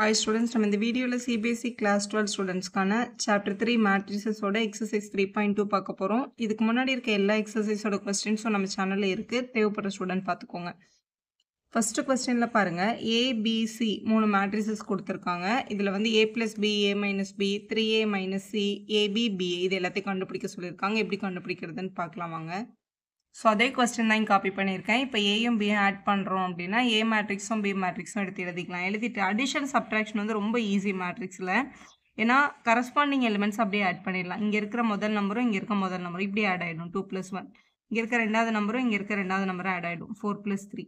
Hi students, நம்ம இந்த வீடியோல CBSE Class 12 ஸ்டூடெண்ட்ஸ்க்கான Chapter 3 Matricesோட Exercise 3.2 பார்க்க போறோம். இதுக்கு முன்னாடி இருக்க எல்லா எக்ஸசைஸோட கொஸ்டின்ஸும் நம்ம சேனல்ல இருக்கு. தேவைப்படுற ஸ்டூடெண்ட் பார்த்துக்கோங்க. ஃபர்ஸ்ட் கொஸ்டின்ல பாருங்க A, B, C 3 மேட்ரிசஸ் கொடுத்துருக்காங்க. இதில் வந்து A plus B, A minus B, 3A minus C, AB, B இது எல்லாத்தையும் கண்டுபிடிக்க சொல்லியிருக்காங்க. எப்படி கண்டுபிடிக்கிறதுன்னு பார்க்கலாம் வாங்க. ஸோ அதே கொஸ்டின் தான் காப்பி பண்ணியிருக்கேன். இப்போ ஏயும் பியும் ஆட் பண்ணுறோம் அப்படின்னா ஏ மேட்ரிக்ஸும் பி மேட்ரிக்ஸும் எடுத்து எழுதிக்கலாம். எழுதிட்டு அடிஷன் சப்ட்ராக்ஷன் வந்து ரொம்ப ஈஸி மேட்ரிக்ஸில். ஏன்னா கரஸ்பாண்டிங் எலிமெண்ட்ஸ் அப்படியே ஆட் பண்ணிடலாம். இங்கே இருக்கிற முதல் நம்பரும் இங்கே இருக்க முதல் நம்பரும் இப்படி ஆட் ஆகிடும். 2 + 1. இங்கே இருக்க ரெண்டாவது நம்பரும் இங்கே இருக்க ரெண்டாவது நம்பரும் ஆட் ஆகிடும். 4 + 3.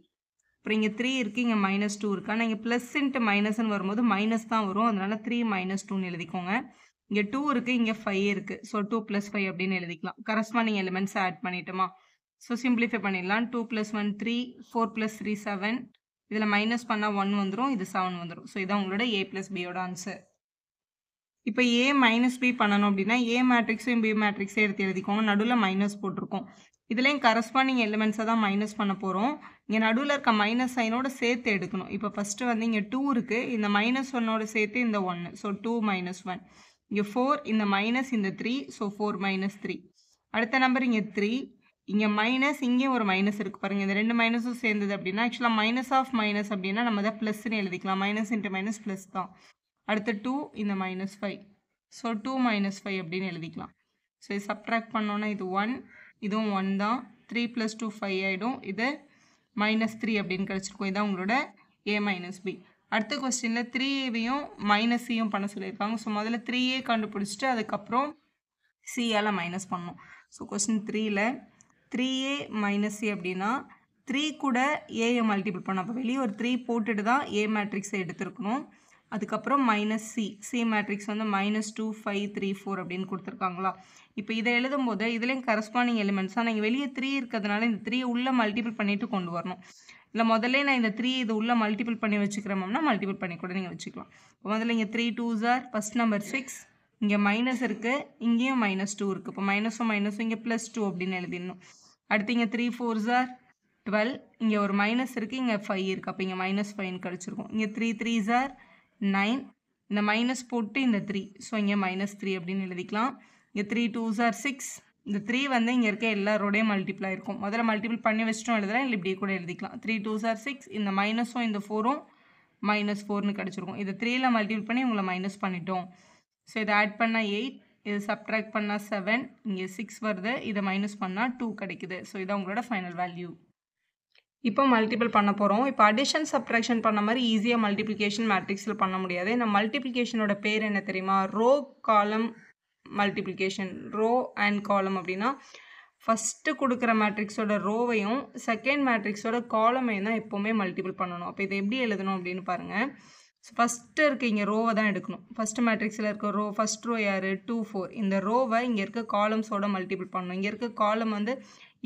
அப்புறம் இங்கே 3 இருக்குது, இங்கே -2 இருக்குது. ஆனால் இங்கே ப்ளஸ் இன்ட்டு மைனஸ்ன்னு வரும்போது மைனஸ் தான் வரும். அதனால 3 - 2ன்னு எழுதிக்கோங்க. இங்கே 2 இருக்குது, இங்கே 5 இருக்குது. ஸோ 2 + 5 அப்படின்னு எழுதிக்கலாம். கரஸ்பாண்டிங் எலிமெண்ட்ஸ் ஆட் பண்ணிட்டோமா? ஸோ சிம்பிளிஃபை பண்ணிடலாம். 2 + 1 3, 4 + 3 7. இதில் மைனஸ் பண்ணால் 1 வந்துடும், இது 7 வந்துடும். ஸோ இதான் உங்களோட A + Bயோட ஆன்சர். இப்போ A - B பண்ணணும் அப்படின்னா A மேட்ரிக்ஸையும் B மேட்ரிக்ஸையும் எடுத்து எழுதிக்கோங்க. நடுவில் மைனஸ் போட்டிருக்கோம். இதுலேயும் கரஸ்பாண்டிங் எலிமெண்ட்ஸை தான் மைனஸ் பண்ண போகிறோம். இங்கே நடுவில் இருக்க மைனஸ் சைனோட சேர்த்து எடுக்கணும். இப்போ ஃபஸ்ட்டு வந்து இங்கே 2 இருக்குது, இந்த -1ஓட சேர்த்து இந்த 1. ஸோ 2 - 1. இங்கே 4, இந்த மைனஸ் இந்த 3. ஸோ 4 - 3. அடுத்த நம்பர் இங்கே 3, இங்கே மைனஸ், இங்கேயும் ஒரு மைனஸ் இருக்குது பாருங்கள். இந்த 2 மைனஸும் சேர்ந்தது அப்படின்னா ஆக்சுவலாக மைனஸ் ஆஃப் மைனஸ் அப்படின்னா நம்ம தான் ப்ளஸ்ன்னு எழுதிக்கலாம். மைனஸ் இன்ட்டு மைனஸ் ப்ளஸ் தான். அடுத்து 2, இந்த -5. ஸோ 2 - 5 அப்படின்னு எழுதிக்கலாம். ஸோ இது சப்ட்ராக்ட் பண்ணோன்னா இது 1, இதுவும் 1 தான். 3 + 2 5 ஆகிடும். இது -3 அப்படின்னு கிடச்சிருக்கும். இதான் உங்களோட A - B. அடுத்த கொஸ்டினில் 3Aவையும் -Cயும் பண்ண சொல்லியிருக்காங்க. ஸோ முதல்ல 3A கண்டுபிடிச்சிட்டு அதுக்கப்புறம் Cயால் மைனஸ் பண்ணணும். ஸோ கொஸ்டின் 3ல் 3A - C அப்படின்னா 3 கூட Aயை மல்டிபிள் பண்ணணும். அப்போ வெளியே ஒரு 3 போட்டுட்டு தான் A மேட்ரிக்ஸை எடுத்துருக்கணும். அதுக்கப்புறம் C மேட்ரிக்ஸ் வந்து -2 5 3 4 அப்படின்னு கொடுத்துருக்காங்களா. இப்போ இதை எழுதும்போது இதுலேயும் கரஸ்பாண்டிங் எலிமெண்ட்ஸ் தான். நீங்கள் வெளியே 3 இருக்கிறதுனால இந்த 3 உள்ளே மல்டிபிள் பண்ணிவிட்டு கொண்டு வரணும். இல்லை முதல்ல நான் இந்த 3 இது உள்ளே மல்டிபிள் பண்ணி வச்சுக்கிறோம்னா மல்டிபிள் பண்ணி கூட நீங்கள் வச்சுக்கலாம். இப்போ முதல்ல இங்கே 3 2s are ஃபஸ்ட் நம்பர் 6. இங்கே மைனஸ் இருக்குது, இங்கேயும் -2 இருக்குது. இப்போ மைனஸும் மைனஸும் இங்கே +2 அப்படின்னு எழுதிடணும். அடுத்து இங்கே 3 4s are 12. இங்கே ஒரு மைனஸ் இருக்குது, இங்கே 5 இருக்குது. அப்போ இங்கே -5 கிடச்சிருக்கும். இங்கே 3 3s are 9. இந்த மைனஸ் போட்டு இந்த 3. ஸோ இங்கே -3 அப்படின்னு எழுதிக்கலாம். இங்கே 3 2s are 6. இந்த 3 வந்து இங்கே இருக்க எல்லாரோடையும் மல்டிப்ளை இருக்கும். முதல்ல மல்டிபிள் பண்ணி வச்சுட்டும் எழுதலாம், இல்லை இப்படியே கூட எழுதிக்கலாம். 3 2s are 6. இந்த மைனஸும் இந்த 4ம் -4ன்னு கிடச்சிருக்கும். இதை 3ல் மல்டிபிள் பண்ணி உங்களை மைனஸ் பண்ணிட்டோம். ஸோ இதை ஆட் பண்ணால் 8, இது சப்ட்ராக்ட் பண்ணால் 7, இங்கே 6 வருது, இதை மைனஸ் பண்ணால் 2 கிடைக்குது. ஸோ இதான் உங்களோட ஃபைனல் வேல்யூ. இப்போ மல்டிபிள் பண்ண போகிறோம். இப்போ அடிஷன் சப்ட்ராக்ஷன் பண்ண மாதிரி ஈஸியாக மல்டிப்ளிகேஷன் மேட்ரிக்ஸில் பண்ண முடியாது. நம்ம மல்டிப்ளிகேஷனோட பேர் என்ன தெரியுமா? ரோ காலம் மல்டிப்ளிகேஷன். ரோ அண்ட் காலம் அப்படின்னா ஃபஸ்ட்டு கொடுக்குற மேட்ரிக்ஸோட ரோவையும் செகண்ட் மேட்ரிக்ஸோட காலமையும் தான் எப்போவுமே மல்டிபிள் பண்ணணும். அப்போ இதை எப்படி எழுதணும் அப்படின்னு பாருங்கள். ஃபஸ்ட்டு இருக்க இங்கே ரோவை தான் எடுக்கணும். ஃபஸ்ட்டு மேட்ரிக்ஸில் இருக்க ரோ, ஃபஸ்ட் ரோ யார்? 2 4. இந்த ரோவை இங்கே இருக்க காலம்ஸோட மல்டிபிள் பண்ணணும். இங்கே இருக்க காலம் வந்து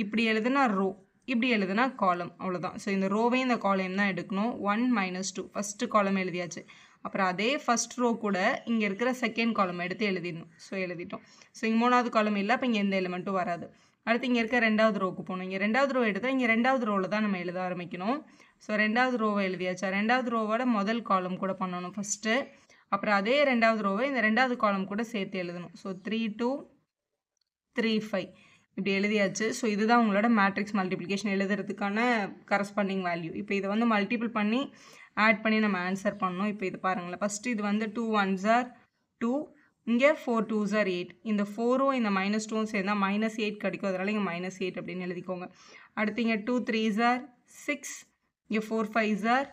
இப்படி எழுதுனா ரோ, இப்படி எழுதுனா காலம், அவ்வளோதான். ஸோ இந்த ரோவையும் இந்த காலையும் தான் எடுக்கணும். 1 - 2 ஃபஸ்ட்டு காலம் எழுதியாச்சு. அப்புறம் அதே ஃபஸ்ட் ரோ கூட இங்கே இருக்கிற செகண்ட் காலம் எடுத்து எழுதிடணும். ஸோ எழுதிட்டோம். ஸோ இங்கே மூணாவது காலம் இல்லை, அப்போ இங்கே எந்த எலிமெண்ட்டும் வராது. அடுத்து இங்கே இருக்க ரெண்டாவது ரோவுக்கு போகணும். இங்கே ரெண்டாவது ரோ எடுத்தால் இங்கே ரெண்டாவது ரோவில் தான் நம்ம எழுத ஆரம்பிக்கணும். ஸோ ரெண்டாவது ரோவை எழுதியாச்சா? ரெண்டாவது ரோவோட முதல் காலம் கூட பண்ணணும் ஃபஸ்ட்டு. அப்புறம் அதே ரெண்டாவது ரோவை இந்த ரெண்டாவது காலம் கூட சேர்த்து எழுதணும். ஸோ 3 2 3 5 இப்படி எழுதியாச்சு. ஸோ இதுதான் உங்களோட மேட்ரிக்ஸ் மல்டிப்ளிகேஷன் எழுதுறதுக்கான கரஸ்பாண்டிங் வேல்யூ. இப்போ இதை வந்து மல்டிபிள் பண்ணி ஆட் பண்ணி நம்ம ஆன்சர் பண்ணணும். இப்போ இது பாருங்களேன். ஃபஸ்ட்டு இது வந்து 2 1s are 2. இங்கே 4 2s are 8. இந்த 4ம் இந்த -2ம் சேர்ந்தால் -8 கிடைக்கும். அதனால் இங்கே -8 அப்படின்னு எழுதிக்கோங்க. அடுத்து இங்கே 2 3s are 6. இங்கே 4 5s are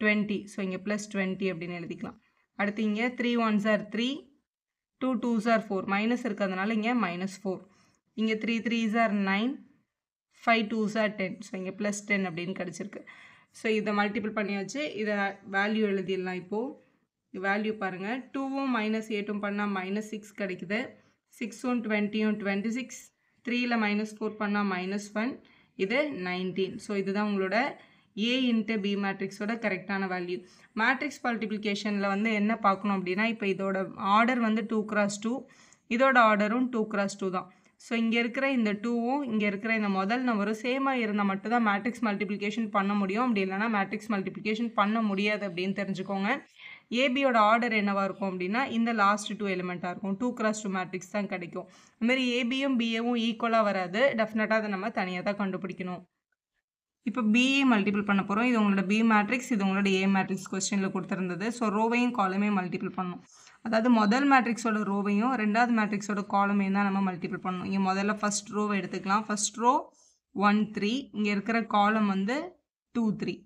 20. ஸோ இங்கே +20 அப்படின்னு எழுதிக்கலாம். அடுத்து இங்கே 3 1s are 3. 2 2s are 4. Minus இருக்கிறதுனால இங்கே -4. இங்கே 3 3s are 9. 5 2s are 10. So இங்கே +10 அப்படின்னு கிடச்சிருக்கு. ஸோ இதை மல்டிபிள் பண்ணியாச்சு. இதை வேல்யூ எழுதிடலாம். இப்போது வேல்யூ பாருங்கள். 2ம் -8ம் பண்ணால் -6 கிடைக்குது. 6ம் 20ம் 26. 3ல் -4 பண்ணால் -1. இது 19. ஸோ இதுதான் உங்களோட A into B மேட்ரிக்ஸோட கரெக்டான வேல்யூ. மேட்ரிக்ஸ் மல்டிப்ளிகேஷனில் வந்து என்ன பார்க்கணும் அப்படின்னா, இப்போ இதோட ஆர்டர் வந்து 2 x 2, இதோட ஆர்டரும் 2 x 2 தான். ஸோ இங்கே இருக்கிற இந்த 2வும் இங்கே இருக்கிற இந்த முதல் நம்பரும் சேமாக இருந்தால் மட்டும்தான் மேட்ரிக்ஸ் மல்டிப்ளிகேஷன் பண்ண முடியும். அப்படி இல்லைனா மேட்ரிக்ஸ் மல்டிப்ளிகேஷன் பண்ண முடியாது அப்படின்னு தெரிஞ்சுக்கோங்க. ஏபியோட ஆர்டர் என்னவா இருக்கும் அப்படின்னா இந்த லாஸ்ட் 2 எலிமெண்ட்டாக இருக்கும். 2x2 மேட்ரிக்ஸ் தான் கிடைக்கும். அதுமாதிரி ஏபியும் பிஏவும் ஈக்குவலாக வராது. டெஃபினட்டாக அதை நம்ம தனியாக தான் கண்டுபிடிக்கணும். இப்போ பிஏ மல்டிபிள் பண்ண போகிறோம். இது உங்களோட பி மேட்ரிக்ஸ், இது உங்களோட ஏ மேட்ரிக்ஸ் கொஸ்டினில் கொடுத்துருந்தது. ஸோ ரோவையும் காலமையும் மல்டிபிள் பண்ணணும். அதாவது முதல் மேட்ரிக்ஸோட ரோவையும் ரெண்டாவது மேட்ரிக்ஸோட காலமையும் தான் நம்ம மல்டிபிள் பண்ணணும். இங்கே முதல்ல ஃபர்ஸ்ட் ரோவை எடுத்துக்கலாம். ஃபர்ஸ்ட் ரோ 1 3, இங்கே இருக்கிற காலம் வந்து 2 3.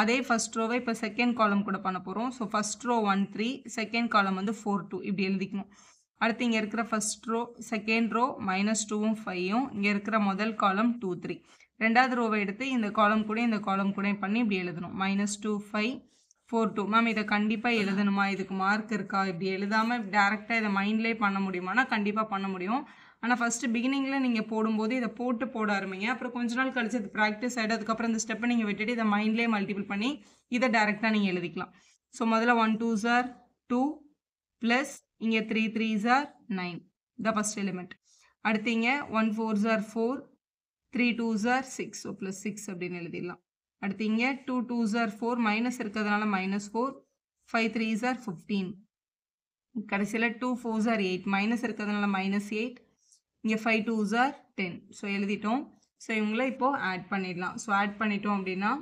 அதே ஃபர்ஸ்ட் ரோவை இப்போ செகண்ட் காலம் கூட பண்ண போகிறோம். So first row 1 3, second column வந்து 4 2 இப்படி எழுதிக்கணும். அடுத்து இங்கே இருக்கிற ஃபர்ஸ்ட் ரோ செகண்ட் ரோ -2ம் 5ம், இங்கே இருக்கிற முதல் காலம் 2 3. ரெண்டாவது ரோவை எடுத்து இந்த காலம் கூட இந்த காலம் கூட பண்ணி இப்படி எழுதணும். -2 5 4 2. மேம் இதை கண்டிப்பாக எழுதணுமா, இதுக்கு மார்க் இருக்கா, இப்படி எழுதாமல் டேரெக்டாக இதை மைண்ட்லேயே பண்ண முடியுமானா கண்டிப்பாக பண்ண முடியும். ஆனால் ஃபஸ்ட்டு பிகினிங்கில் நீங்கள் போடும்போது இதை போட ஆரம்பிங்க. அப்புறம் கொஞ்ச நாள் கழிச்சு அது ப்ராக்டிஸ் ஆகிடும். அதுக்கப்புறம் இந்த ஸ்டெப்பை நீங்கள் விட்டுட்டு இதை மைண்ட்லேயே மல்டிபிள் பண்ணி இதை டேரெக்டாக நீங்கள் எழுதிக்கலாம். ஸோ முதல்ல 1 2s are 2 ப்ளஸ் இங்கே 3 3s are 9. இதான் ஃபஸ்ட் எலிமெண்ட். அடுத்து இங்கே 1 4s are 4, 3 2s are 6. So plus 6 அப்படின்னு எழுதிடலாம். அடுத்து இங்கே 2 2s are 4, மைனஸ் இருக்கிறதுனால -4, 5 3s are 15. கடைசியில் 2 4s are 8, மைனஸ் இருக்கிறதுனால -8, இங்கே 5 2s are 10. ஸோ எழுதிட்டோம். ஸோ இவங்கள இப்போது ஆட் பண்ணிடலாம். ஸோ ஆட் பண்ணிட்டோம் அப்படின்னா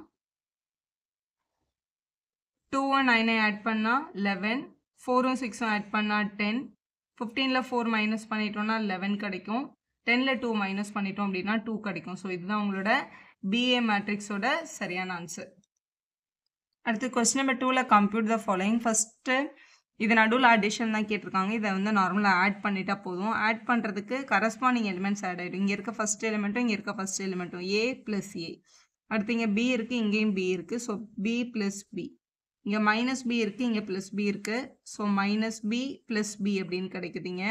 2 9 ஆட் பண்ணால் 11, 4 6 ஆட் பண்ணால் 10, 15ல் 4 மைனஸ் பண்ணிட்டோம்னா 11 கிடைக்கும். 10ல் 2 மைனஸ் பண்ணிட்டோம் அப்படின்னா 2 கிடைக்கும். ஸோ இதுதான் உங்களோட பிஏ மேட்ரிக்ஸோட சரியான ஆன்சர். அடுத்து கொஸ்டின் நம்பர் 2ல் கம்ப்யூட் த ஃபாலோயிங். ஃபஸ்ட்டு இது நடுவில் அடிஷன் தான் கேட்டிருக்காங்க. இதை வந்து நார்மலாக ஆட் பண்ணிட்டா போதும். ஆட் பண்ணுறதுக்கு கரஸ்பாண்டிங் எலிமெண்ட்ஸ் ஆட் ஆகிடும். இங்கே இருக்க ஃபஸ்ட் எலிமெண்ட்டும் இங்கே இருக்க ஃபஸ்ட் எலிமெண்ட்டும் ஏ ப்ளஸ் ஏ. அடுத்து இங்கே பி இருக்குது, இங்கேயும் பி இருக்குது. So B plus B. இங்கே மைனஸ் பி இருக்குது, இங்கே ப்ளஸ் பி இருக்குது. So minus B plus B அப்படின்னு கிடைக்குதுங்க.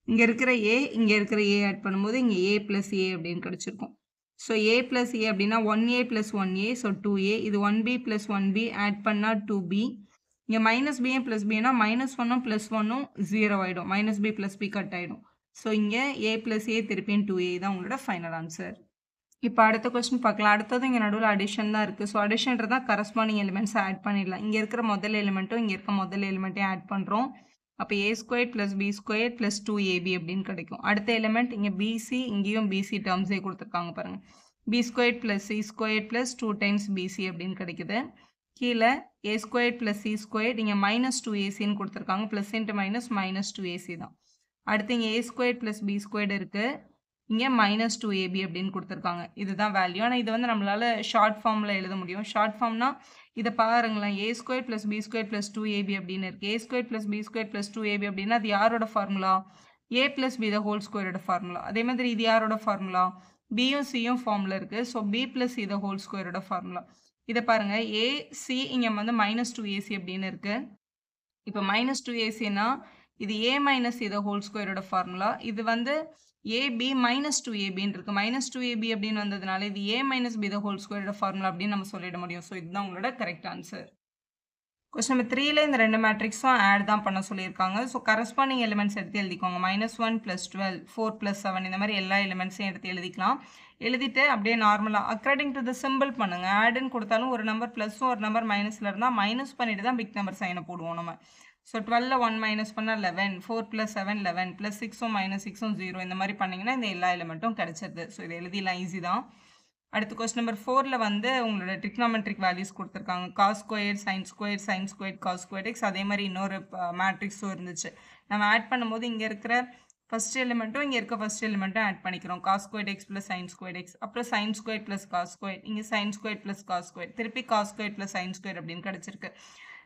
இங்கே இருக்கிற ஏ இங்கே இருக்கிற ஏ ஆட் பண்ணும்போது இங்கே ஏ ப்ளஸ் ஏ அப்படின்னு கிடச்சிருக்கும். ஸோ ஏ ப்ளஸ் ஏ அப்படின்னா 1a plus 1a, so 2a. இது 1b ப்ளஸ் 1b ஆட் பண்ணால் 2b. இங்கே மைனஸ் பிஏ ப்ளஸ் பின்னா -1ம் +1ம் 0 ஆகிடும். Minus B plus B cut ஆகிடும். ஸோ இங்கே ஏ ப்ளஸ் ஏ திருப்பியும் 2a தான் உங்களோட ஃபைனல் ஆன்சர். இப்போ அடுத்த கொஸ்டின் பார்க்கலாம். அடுத்தது இங்கே நடுவில் அடிஷன் தான் இருக்குது. ஸோ அடிஷன்றதான் கரஸ்பாண்டிங் எலிமெண்ட்ஸ் ஆட் பண்ணிடலாம். இங்கே இருக்கிற முதல் எலிமெண்ட்டும் இங்கே இருக்க முதல் எலிமெண்ட்டையும் ஆட் பண்ணுறோம். அப்போ a² + b² + 2ab அப்படின்னு கிடைக்கும். அடுத்த எலிமெண்ட் இங்கே பிசி, இங்கேயும் பிசி டேர்ம்ஸே கொடுத்துருக்காங்க பாருங்கள். b² + c² + 2 டைம்ஸ் பிசி அப்படின்னு கிடைக்குது. கீழே a² + c², இங்கே -2ac கொடுத்துருக்காங்க. ப்ளஸ் இன்ட்டு மைனஸ் -2ac தான். அடுத்து இங்கே a² + b² இருக்குது. இங்கே -2ab அப்படின்னு கொடுத்துருக்காங்க. இதுதான் வேல்யூ. ஆனால் இது வந்து நம்மளால் ஷார்ட் ஃபார்மில் எழுத முடியும். ஷார்ட் ஃபார்ம்னா இதை பாருங்களேன். a² + b² + 2ab அப்படின்னு இருக்குது. a² + b² + 2ab அப்படின்னா அது யாரோட formula? a + b the whole ஸ்கொயரோட ஃபார்முலா. அதே மாதிரி இது யாரோட ஃபார்முலா? பியும் சியும் ஃபார்மில் இருக்குது. So b + c the whole ஸ்கொயரோட ஃபார்முலா. இதை பாருங்கள், ஏசி இங்கே வந்து -2ac அப்படின்னு இருக்குது. இப்போ -2acனா இது a - c த ஹோல் ஸ்கொயரோட ஃபார்முலா. இது வந்து ab -2abன்னு இருக்குது. -2ab அப்படின்னு வந்ததுனால இது a - b த ஹோல் ஸ்கொயரோட ஃபார்முலா அப்படின்னு நம்ம சொல்லிட முடியும். ஸோ இதுதான் உங்களோட கரெக்ட் ஆன்சர். கொஸ்டின் நம்பர் 3ல் இந்த ரெண்டு மேட்ரிக்ஸும் ஆட் தான் பண்ண சொல்லியிருக்காங்க. ஸோ கரஸ்பாண்டிங் எலிமெண்ட்ஸ் எடுத்து எழுதிக்கோங்க. -1 + 12, 4 + 7 இந்த மாதிரி எல்லா எலிமெண்ட்ஸையும் எடுத்து எழுதிக்கலாம். எழுதிட்டு அப்படியே நார்மலாக அக்கார்டிங் டு த சிம்பிள் பண்ணுங்கள். ஆடுன்னு கொடுத்தாலும் ஒரு நம்பர் ப்ளஸும் ஒரு நம்பர் மைனஸில் இருந்தால் மைனஸ் பண்ணிட்டு தான் பிக் நம்பர் சைனை போடுவோம் நம்ம. ஸோ 12ல் 1 மைனஸ் பண்ணால் 11, 4 + 7 11, ப்ளஸ் 6ம் -6ம் 0 இந்த மாதிரி பண்ணிங்கன்னா இந்த எல்லா எலிமெண்ட்டும் கிடச்சிருது. ஸோ இது எழுதிலாம் ஈஸி தான். அடுத்து கொஸ்டின் நம்பர் 4ல் வந்து உங்களோட ட்ரிக்னாமெட்ரிக் வேல்யூஸ் கொடுத்துருக்காங்க. cos², sin², sin², cos²x. அதே மாதிரி இன்னொரு மேட்ரிக்ஸும் இருந்துச்சு. நம்ம ஆட் பண்ணும்போது இங்கே இருக்கிற ஃபஸ்ட் எலிமெண்ட்டும் இங்கே இருக்க ஃபஸ்ட் எலிமெண்ட்டும் ஆட் பண்ணிக்கிறோம். cos² + sin²x. அப்புறம் sin² + cos². இங்கே sin² + cos². திருப்பி cos² + sin² அப்படின்னு கிடச்சிருக்கு.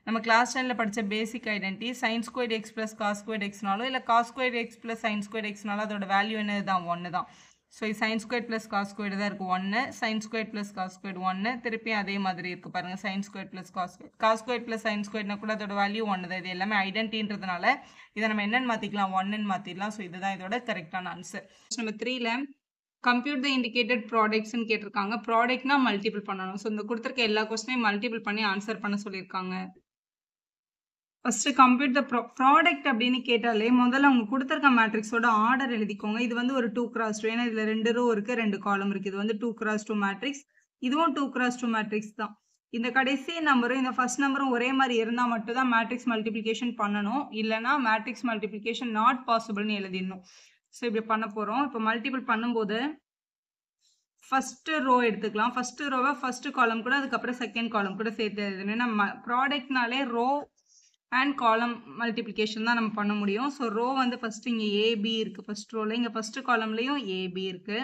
நம்ம கிளாஸ் 10ல் படித்த பேசிக் ஐடென்டிட்டி sin²x + cos²xனாலும் இல்லை cos²x + sin²xனாலும் அதோட வேல்யூ என்னது தான் 1 தான். ஸோ இது sin² + cos² தான் இருக்குது 1, sin² + cos² 1, திருப்பி அதே மாதிரி இருக்குது பாருங்கள் sin² + cos². cos² + sin²னா கூட அதோட வேல்யூ 1 தான். இது எல்லாமே ஐடென்டின்றதுனால இதை நம்ம என்னென்னு மாற்றிக்கலாம், 1ன்னு மாற்றிடலாம். ஸோ இதுதான் இதோட கரெக்டான ஆன்சர். நம்பர் 3ல் கம்ப்யூட் த இண்டிகேட்டட் ப்ராடக்ட்ஸ்ன்னு கேட்டிருக்காங்க. ப்ராடக்ட்னா மல்டிபிள் பண்ணணும். ஸோ இந்த கொடுத்துருக்க எல்லா கொஸ்டினையும் மல்டிபிள் பண்ணி ஆன்சர் பண்ண சொல்லியிருக்காங்க. ஃபஸ்ட்டு கம்ப்யூட் த ப்ராடக்ட் அப்படின்னு கேட்டாலே முதல்ல அவங்க கொடுத்துருக்க மேட்ரிக்ஸோட ஆர்டர் எழுதிக்கோங்க. இது வந்து ஒரு 2x2, ஏன்னா இதில் 2 ரோ இருக்குது 2 காலம் இருக்குது. இது வந்து 2x2 மேட்ரிக்ஸ். இதுவும் 2x2 மேட்ரிக்ஸ் தான். இந்த கடைசி நம்பரும் இந்த ஃபர்ஸ்ட் நம்பரும் ஒரே மாதிரி இருந்தால் மட்டும் தான் மேட்ரிக்ஸ் மல்டிப்ளிகேஷன் பண்ணணும். இல்லைனா மேட்ரிக்ஸ் மல்டிப்ளிகேஷன் நாட் பாசிபிள்னு எழுதிடணும். ஸோ இப்படி பண்ண போகிறோம். இப்போ மல்டிபிள் பண்ணும்போது ஃபர்ஸ்ட் ரோ எடுத்துக்கலாம். ஃபர்ஸ்ட் ரோவை ஃபர்ஸ்ட் காலம் கூட அதுக்கப்புறம் செகண்ட் காலம் கூட சேர்த்து எழுதணும். நம்ம ப்ராடக்ட்னாலே ரோ அண்ட் காலம் மல்டிப்ளிகேஷன் தான் நம்ம பண்ண முடியும். ஸோ ரோ வந்து ஃபர்ஸ்ட் இங்கே ஏபி இருக்குது ஃபர்ஸ்ட் ரோவில், இங்கே ஃபர்ஸ்ட் காலம்லேயும் ஏபி இருக்குது.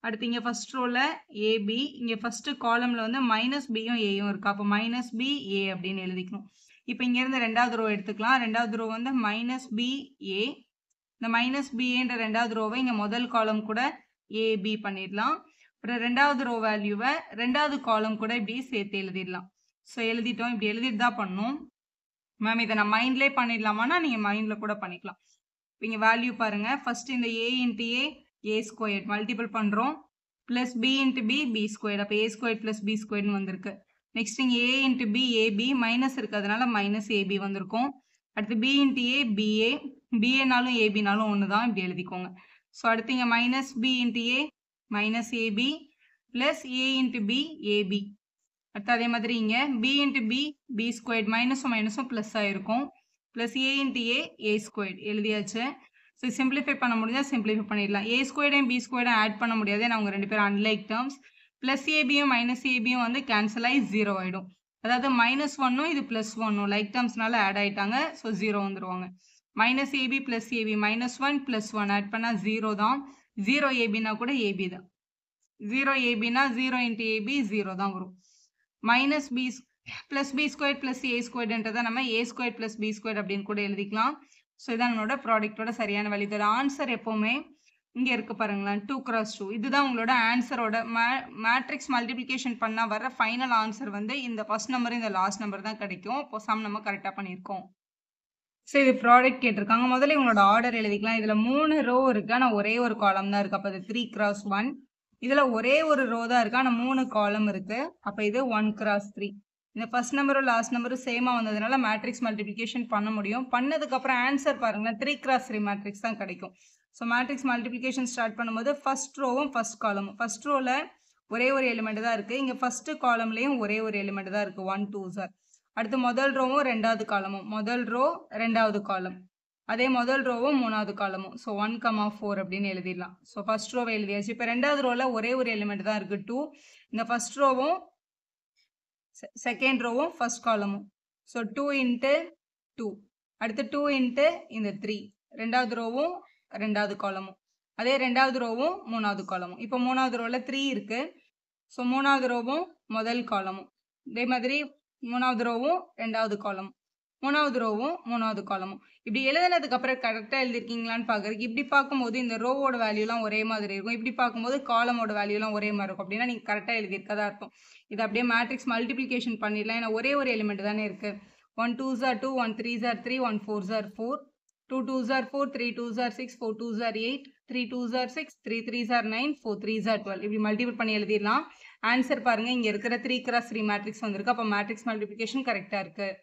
அடுத்து இங்கே ஃபர்ஸ்ட் ரோவில் ஏபி, இங்கே ஃபர்ஸ்ட் காலமில் வந்து மைனஸ் பியும் ஏயும் இருக்குது. அப்போ மைனஸ் பி ஏ அப்படின்னு எழுதிக்கணும். இப்போ இங்கேருந்து ரெண்டாவது ரோ எடுத்துக்கலாம். ரெண்டாவது ரோ வந்து மைனஸ் பி ஏ. இந்த மைனஸ் பிஏன்ற ரெண்டாவது ரோவை இங்கே முதல் காலம் கூட ஏபி பண்ணிடலாம். அப்புறம் ரெண்டாவது ரோ வேல்யூவை ரெண்டாவது காலம் கூட இப்படி சேர்த்து எழுதிடலாம். ஸோ எழுதிட்டோம். இப்படி எழுதிட்டு தான் பண்ணணும். மேம் இதை நான் மைண்ட்லேயே பண்ணிடலாமான்னா நீங்கள் மைண்டில் கூட பண்ணிக்கலாம். இப்போ இங்கே வேல்யூ பாருங்கள். ஃபர்ஸ்ட் இந்த A into A square multiple பண்ணுறோம். Plus B into B square. அப்போ ஏ ஸ்கொயர் ப்ளஸ் பி ஸ்கொயர்னு வந்திருக்கு. நெக்ஸ்ட் இங்கே A into B AB minus இருக்கிறதுனால மைனஸ் ஏபி வந்திருக்கும். அடுத்து பி இன்ட்டு பிஏ, பிஏனாலும் ஏபினாலும் ஒன்று தான், இப்படி எழுதிக்கோங்க. ஸோ அடுத்து இங்கே minus B into A minus AB plus A into B AB. அடுத்து அதே மாதிரி இங்கே பி இன்ட்டு பி ஸ்கொயர் மைனஸும் மைனஸும் ப்ளஸ் ஆகிருக்கும். Plus A into A square எழுதியாச்சு. ஸோ சிம்பிளிஃபை பண்ண முடிஞ்சால் சிம்பிளிஃபை பண்ணிடலாம். ஏ ஸ்கொயர்டையும் பி ஸ்கொயர்டையும் ஆட் பண்ண முடியாது, ஏன்னா அவங்க ரெண்டு பேரும் அன்லைக் டேர்ம்ஸ். ப்ளஸ் ஏபியும் மைனஸ் ஏபியும் வந்து கேன்சல் ஆகி 0 ஆகிடும். அதாவது மைனஸ் ஒன்னும் இது ப்ளஸ் ஒன்னும் லைக் டேர்ம்ஸ்னால ஆட் ஆகிட்டாங்க. ஸோ 0 வந்துடுவாங்க. Minus AB plus AB minus 1 + 1 add பண்ணால் 0 தான். 0 ஏபினா கூட ஏபி தான். 0 ஏபினா 0 இன்ட்டு ஏபி 0 தான் வரும். Minus B plus b square plus a ஸ்கொயர்ன்றதை நம்ம a square plus b square அப்படின்னு கூட எழுதிக்கலாம். ஸோ இதான் நம்மளோட ப்ராடக்டோட சரியான வழி. இதோட ஆன்சர் எப்போவுமே இங்கே இருக்க பாருங்களேன், 2x2. இதுதான் உங்களோட ஆன்சரோட மேட்ரிக்ஸ் மல்டிப்ளிகேஷன் பண்ணால் வர ஃபைனல் ஆன்சர் வந்து இந்த ஃபர்ஸ்ட் நம்பர் இந்த லாஸ்ட் நம்பர் தான் கிடைக்கும். இப்போ சம் நம்ம கரெக்டாக பண்ணியிருக்கோம். ஸோ இது ப்ராடக்ட் கேட்டிருக்காங்க. முதல்ல இவங்களோட ஆர்டர் எழுதிக்கலாம். இதில் 3 ரோ இருக்குது, ஆனால் ஒரே ஒரு காலம் தான் இருக்குது. அப்போ இது 3x1. இதில் ஒரே ஒரு ரோ தான் இருக்குது, ஆனால் 3 காலம் இருக்குது. அப்போ இது 1x3. இந்த ஃபர்ஸ்ட் நம்பரும் லாஸ்ட் நம்பரும் சேமாக வந்ததுனால மேட்ரிக்ஸ் மல்டிப்ளிகேஷன் பண்ண முடியும். பண்ணதுக்கப்புறம் ஆன்சர் பாருங்கள், 3x3 மேட்ரிக்ஸ் தான் கிடைக்கும். ஸோ மேட்ரிக்ஸ் மல்டிப்ளிகேஷன் ஸ்டார்ட் பண்ணும்போது ஃபர்ஸ்ட் ரோவும் ஃபர்ஸ்ட் காலமும், ஃபர்ஸ்ட் ரோவில் ஒரே ஒரு எலிமெண்ட் தான் இருக்குது. இங்கே ஃபர்ஸ்ட் காலம்லேயும் ஒரே ஒரு எலிமெண்ட் தான் இருக்குது, 1 2 சார். அடுத்து முதல் ரோவும் ரெண்டாவது காலமும், முதல் ரோ ரெண்டாவது காலம், அதே முதல் ரோவும் மூணாவது காலமும். ஸோ 1,4 அப்படின்னு எழுதிடலாம். ஸோ ஃபர்ஸ்ட் ரோவை எழுதியாச்சு. இப்போ ரெண்டாவது ரோவில் ஒரே ஒரு எலிமெண்ட் தான் இருக்குது, 2. இந்த ஃபர்ஸ்ட் ரோவும் செகண்ட் ரோவும் ஃபர்ஸ்ட் காலமும். So 2 into 2. அடுத்து 2 இன்ட்டு இந்த 3. ரெண்டாவது ரோவும் ரெண்டாவது காலமும், அதே ரெண்டாவது ரோவும் மூணாவது காலமும். இப்போ மூணாவது ரோவில் 3 இருக்குது. ஸோ மூணாவது ரோவும் முதல் காலமும், இதே மாதிரி மூணாவது ரோவும் ரெண்டாவது காலமும், மூணாவது ரோவும் மூணாவது காலமும். இப்படி எழுதுனதுக்கு அப்புறம் கரெக்டாக எழுதிருக்கீங்களான்னு பார்க்குறதுக்கு இப்படி பார்க்கும்போது இந்த ரோவோட வேல்யூலாம் ஒரே மாதிரி இருக்கும், இப்படி பார்க்கும்போது காலமோட வேல்யூலாம் ஒரே மாதிரி இருக்கும். அப்படின்னா நீங்கள் கரெக்டாக எழுதியிருக்கதா இருக்கும். இது அப்படியே மேட்ரிக்ஸ் மல்டிப்ளிகேஷன் பண்ணிடலாம். ஏன்னா ஒரே ஒரு எலிமெண்ட் தானே இருக்குது. 1 2s are 2, 1 3s are 3, 1 4s are 4, 2 2s are 4, 3 2s are 6, 4 2s are 8, 3 2s are 6, 3 3s are 9, 4 3s are 12. இப்படி மல்டிபிள் பண்ணி எழுதிடலாம். ஆன்சர் பாருங்கள், இங்கே இருக்கிற 3x3 மேட்ரிக்ஸ் வந்திருக்கு. அப்போ மேட்ரிக்ஸ் மல்டிப்ளிகேஷன் கரெக்டாக இருக்குது.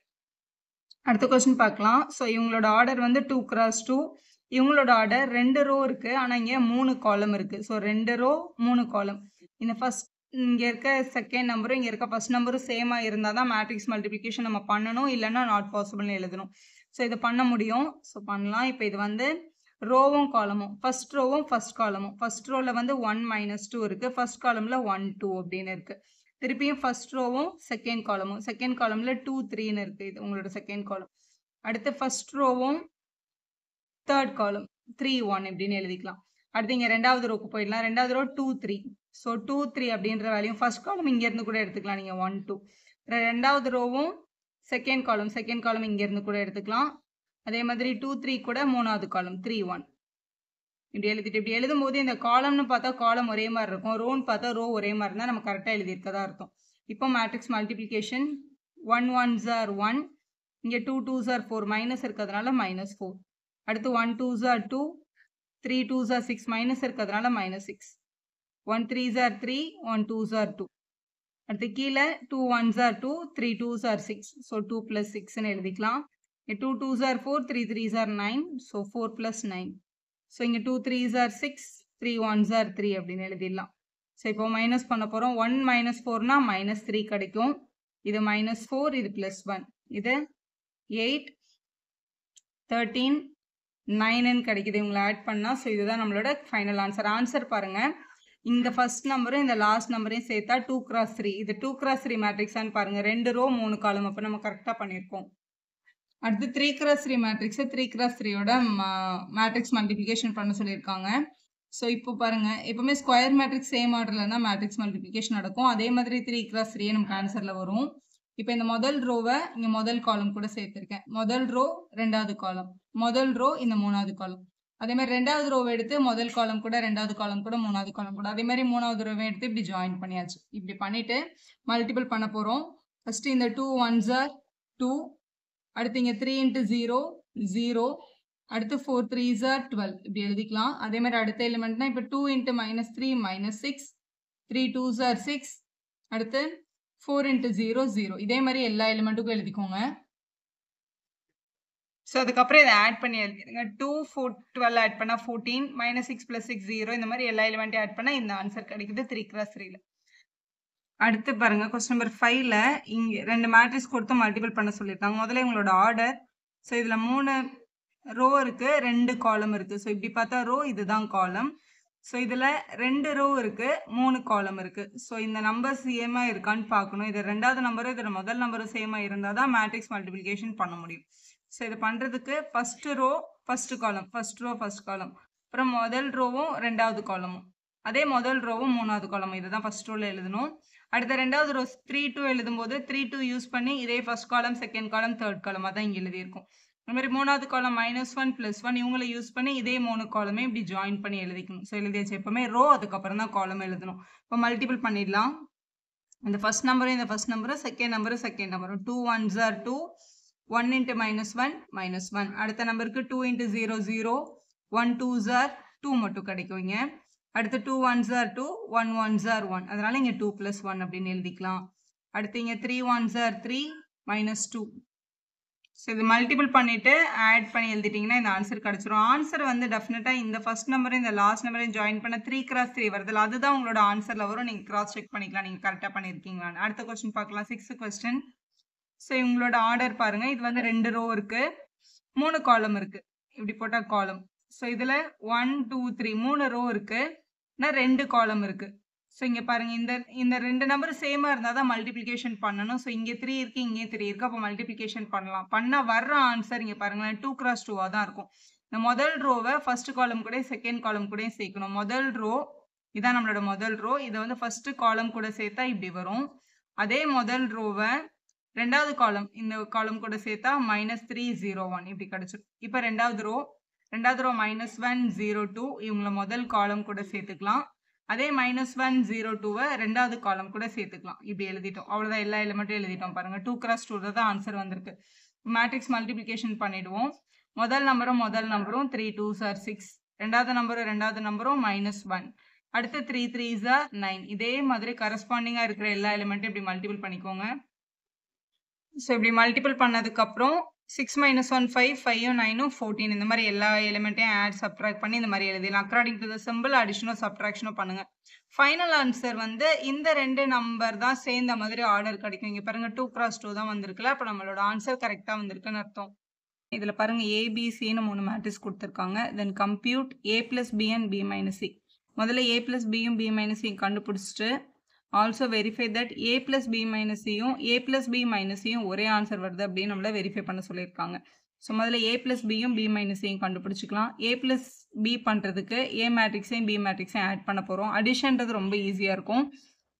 அடுத்த கொஸ்டின் பார்க்கலாம். ஸோ இவங்களோட ஆர்டர் வந்து 2x2. இவங்களோட ஆர்டர் 2 ரோ இருக்குது, ஆனால் இங்கே 3 காலம் இருக்குது. ஸோ 2 ரோ 3 காலம். இந்த ஃபர்ஸ்ட் இங்கே இருக்க செகண்ட் நம்பரும் இங்கே இருக்க ஃபர்ஸ்ட் நம்பரும் சேமாக இருந்தால் தான் மேட்ரிக்ஸ் மல்டிப்ளிகேஷன் நம்ம பண்ணணும், இல்லைன்னா நாட் பாசிபிள்னு எழுதணும். ஸோ இதை பண்ண முடியும். ஸோ பண்ணலாம். இப்போ இது வந்து ரோவும் காலமும், ஃபர்ஸ்ட் ரோவும் ஃபர்ஸ்ட் காலமும். ஃபர்ஸ்ட் ரோவில் வந்து 1 - 2 இருக்குது, ஃபர்ஸ்ட் காலமில் 1 2 அப்படின்னு இருக்குது. திருப்பியும் ஃபர்ஸ்ட் ரோவும் செகண்ட் காலமும், செகண்ட் காலமில் 2 3ன்னு இருக்குது. இது உங்களோட செகண்ட் காலம். அடுத்து ஃபர்ஸ்ட் ரோவும் தேர்ட் காலம் 3 1 இப்படின்னு எழுதிக்கலாம். அடுத்து இங்கே ரெண்டாவது ரோக்கு போயிடலாம். ரெண்டாவது ரோ 2 3. ஸோ 2 3 அப்படின்ற வேல்யூ ஃபர்ஸ்ட் காலம் இங்கேருந்து கூட எடுத்துக்கலாம் நீங்கள், 1 2. ரெண்டாவது ரோவும் செகண்ட் காலம் இங்கேருந்து கூட எடுத்துக்கலாம். அதே மாதிரி 2 3 கூட மூணாவது காலம் 3 1 இப்படி எழுதிட்டு, இப்படி எழுதும்போது இந்த காலம்னு பார்த்தா காலம் ஒரே மாதிரி இருக்கும், ரோன்னு பார்த்தா ரோ ஒரே மாதிரி இருந்தால் நம்ம கரெக்டாக எழுதியிருக்கதா அர்த்தம். இப்போ மேட்ரிக்ஸ் மல்டிப்ளிகேஷன் 1 1s are 1, இங்கே 2 2s are 4, மைனஸ் இருக்கிறதுனால -4. அடுத்து 1 2s are 2, 3 2s are 6, minus இருக்கிறதுனால -6. 1 3s are 3, 1 2s are 2. அடுத்து கீழே 2 1s are 2, 3 2s are 6. So 2 + 6ன்னு எழுதிக்கலாம். 2 2s are 4, 3 3s are 9. So 4 + 9. So இங்கே 2 3s are 6, 3 1s are 3 அப்படின்னு எழுதிடலாம். ஸோ இப்போ மைனஸ் பண்ண போகிறோம். 1 - 4னா -3 கிடைக்கும். இது -4, இது +1. இது 8, 13, 9 கிடைக்குது. இவங்களை ஆட் பண்ணா ஸோ இதுதான் நம்மளோட ஃபைனல் ஆன்சர். ஆன்சர் பாருங்க, இந்த ஃபர்ஸ்ட் நம்பரும் இந்த லாஸ்ட் நம்பரையும் சேர்த்தா 2x3. இது 2x3 மேட்ரிக்ஸான்னு பாருங்க. 2 ரோ 3 காலம். அப்போ நம்ம கரெக்டாக பண்ணியிருக்கோம். அடுத்து 3x3 மேட்ரிக்ஸை 3x3யோட மேட்ரிக்ஸ் மல்டிப்ளிகேஷன் பண்ண சொல்லியிருக்காங்க. ஸோ இப்போ பாருங்க, எப்பவுமே ஸ்கொயர் மேட்ரிக்ஸ் சேம் ஆர்டரில் தான் மேட்ரிக்ஸ் மல்டிப்ளிகேஷன் நடக்கும். அதே மாதிரி 3x3 நமக்கு ஆன்சரில் வரும். இப்போ இந்த முதல் ரோவை இங்கே முதல் காலம் கூட சேர்த்துருக்கேன். முதல் ரோ ரெண்டாவது காலம், முதல் ரோ இந்த மூணாவது காலம். அதே மாதிரி ரெண்டாவது ரோவை எடுத்து முதல் காலம் கூட ரெண்டாவது காலம் கூட மூணாவது காலம் கூட, அதே மாதிரி மூணாவது ரோவை எடுத்து இப்படி ஜாயின் பண்ணியாச்சு. இப்படி பண்ணிட்டு மல்டிபிள் பண்ண போகிறோம். ஃபர்ஸ்ட் இந்த 2 1s are 2, அடுத்து இங்கே 3 × 0 0, அடுத்து 4 3s are 12 இப்படி எழுதிக்கலாம். அதே மாதிரி அடுத்த எலிமெண்ட்னா இப்போ 2 × -3 -6, 3 2s are 6, அடுத்து 4 × 0 0. இதே மாதிரி எல்லா எலிமெண்ட்டுக்கும் எழுதிக்கோங்க. ஸோ அதுக்கப்புறம் இதை ஆட் பண்ணி எழுதிடுங்க. 2 4 12 ஆட் பண்ணால் 14, -6 + 6 0. இந்த மாதிரி எல்லா எலிமெண்ட்டையும் ஆட் பண்ணால் இந்த ஆன்சர் கிடைக்குது 3x3ல. அடுத்து பாருங்க, கொஸ்டின் நம்பர் 5ல இங்கே 2 மேட்ரிக்ஸ் கொடுத்து மல்டிபிள் பண்ண சொல்லியிருக்காங்க. முதல்ல இவங்களோட ஆர்டர். ஸோ இதில் 3 ரோ இருக்குது, 2 காலம் இருக்குது. ஸோ இப்படி பார்த்தா ரோ, இதுதான் காலம். ஸோ இதில் 2 ரோ இருக்குது, 3 காலம் இருக்குது. ஸோ இந்த நம்பர் சேமாக இருக்கான்னு பார்க்கணும். இது ரெண்டாவது நம்பரும் இதோட முதல் நம்பரும் சேமாக இருந்தால் தான் மேட்ரிக்ஸ் மல்டிப்ளிகேஷன் பண்ண முடியும். ஸோ இதை பண்ணுறதுக்கு first row first column, first row first column, அப்புறம் முதல் ரோவும் ரெண்டாவது காலமும், அதே முதல் ரோவும் மூணாவது காலமும், இதுதான் ஃபஸ்ட் ரோவில் எழுதணும். அடுத்த ரெண்டாவது ரோ 3 2 எழுதும்போது 3 2 யூஸ் பண்ணி இதே first column second column third காலம் அதான் இங்கே எழுதியிருக்கும். இந்த மாதிரி மூணாவது காலம் -1 +1 இவங்களை யூஸ் பண்ணி இதே 3 காலமே இப்படி ஜாயின் பண்ணி எழுதிக்கணும். ஸோ எழுதியாச்சு. எப்பவுமே ரோ அதுக்கப்புறம் தான் காலம் எழுதணும். இப்போ மல்டிபிள் பண்ணிடலாம். இந்த ஃபர்ஸ்ட் நம்பரும் இந்த ஃபர்ஸ்ட் நம்பரும் செகண்ட் நம்பரும் 2 1s are 2, 1 × -1 -1. அடுத்த நம்பருக்கு 2 × 0 0, 1 2s are 2 மட்டும் கிடைக்கும் இங்கே. அடுத்து 2 1s are 2, 1 1s are 1. அதனால இங்கே 2 + 1 அப்படின்னு எழுதிக்கலாம். அடுத்து இங்கே 3 1s are 3 -2. ஸோ இது மல்டிபிள் பண்ணிட்டு ஆட் பண்ணி எழுதிட்டிங்கன்னா இந்த ஆன்சர் கிடச்சிரும். ஆன்சர் வந்து டெஃபினட்டாக இந்த ஃபர்ஸ்ட் நம்பரும் இந்த லாஸ்ட் நம்பரையும் ஜாயின் பண்ண 3x3 வருதுல்ல, அதுதான் உங்களோட ஆன்சரில் வரும். நீங்கள் கிராஸ் செக் பண்ணிக்கலாம் நீங்கள் கரெக்டாக பண்ணியிருக்கீங்களான்னு. அடுத்த கொஸ்டின் பார்க்கலாம். 6th question. ஸோ இவங்களோட ஆர்டர் பாருங்கள். இது வந்து 2 ரோ இருக்குது, 3 காலம் இருக்குது. இப்படி போட்டால் காலம். ஸோ இதில் 1 2 3 3 ரோ இருக்குது, ஆனால் 2 காலம் இருக்குது. ஸோ இங்கே பாருங்கள், இந்த 2 நம்பர் சேமாக இருந்தால் தான் மல்டிப்ளிகேஷன் பண்ணணும். ஸோ இங்கே 3 இருக்குது, இங்கே 3 இருக்குது. அப்போ மல்டிப்ளிகேஷன் பண்ணலாம். பண்ணால் வர்ற ஆன்சர் இங்கே பாருங்களேன் 2x2 தான் இருக்கும். இந்த முதல் ரோவை ஃபர்ஸ்ட் காலம் கூட செகண்ட் காலம் கூட சேர்க்கணும். முதல் ரோ இதான் நம்மளோட முதல் ரோ. இதை வந்து ஃபர்ஸ்ட் காலம் கூட சேர்த்தா இப்படி வரும். அதே முதல் ரோவை ரெண்டாவது காலம் இந்த காலம் கூட சேர்த்தா -3 0 1 இப்படி கிடைச்சிடும். இப்போ ரெண்டாவது ரோ -1 0 2 இவங்களை முதல் காலம் கூட சேர்த்துக்கலாம். அதே -1 0 2வை ரெண்டாவது காலம் கூட சேர்த்துக்கலாம். இப்படி எழுதிட்டோம். அவ்வளோதான், எல்லா எலிமெண்ட்டும் எழுதிட்டோம். பாருங்கள் 2x2 தான் ஆன்சர் வந்திருக்கு. மேட்ரிக்ஸ் மல்டிப்ளிகேஷன் பண்ணிடுவோம். முதல் நம்பரும் 3 2s are 6, ரெண்டாவது நம்பரும் -1, அடுத்து 3 3s are 9. இதே மாதிரி கரஸ்பாண்டிங்காக இருக்கிற எல்லா எலிமெண்ட்டும் இப்படி மல்டிபிள் பண்ணிக்கோங்க. ஸோ இப்படி மல்டிபிள் பண்ணதுக்கப்புறம் 6 - 1 5, 5 9 14 இந்த மாதிரி எல்லா எலிமெண்ட்டையும் ஆட் சப்ட்ராக்ட் பண்ணி இந்த மாதிரி எழுதிடலாம். அக்கார்டிங் டு த சிம்பிள் அடிஷனோ சப்ட்ராக்ஷனோ பண்ணுங்க. ஃபைனல் ஆன்சர் வந்து இந்த 2 நம்பர் தான் சேர்ந்த மாதிரி ஆர்டர் கிடைக்கும். இங்கே பாருங்க 2x2 தான் வந்திருக்குல்ல, அப்போ நம்மளோட ஆன்சர் கரெக்டாக வந்திருக்குன்னு அர்த்தம். இதில் பாருங்க ABCன்னு 3 மேட்ரிக்ஸ் கொடுத்துருக்காங்க. தென் compute A + B and B - C. முதல்ல A + Bயும் B - C கண்டுபிடிச்சிட்டு also verify that A + B - Cயும் A + B - Cயும் ஒரே ஆன்சர் வருது அப்படின்னு நம்மளை வெரிஃபை பண்ண சொல்லியிருக்காங்க. ஸோ முதல்ல A + Bயும் B - Cயும் கண்டுபிடிச்சிக்கலாம். A + B பண்ணுறதுக்கு A மேட்ரிக்ஸையும் B மேட்ரிக்ஸையும் ஆட் பண்ண போகிறோம். அடிஷன்றது ரொம்ப ஈஸியாக இருக்கும்.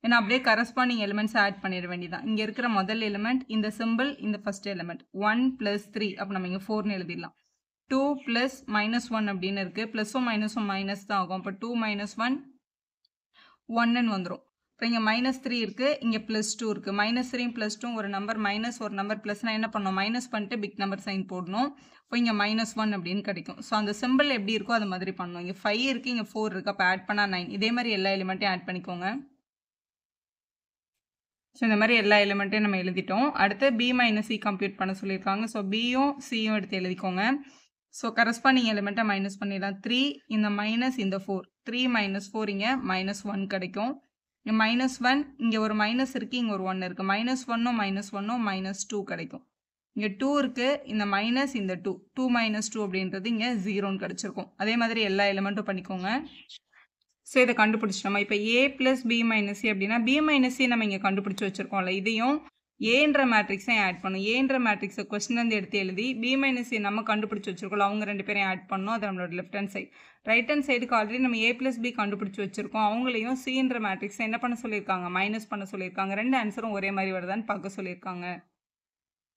ஏன்னா அப்படியே கரஸ்பாண்டிங் எலிமெண்ட்ஸ் ஆட் பண்ணிட வேண்டியதான். இங்கே இருக்கிற முதல் எலிமெண்ட் இந்த சிம்பிள், இந்த ஃபர்ஸ்ட் எலிமெண்ட் 1 + 3 அப்போ நம்ம இங்கே 4ன்னு எழுதிடலாம். 2 + -1 அப்படின்னு இருக்குது. ப்ளஸும் மைனஸும் மைனஸ் தான் ஆகும். அப்போ 2 - 1 1ன்னு வந்துடும். இப்போ இங்கே -3 இருக்குது, இங்கே +2 இருக்குது. -3யும் +2 ஒரு நம்பர் மைனஸ் ஒரு நம்பர் ப்ளஸ்னால் என்ன பண்ணணும், மைனஸ் பண்ணிட்டு பிக் நம்பர் சைன் போடணும். இப்போ இங்கே -1 அப்படின்னு கிடைக்கும். ஸோ அந்த சிம்பிள் எப்படி இருக்கோ அது மாதிரி பண்ணணும். இங்கே 5 இருக்குது, இங்கே 4 இருக்குது. அப்போ ஆட் பண்ணால் 9. இதே மாதிரி எல்லா எலிமெண்ட்டையும் ஆட் பண்ணிக்கோங்க. ஸோ இந்த மாதிரி எல்லா எலிமெண்ட்டையும் நம்ம எழுதிட்டோம். அடுத்து B - C கம்ப்யூட் பண்ண சொல்லியிருக்காங்க. ஸோ Bயும் Cயும் எடுத்து எழுதிக்கோங்க. ஸோ கரஸ்பாண்டிங் எலிமெண்ட்டை மைனஸ் பண்ணிடலாம். 3 இந்த மைனஸ் இந்த 4, 3 - 4 இங்கே -1 கிடைக்கும். இங்கே -1 இங்கே ஒரு மைனஸ் இருக்குது, இங்கே ஒரு 1 இருக்குது. -1ம் -1ம் -2 கிடைக்கும். இங்கே 2 இருக்குது, இந்த மைனஸ் இந்த 2 2 - 2 அப்படின்றது இங்கே 0ன்னு கிடச்சிருக்கும். அதே மாதிரி எல்லா எலிமெண்ட்டும் பண்ணிக்கோங்க. ஸோ இதை கண்டுபிடிச்சிட்டோமா? இப்போ a + b - c அப்படின்னா b - c நம்ம இங்கே கண்டுபிடிச்சி வச்சுருக்கோம்ல, இதையும் ஏன்ற மேட்ரிக்ஸையும் ஆட் பண்ணும். ஏன்ற மேட்ரிக்ஸை கொஸ்டின்லேருந்து எடுத்து எழுதி b - c நம்ம கண்டுபிடிச்சி வச்சுருக்கோம், அவங்க ரெண்டு பேரையும் ஆட் பண்ணணும். அது நம்மளோட left hand side. Right hand சைடுக்கு ஆல்ரெடி நம்ம a + b கண்டுபிடிச்சி வச்சுருக்கோம். அவங்களையும் cன்ற மேட்ரிக்ஸை என்ன பண்ண சொல்லியிருக்காங்க? மைனஸ் பண்ண சொல்லியிருக்காங்க. ரெண்டு ஆன்சரும் ஒரே மாதிரி வருதான்னு பார்க்க சொல்லியிருக்காங்க.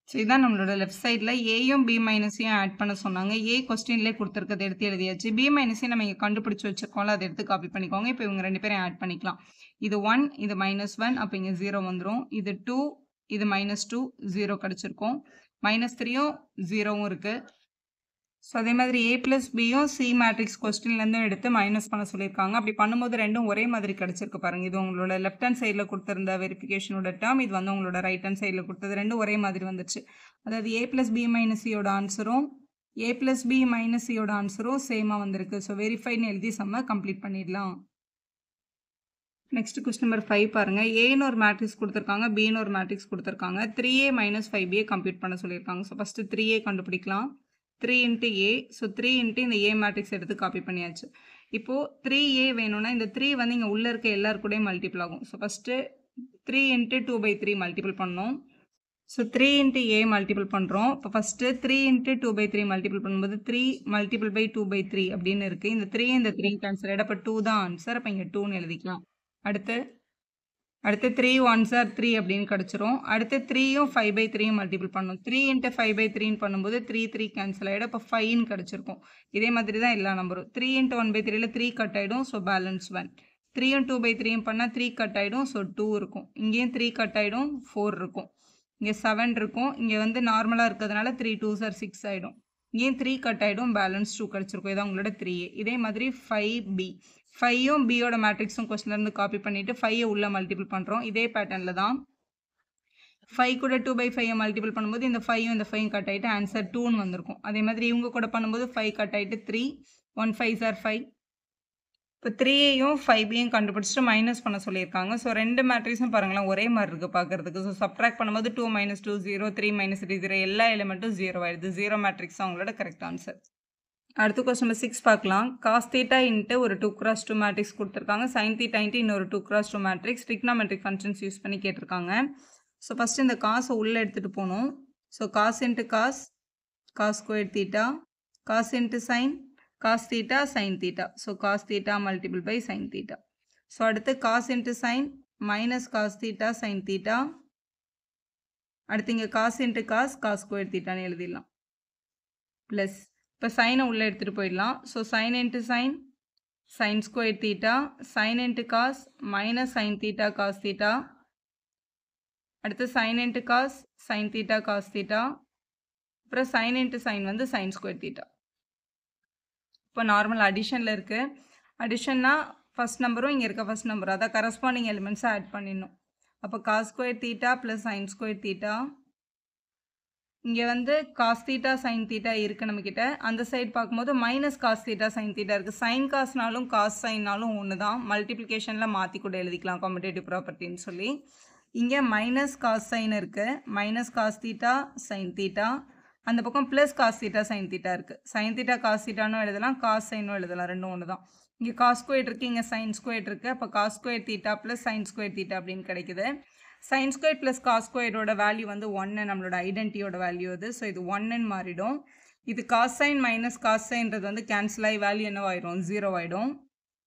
ஸோ இதான் நம்மளோட லெஃப்ட் சைடில் ஏயும் b - c ஆட் பண்ண சொன்னாங்க. ஏ கொஸ்டின்லேயே கொடுத்துருக்கதை எடுத்து எழுதியாச்சு. b - c நம்ம இங்கே கண்டுபிடிச்சி வச்சுருக்கோம்ல, அதை எடுத்து காப்பி பண்ணிக்கோங்க. இப்போ இவங்க ரெண்டு பேரும் ஆட் பண்ணிக்கலாம். இது 1, இது -1, அப்போ இங்கே 0 வந்துடும். இது 2, இது -2, 0 கிடச்சிருக்கும். -3யும் 0வும் இருக்குது. ஸோ அதே மாதிரி a + bயும் c மேட்ரிக்ஸ் கொஸ்டின்லேருந்து எடுத்து மைனஸ் பண்ண சொல்லியிருக்காங்க. அப்படி பண்ணும்போது ரெண்டும் ஒரே மாதிரி கிடச்சிருக்கு பாருங்கள். இது உங்களோட லெஃப்ட் ஹேண்ட் சைடில் கொடுத்துருந்த வெரிஃபிகேஷனோட டேர்ம், இது வந்து உங்களோட ரைட் ஹேண்ட் சைடில் கொடுத்தது, ரெண்டும் ஒரே மாதிரி வந்துச்சு. அதாவது a + b - c யோட ஆன்சரும் a + b - c யோட ஆன்சரும் சேமாக வந்திருக்கு. ஸோ வெரிஃபைன்னு எழுதி செம்ம கம்ப்ளீட் பண்ணிடலாம். நெக்ஸ்ட் கொஸ்டின் நம்பர் 5 பாருங்க. ஏன்னு ஒரு மேட்ரிக்ஸ் கொடுத்துருக்காங்க, பின்னு ஒரு மேட்ரிக்ஸ் கொடுத்துருக்காங்க. 3a - 5b கம்ப்யூட் பண்ண சொல்லியிருக்காங்க. ஸோ ஃபஸ்ட்டு 3a கண்டுபிடிக்கலாம். 3 × a. ஸோ 3 × இந்த a மேட்ரிக்ஸ் எடுத்து காப்பி பண்ணியாச்சு. இப்போது 3a வேணும்னா இந்த 3 வந்து இங்கே உள்ளே இருக்க எல்லாருக்கூடயும் மல்டிபிள் ஆகும். ஸோ ஃபஸ்ட்டு 3 × 2/3 மல்டிபிள் பண்ணோம். ஸோ 3 × a மல்டிபிள் பண்ணுறோம். இப்போ ஃபஸ்ட்டு 3 × 2/3 மல்டிபிள் பண்ணும்போது 3 × 2/3 அப்படின்னு இருக்குது. இந்த 3 இந்த 3 கேன்சல் ஆகிடும். அப்போ 2 தான் ஆன்சர். அப்போ இங்கே 2ன்னு எழுதிக்கலாம். அடுத்து 3 1s are 3 அப்படின்னு கிடச்சிரும். அடுத்து 3யும் 5/3யும் மல்டிபிள் பண்ணணும். 3 × 5/3ன்னு பண்ணும்போது 3 3 கேன்சல் ஆகிடும். அப்போ 5ன்னு கிடச்சிருக்கும். இதே மாதிரி தான் எல்லா நம்பரும். 3 × 1/3ல் 3 கட் ஆகிடும். So balance 1. 3யும் 2/3யும் பண்ணால் 3 கட் ஆகிடும். ஸோ 2 இருக்கும். இங்கேயும் 3 கட் ஆகிடும். 4 இருக்கும். இங்கே 7 இருக்கும். இங்கே வந்து நார்மலாக இருக்கிறதுனால 3 2s are 6 ஆகிடும். இங்கேயும் 3 கட் ஆகிடும். பேலன்ஸ் 2 கிடச்சிருக்கும். இதான் உங்களோட 3a. இதே மாதிரி 5b. 5யும் பியோட மேட்ரிக்ஸும் கொஸ்டின்லேருந்து காப்பி பண்ணிவிட்டு 5ஐ உள்ளே மல்டிபிள் பண்ணுறோம். இதே பேட்டர்னில் தான் 5 கூட 2/5 மல்டிபிள் பண்ணும்போது இந்த 5யும் இந்த 5யும் கட் ஆகிட்டு ஆன்சர் 2ன்னு வந்திருக்கும். அதே மாதிரி இவங்க கூட பண்ணும்போது 5 கட் ஆகிட்டு 3 1 5s are 5. இப்போ 3ஐயும் 5பையும் கண்டுபிடிச்சிட்டு மைனஸ் பண்ண சொல்லியிருக்காங்க. ஸோ ரெண்டு மேட்ரிக்ஸும் பாருங்களேன் ஒரே மாதிரி இருக்குது பார்க்குறதுக்கு. ஸோ சப்ட்ராக்ட் பண்ணும்போது 2 - 2 0, 3 - 3 0, எல்லா எலிமெண்ட்டும் 0 ஆகிடுது. 0 மேட்ரிக்ஸ் அவங்களோட கரெக்ட் ஆன்சர். அடுத்து கொஸ்டின் நம்பர் 6 பார்க்கலாம். cos θ இன்ட்டு ஒரு 2x2 மேட்ரிக்ஸ் கொடுத்துருக்காங்க. sin θ இன்ட்டு இன்னொரு 2x2 matrix trigonometric functions use பண்ணி கேட்டிருக்காங்க. ஸோ ஃபஸ்ட்டு இந்த காசை உள்ளே எடுத்துகிட்டு போகணும். So cos into cos, cos square θ, cos into sin, cos θ sin θ. So cos θ multiple by sin θ. So அடுத்து cos into sin minus cos θ sin θ. அடுத்து இங்கே cos into cos, cos square θன்னு எழுதிடலாம். ப்ளஸ் இப்போ சைனை உள்ளே எடுத்துகிட்டு போயிடலாம். So sin into sin, sin square θ, sin into cos minus sin θ cos θ. அடுத்து sin into cos, sin θ cos θ. அப்புறம் sin இன்ட்டு sin வந்து sin ஸ்கொயர் θ. இப்போ நார்மல் அடிஷனில் இருக்குது. அடிஷன்னா ஃபஸ்ட் நம்பரும் இங்கே இருக்க ஃபஸ்ட் நம்பர் அதான் கரஸ்பாண்டிங் எலிமெண்ட்ஸை ஆட் பண்ணிடணும். அப்போ cos square θ plus sin square θ. இங்கே வந்து cos θ sin θ இருக்குது நம்மக்கிட்ட. அந்த சைடு பார்க்கும்போது மைனஸ் cos θ sin θ இருக்குது. சைன் காஸ்னாலும் காஸ் சைன்னாலும் ஒன்று தான். மல்டிப்ளிகேஷனில் மாற்றி கூட எழுதிக்கலாம் கம்யூட்டேட்டிவ் ப்ராப்பர்ட்டின்னு சொல்லி. இங்கே மைனஸ் காஸ் சைன் இருக்குது. Minus cos θ sin θ. அந்த பக்கம் ப்ளஸ் cos θ sin θ இருக்குது. sin θ cos θன்னு எழுதலாம், காஸ் சைனும் எழுதலாம், ரெண்டும் ஒன்று தான். இங்கே காஸ் ஸ்கொயர் இருக்குது, இங்கே சைன் ஸ்கொயர் இருக்குது. அப்போ cos square θ plus sine square θ அப்படின்னு கிடைக்குது. சைன் ஸ்கொயர் ப்ளஸ் காஸ் ஸ்கொயரோட வேல்யூ வந்து 1 நம்மளோட ஐடென்டிட்டியோட வேல்யூ அது. ஸோ இது 1ன்னு மாறிடும். இது காஸ் சைன் மைனஸ் காஸ் சைன்றது வந்து கேன்சல் ஆகி வேல்யூ என்னவாயிடும்? 0 ஆகிடும்.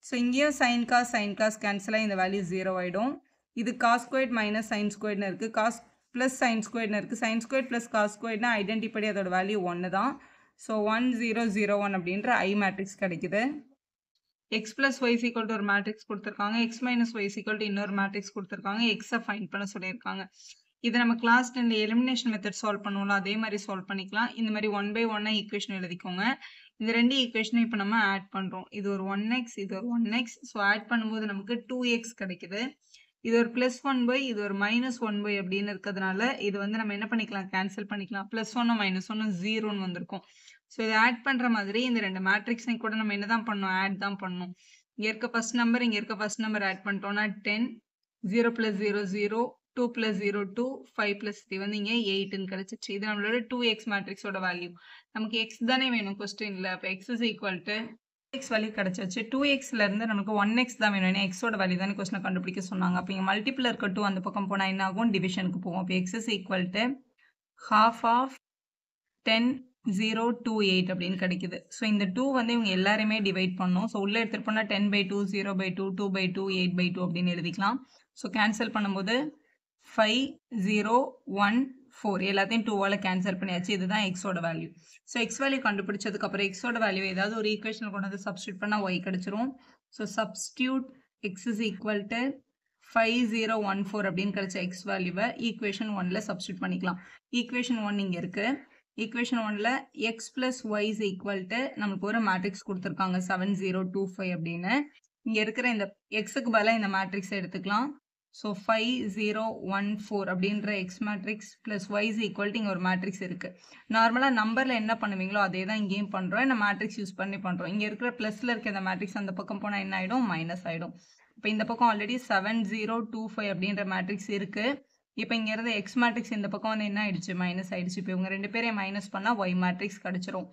ஸோ இங்கேயும் சைன் காஸ் கேன்சல் ஆகி இந்த வேல்யூ 0 ஆகிடும். இது காஸ் ஸ்கொயர் மைனஸ் சைன் ஸ்கொயர்னு இருக்குது. காஸ் ப்ளஸ் சைன் ஸ்கொயர்னு இருக்குது. சைன் ஸ்கொயர் ப்ளஸ் காஸ் ஸ்கொயர்னா ஐடென்டி படி அதோட வேல்யூ 1 தான். ஸோ 1 0 0 1 அப்படின்ற ஐ மேட்ரிக்ஸ் கிடைக்குது. x plus y is equal to ஒரு மேட்ரிக்ஸ் கொடுத்துருக்காங்க. x minus y is equal to இன்னொரு மேட்ரிக்ஸ் கொடுத்துருக்காங்க. எக்ஸை ஃபைண்ட் பண்ண சொல்லியிருக்காங்க. இதை நம்ம கிளாஸ் 10 எலிமினேஷன் மெத்தட் சால்வ் பண்ணுவோம்ல, அதே மாதிரி சால்வ் பண்ணிக்கலாம். இந்த மாதிரி 1 by 1 ஈக்குவேஷன் எழுதிக்கோங்க. இந்த ரெண்டு ஈக்குவேஷனும் இப்போ நம்ம ஆட் பண்ணுறோம். இது ஒரு 1x, இது ஒரு 1x. ஸோ ஆட் பண்ணும்போது நமக்கு 2x கிடைக்குது. இது ஒரு +1 இது ஒரு -1 அப்படின்னு இருக்கிறதுனால இது வந்து நம்ம என்ன பண்ணிக்கலாம்? கேன்சல் பண்ணிக்கலாம். +1 -1 0ன்னு வந்திருக்கும். ஸோ இதை ஆட் பண்ணுற மாதிரி இந்த ரெண்டு மேட்ரிக்ஸையும் கூட நம்ம என்ன தான் பண்ணோம்? ஆட் தான் பண்ணணும். இங்கே இருக்க ஃபர்ஸ்ட் நம்பர் இங்கே இருக்க ஃபர்ஸ்ட் நம்பர் ஆட் பண்ணிட்டோம்னா 10, 0 plus 0 0, 2 plus 0 2, 5 plus 3 வந்து இங்க 8ன்னு கிடைச்சிச்சு. இது நம்மளோட 2x மேட்ரிக்ஸோட வேல்யூ. நமக்கு x தானே வேணும் கொஸ்டின்ல. அப்ப x is equal to x value கிடைச்சாச்சு. 2xல இருந்து நமக்கு 1x தான் வேணும். ஏன்னா x ஓட வேல்யூ தானே கொஸ்டினை கண்டுபிடிக்க சொன்னாங்க. அப்ப இங்க மல்டிபிள் இருக்க 2 அந்த பக்கம் போனா என்ன ஆகும்? டிவிஷனுக்கு போகும். அப்ப x is equal to half of 10 0 2 8 அப்படின்னு கிடைக்குது. ஸோ இந்த 2 வந்து இவங்க எல்லாருமே டிவைட் பண்ணோம். ஸோ உள்ள எடுத்துட்டு போனால் 10/2 0/2 2/2 8/2 அப்படின்னு எழுதிக்கலாம். ஸோ கேன்சல் பண்ணும்போது 5 0 1 4 எல்லாத்தையும் 2வால் கேன்சல் பண்ணியாச்சு. இதுதான் எக்ஸோட வேல்யூ. ஸோ எக்ஸ் வேல்யூ கண்டுபிடிச்சதுக்கு அப்புறம் எக்ஸோட வேல்யூ ஏதாவது ஒரு ஈக்குவேஷன் கொண்டு வந்து சப்ஸ்டியூட் பண்ணால் ஒய் கிடைச்சிரும். So substitute x is equal to 5 0 1 4 அப்படின்னு கிடைச்ச எக்ஸ் வேல்யூவை ஈக்குவேஷன் 1ல சப்ஸ்டியூட் பண்ணிக்கலாம். ஈக்குவேஷன் 1 இங்கே இருக்கு. ஈக்குவேஷன் 1ல x plus y is equal to நமக்கு ஒரு மேட்ரிக்ஸ் கொடுத்துருக்காங்க 7 0 2 5 அப்படின்னு. இங்க இருக்கிற இந்த xக்கு பதிலாக இந்த மேட்ரிக்ஸ் எடுத்துக்கலாம். ஸோ 5 0 1 4 அப்படின்ற x matrix plus y is equal to இங்கே ஒரு மேட்ரிக்ஸ் இருக்கு. நார்மலாக நம்பரில் என்ன பண்ணுவீங்களோ அதே தான் இங்கேயும் பண்ணுறோம். இந்த மேட்ரிக்ஸ் யூஸ் பண்ணி பண்ணுறோம். இங்கே இருக்கிற ப்ளஸில் இருக்க இந்த மேட்ரிக்ஸ் அந்த பக்கம் போனால் என்ன ஆகிடும்? மைனஸ் ஆகிடும். இப்போ இந்த பக்கம் ஆல்ரெடி 7 0 2 5 அப்படின்ற மேட்ரிக்ஸ் இருக்கு. இப்போ இங்க இருந்த x மேட்ரிக்ஸ் இந்த பக்கம் வந்து என்ன ஆயிடுச்சு? மைனஸ் ஆயிடுச்சு. இப்போ இவங்க ரெண்டு பேரையும் மைனஸ் பண்ணா y மேட்ரிக்ஸ் கிடைச்சிரும்.